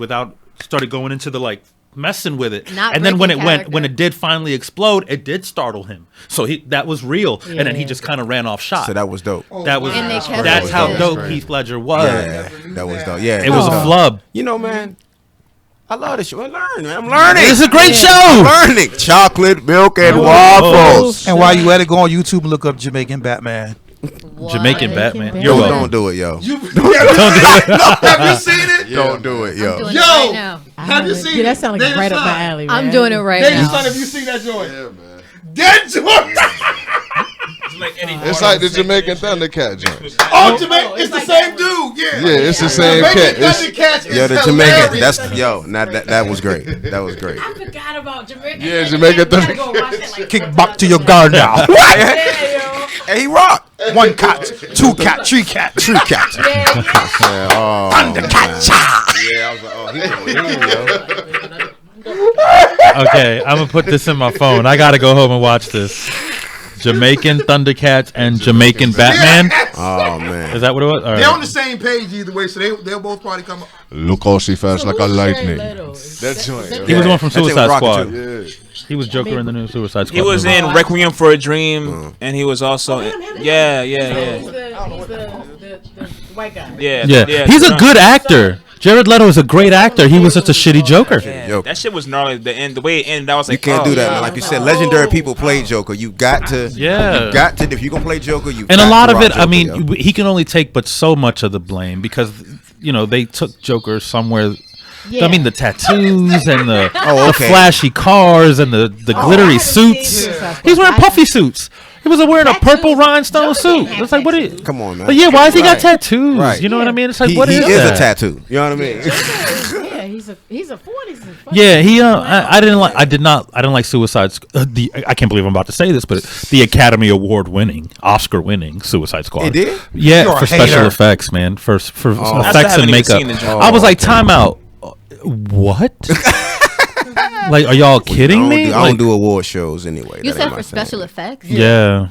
started going into the like messing with it. And then when it did finally explode, it did startle him. So that was real, and then he just kind of ran off shot. So that was dope. That's how dope Heath Ledger was. Yeah, that was dope. Yeah, it was a flub. You know, man. I love this show. I'm learning. It's a great show. I'm learning. Chocolate, milk, and waffles. And while you at it, go on YouTube and look up Jamaican Batman. Jamaican Batman. You're welcome. Don't do it, yo. Don't do it. Have you seen it? Yeah. Don't do it, yo. Yo, have you seen it? That sounds like right up my alley. Man. I'm doing it right now. now. Have you seen that joint? Yeah, man. That joint. It's like the Jamaican Thundercat joint. Oh, Jamaican! It's the same dude. Yeah, it's the same cat. The Jamaican. That's that was great. That was great. I forgot about Jamaican. Yeah, Jamaican Thundercat. Kick back to your guard now. Hey, he rock. 1 cat, 2 cat, 3 cat, 3 cat. Thundercat. Yeah, I was like, oh, he's going in, Okay, I'm gonna put this in my phone. I gotta go home and watch this. Jamaican Thundercats and Jamaican Batman. Oh man, is that what it was? All They're right. on the same page either way, so they'll both probably come up. Look how she fast like a lightning. That joint. He was the one from Suicide Squad. Yeah. He was Joker in the new Suicide Squad. He was movie. in Requiem for a Dream, and he was also He's the white guy. Yeah. He's a good actor. Jared Leto is a great actor. He was such a shitty Joker. Yeah, that shit was gnarly. The way it ended, I was like, you can't do that, man. Like you said, legendary people play Joker. You got to. Yeah. You got to. If you're gonna play Joker, you. And a lot of it, Joker, I mean, he can only take but so much of the blame because they took Joker somewhere. I mean, the tattoos and the flashy cars and the glittery suits. He's wearing puffy suits. He was wearing a purple rhinestone suit. It's like, what is? Come on, man. But yeah, why has he got tattoos? Right. You know what I mean? It's like, he what is is that? a tattoo. You know what I mean? Yeah, he's a 40s. Yeah, he. I didn't like Suicide. I can't believe I'm about to say this, but the Academy Award winning, Oscar winning Suicide Squad. It did? Yeah, for special effects, man. For effects and makeup. I was like, time out. What? Like, are y'all kidding me? I don't do award shows anyway. You said for special effects? Yeah.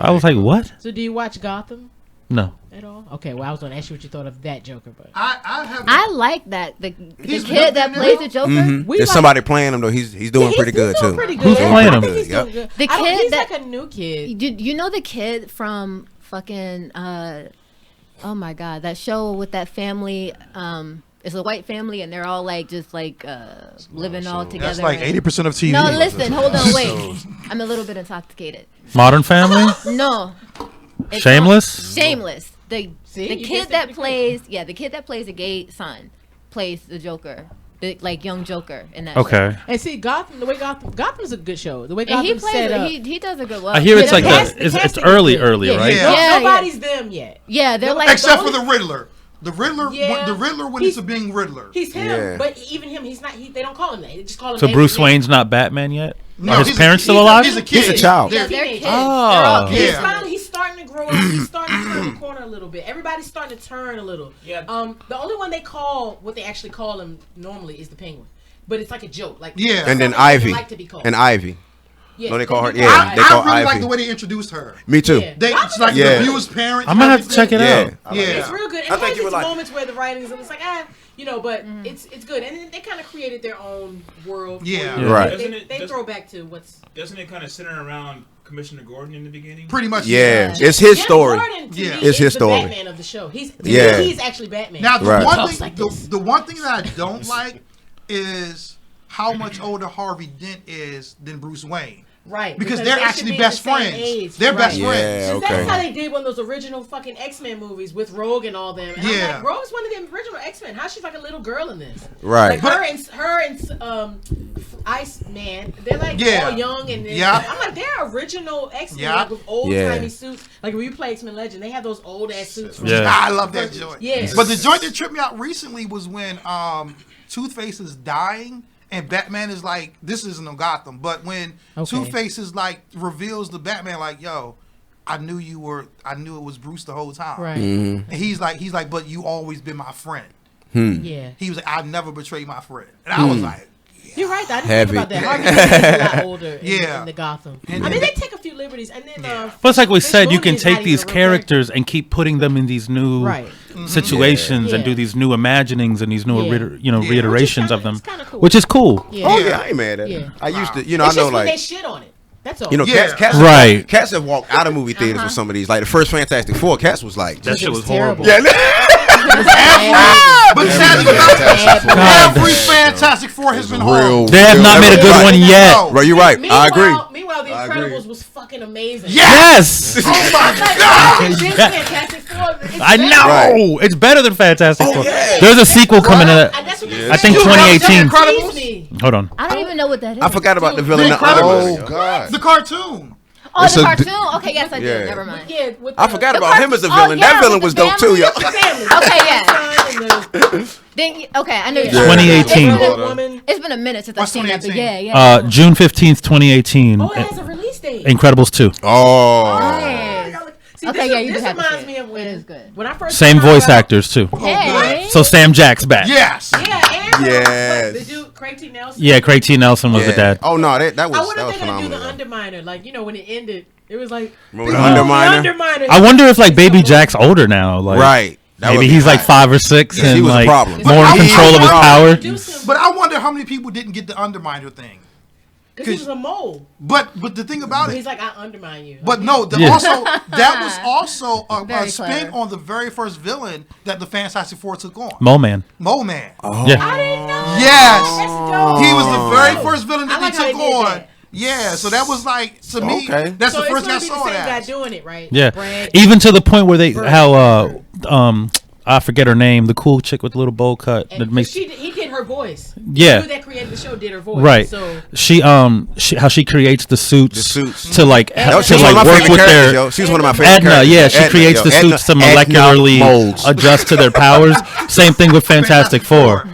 I was like, what? So do you watch Gotham? No. At all? Okay, well, I was going to ask you what you thought of that Joker, but I like that the kid that plays the Joker. There's somebody playing him though. He's doing pretty good too. Who's playing him? He's doing good. The kid he's that like a new kid. You know the kid from fucking oh my god, that show with that family. It's a white family and they're all like just like living all together. That's like 80% of TV. No, listen, hold on, wait. I'm a little bit intoxicated. Modern Family? No. Shameless? Shameless. The kid that plays the gay son plays the Joker. The like young Joker in that show. And see Gotham's a good show. The way And Gotham's set up. he does a good work. I hear it's like it's early, right? Yeah. Nobody's them yet. Yeah, they're like except for the Riddler. The Riddler when it's being Riddler. He's him, but even him, he's not. They don't call him that. They just call him. So Bruce Wayne's not Batman yet? No, Are his parents still alive? He's a kid. He's a child. Yeah, they're kids. Oh. He's starting to grow up. He's starting to turn the corner a little bit. Everybody's starting to turn a little. Yeah. The only one what they actually call him normally is the Penguin, but it's like a joke. Like and then Ivy. And Ivy. Yeah, no, they call her. I Ivy. really like the way they introduced her. Me too. Yeah. It's like the abused parents. I'm gonna have to check it out. Yeah, it's real good. And I think you would like moments where the writings it's like but it's good, and then they kind of created their own world. Yeah. Right. They throw back to what's. Doesn't it kind of center around Commissioner Gordon in the beginning? Pretty much. Yeah, it's his story. It's his story. The Batman of the show. He's actually Batman. Now the one thing that I don't like is how much older Harvey Dent is than Bruce Wayne. Right, because they're actually best friends. They're best friends. Yeah, That's how they did one of those original fucking X-Men movies with Rogue and all them. And I'm like, Rogue's one of the original X-Men. How she's like a little girl in this? Right. Like her and Iceman, they're like all young and I'm like, they're original X-Men like with old timey suits. Like when you play X-Men Legend, they have those old ass suits. I love that joint. Yeah. But the joint that tripped me out recently was when Two-Face is dying. And Batman is like, this isn't no Gotham. But when Two-Face is like, reveals the Batman, like, yo, I knew it was Bruce the whole time. Right. And he's like, but you always been my friend. Yeah. He was like, I never betrayed my friend. And I was like, you're right. I didn't think about that. Harvey is a lot older in the Gotham. I mean, they take a few liberties, and then. But it's like we said, you can take these characters and keep putting them in these new situations and do these new imaginings and these new reiterations of them, which is cool. Yeah. Oh yeah, I ain't mad at it. I used to, I know like they shit on it. That's all. Cats have walked out of movie theaters with some of these. Like the first Fantastic Four, Cats was like that shit was horrible. Yeah. But every Fantastic Four has been horrible. They have not made a good one yet. Bro, you're right. I agree. Meanwhile, The Incredibles was fucking amazing. Yes. Oh my God. Fantastic Four. I know. It's better than Fantastic Four. There's a sequel coming in. I think 2018. Hold on. I don't even know what that is. I forgot about the villain. Oh God. The cartoon. Oh, the cartoon? Okay, yes, I did. Never mind. Yeah, I forgot about him as a villain. That villain was dope too, yo. Okay, yeah. Then, okay, I know. 2018. It's been a minute since I've seen that, but yeah. June 15th, 2018. Oh, it has a release date. Incredibles 2. Oh. See, okay, yeah, you this have reminds me of when I first same voice actors too. Hey. So Sam Jack's back. Yes. Yeah. Yes. The dude, Craig T. Nelson. Yeah, Craig T. Nelson was the dad. Oh no, that I was wonder if they're phenomenal. gonna do the Underminer. Like when it ended, it was like Underminer. I wonder if like Baby Jack's older now. Like, right. Maybe he's like 5 or 6 and he was like a problem. more in control of his power. But I wonder how many people didn't get the Underminer thing. Because he was a mole. But the thing about He's like, I undermine you. But no, also that was also a spin clever. on the very first villain that the Fantastic Four took on. Mole Man. Mole Man. Oh. Yeah. I didn't know. Yes. That's dope. He was the very first villain that I like they how took they did on. that. Yeah, so that was like to me. That's so the first I it's saw gonna be the same that. guy doing it, right? Yeah. Brad. Even to the point where I forget her name, the cool chick with the little bowl cut. That makes, he did her voice. Yeah. The dude that created the show did her voice. right. So She how she creates the suits to like She's to one of my like work favorite with characters, their yo. She's one of my favorite Edna, characters. yeah, she Edna, creates yo. the Edna- suits to Edna molecularly molds. adjust to their powers. Same thing with Fantastic Four.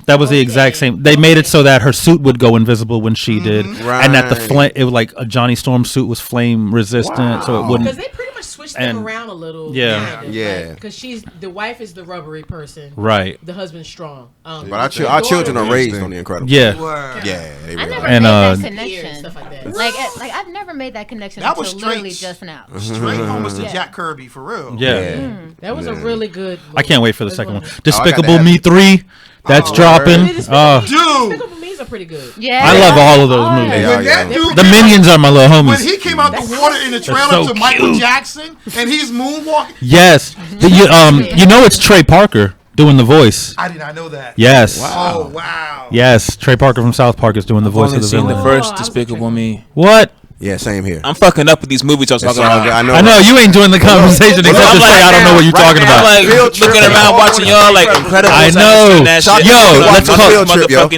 That was the exact same. They made it so that her suit would go invisible when she did, and that the flame, it was like a Johnny Storm suit was flame resistant, so it wouldn't. because they pretty much switched them around a little. Yeah. Because the wife is the rubbery person. Right. The husband's strong. But our children are raised on the Incredibles. Yeah. Yeah. They I really never are. made that and connection. stuff like that. Like I've never made that connection That was until literally straight- just now. Straight almost to Yeah. Jack Kirby for real. Yeah. That was a really good. I can't wait for the second one. I got Despicable that. Me 3. That's dropping. Dude. Despicable Me's are pretty good. Yeah, I love all of those movies. They are, When that yeah. dude The came Minions are my little out, homies. when he came out the water in the trailer so to Michael cute. Jackson and he's moonwalking. Yes. You know it's Trey Parker doing the voice. I did not know that. Yes. Oh wow. Yes. Trey Parker from South Park is doing the voice I've of the seen villain. the first Despicable Me. What? Yeah, same here. I'm fucking up with these movies I was talking about. I know you ain't doing the conversation except to say I don't know what you're talking I'm about. like looking around watching y'all like Incredibles. I know. Yo, let's call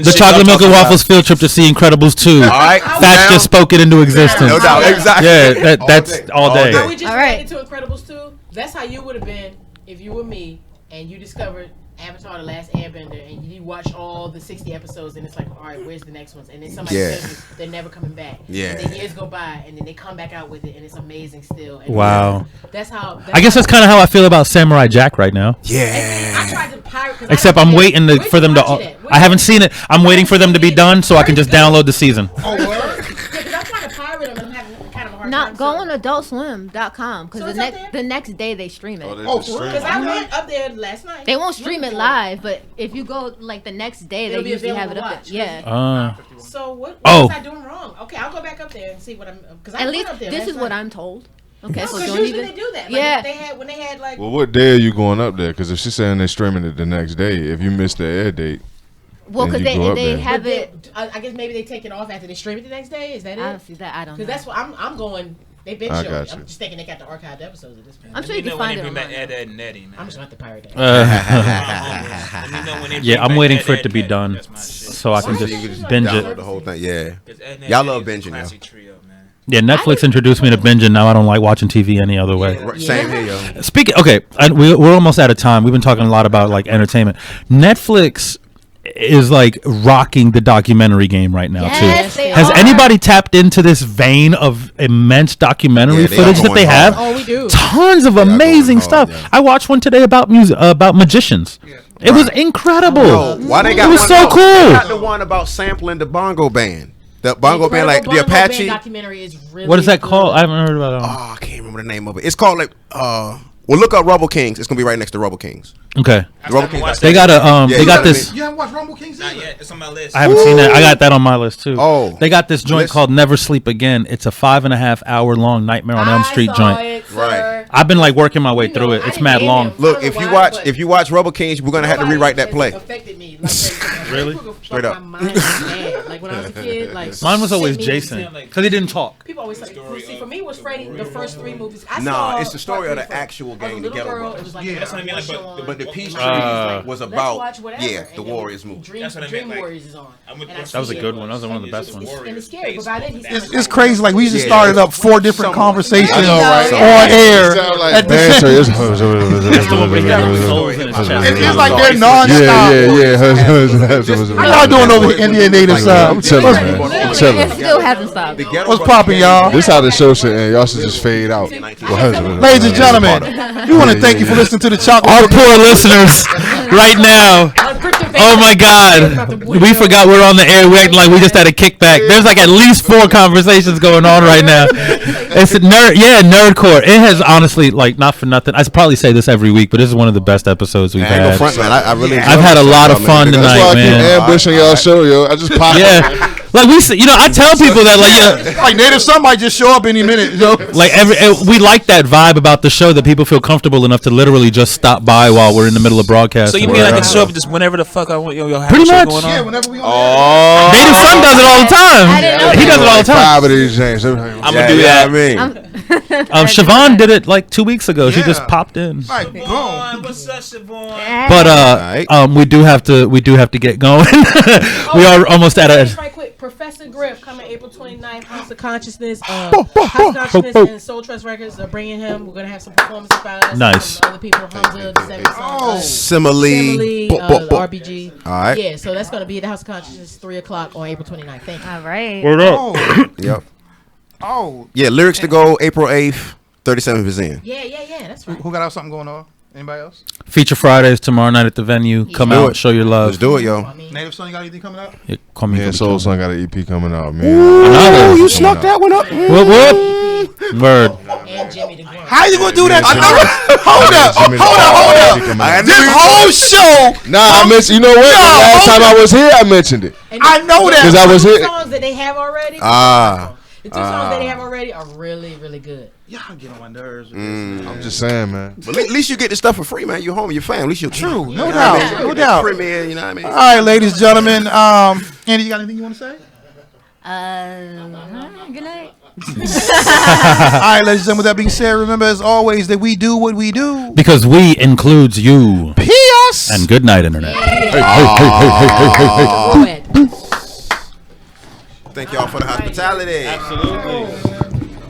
the Chocolate Milk and Waffles field trip to see Incredibles 2. All right. Thatch just spoke it into existence. No doubt. Exactly. Yeah, that's all day. Are we just All right. related to Incredibles 2? That's how you would have been if you were me and you discovered Avatar: The Last Airbender and you watch all the 60 episodes and it's like, all right, where's the next ones? And then somebody tells you they're never coming back. Yeah. And then years go by and then they come back out with it and it's amazing still. And Wow. That's how. I guess that's kind of how I feel about Samurai Jack right now. Yeah. I tried to pirate. 'cause Except I I'm don't waiting get it. for them to. Where'd you watch it at? I haven't seen it. I'm waiting for them to be done so I can just download the season. Because I'm trying to pirate them and I'm having kind of a hard time. Not go on AdultSwim.com because So it's out there? the next day they stream it. Because I went up there last night. They won't stream it live, but if you go like the next day, It'll they be usually have it available up to there. watch. Yeah. So what Oh. was I doing wrong? Okay, I'll go back up there and see what I'm. Because I At went least up there. this last is what night. I'm told. Okay, No, so 'cause don't usually even. they do that. Like Yeah. when they had like. Well, what day are you going up there? Because if she's saying they're streaming it the next day, if you miss the air date, Well, then because you go up they there. have But it. I guess maybe they take it off after they stream it the next day. Is that it? I don't see that. I don't know. Because that's what I'm going. They've been I showing. got it. I'm you. just thinking they got the archived episodes at this point. I'm sure you can find it Bring back online. Ed, Ed, and Eddie, man. I'm just gonna have to pirate that. Yeah, I'm waiting for it to be done so I can just binge Download it. the whole thing. Yeah. Y'all love binging, yo. Yeah, Netflix introduced me to binging. Now I don't like watching TV any other way. Right, same here, yo. Speaking, okay, we're almost out of time. We've been talking a lot about like entertainment. Netflix is like rocking the documentary game right now Yes, too. they Has are. anybody tapped into this vein of immense documentary Yeah, they footage are that they going have? hard. Oh, we do. Tons of are amazing going hard, stuff. yeah. I watched one today about music, about magicians. It was incredible. Yo, why they got it was one? so They cool. got the one about sampling the bongo band. The bongo band, like the Bongo Band Apache. documentary is really What is that good. called? I haven't heard about it. Oh, I can't remember the name of it. It's called like well, look up Rubble Kings. It's gonna be right next to Rubble Kings. Okay. The Rubble Kings. They got a Yeah, they you got gotta this. You haven't watched Rumble Kings Not either? yet. It's on my list. I haven't seen that. I got that on my list too. Oh. They got this joint Listen. called Never Sleep Again. It's a 5.5 hour long Nightmare on Elm Street I saw joint. it, sir. Right. I've been like working my way You through know, it. I It's didn't mad hate long. him. Look, I don't if know you why, watch but Rubble Kings, we're gonna have to nobody rewrite that has play. Affected me. Like, Really? Straight up. My mind was bad. Like when I was a kid, like Mine was always shit me- Jason because he didn't talk. People always say, see, for me, it was Freddy. The first three movies. I Nah, saw it's the story part of the three first. actual I was a game, the little Ghetto girl, Brothers. it was like Yeah. a That's what I mean, like, show on. But the Peace Tree Uh, was Let's about watch whatever, the and then Warriors movie. Dream, That's what I Dream meant, like, Warriors is on. I went- And I That was a see good it. one. That was one of the best ones. And it's scary, but by then he's It's crazy. Like we just Yeah. started up 4 different conversations I know, right? on air. sound like at the banter. same- It's That's the one where he got the souls in his chest. It's like they're nonstop. yeah. How y'all doing over here, Indian Native side? I'm chilling, man. I'm chilling. It still hasn't stopped. What's popping, y'all? This how the show should end. Y'all should just fade out. Ladies and gentlemen, we want to thank you for listening to the Chocolate. Our poor listeners right now. Oh my God. We forgot we're on the air. We acting like we just had a kickback. There's like at least 4 conversations going on right now. It's nerdcore. It has honestly, like, not for nothing. I probably say this every week, but this is one of the best episodes we've I ain't had. go front, man. I really. I've had a lot of fun That's why I tonight, keep man. ambushing y'all show, yo. I just pop Yeah. up. Like we say, I tell people that like Native Son might just show up any minute. Like we like that vibe about the show that people feel comfortable enough to literally just stop by while we're in the middle of broadcast. So you mean I can show up just whenever the fuck I want? Yo, have pretty a show much. going on? Yeah, whenever we on. Native Son does it all the time. He does it all the time. Five of these things. I'm gonna do that. Siobhan did it like 2 weeks ago. She just popped in. Like, boom. What's up, Siobhan? But we do have to get going. We are almost at a. Right quick, Professor Griff coming April 29th. House of Consciousness. House of Consciousness and Soul Trust Records are bringing him. We're gonna have some performances by us. Nice. Some other people, Hamza, the 7 songs. Simile. RBG. All right. Yeah, so that's gonna be at the House of Consciousness 3:00 on April 29th. Thank you. All right. Word up. Yep. Oh. Yeah, lyrics to go April 8th. 37th is in. Yeah, that's right. Who got something going on? Anybody else? Feature Fridays tomorrow night at the venue. Come out, show your love. Let's do it, yo. Native Son, you got anything coming up? Call me. Yeah, Soul Son got an EP coming out, man. Ooh, you snuck that one up. Whoop whoop. Word. And Jimmy the Grunt. How you gonna do that? Hold up. This whole show. Nah, I mentioned. You know what? The last time I was here, I mentioned it. I know that because I was here. The songs that they have already. The 2 songs that they have already are really, really good. Y'all get on my nerves with this. I'm just saying, man. But at least you get the stuff for free, man. You're home, you're family. At least you're true. No you know doubt. what I mean? No doubt. Premiere, you know what I mean? All right, ladies and gentlemen. Andy, you got anything you want to say? Good night. All right, ladies and gentlemen. With that being said, remember as always that we do what we do because we includes you. P.S. And good night, internet. Thank y'all for the hospitality. Absolutely.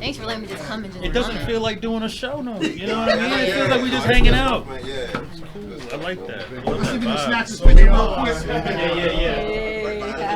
Thanks for letting me just come and just. It doesn't feel like doing a show, no. You know what I mean? It feels like we just hanging out. It's cool. I like that. Let's give you the snacks and spit them real quick. Yeah.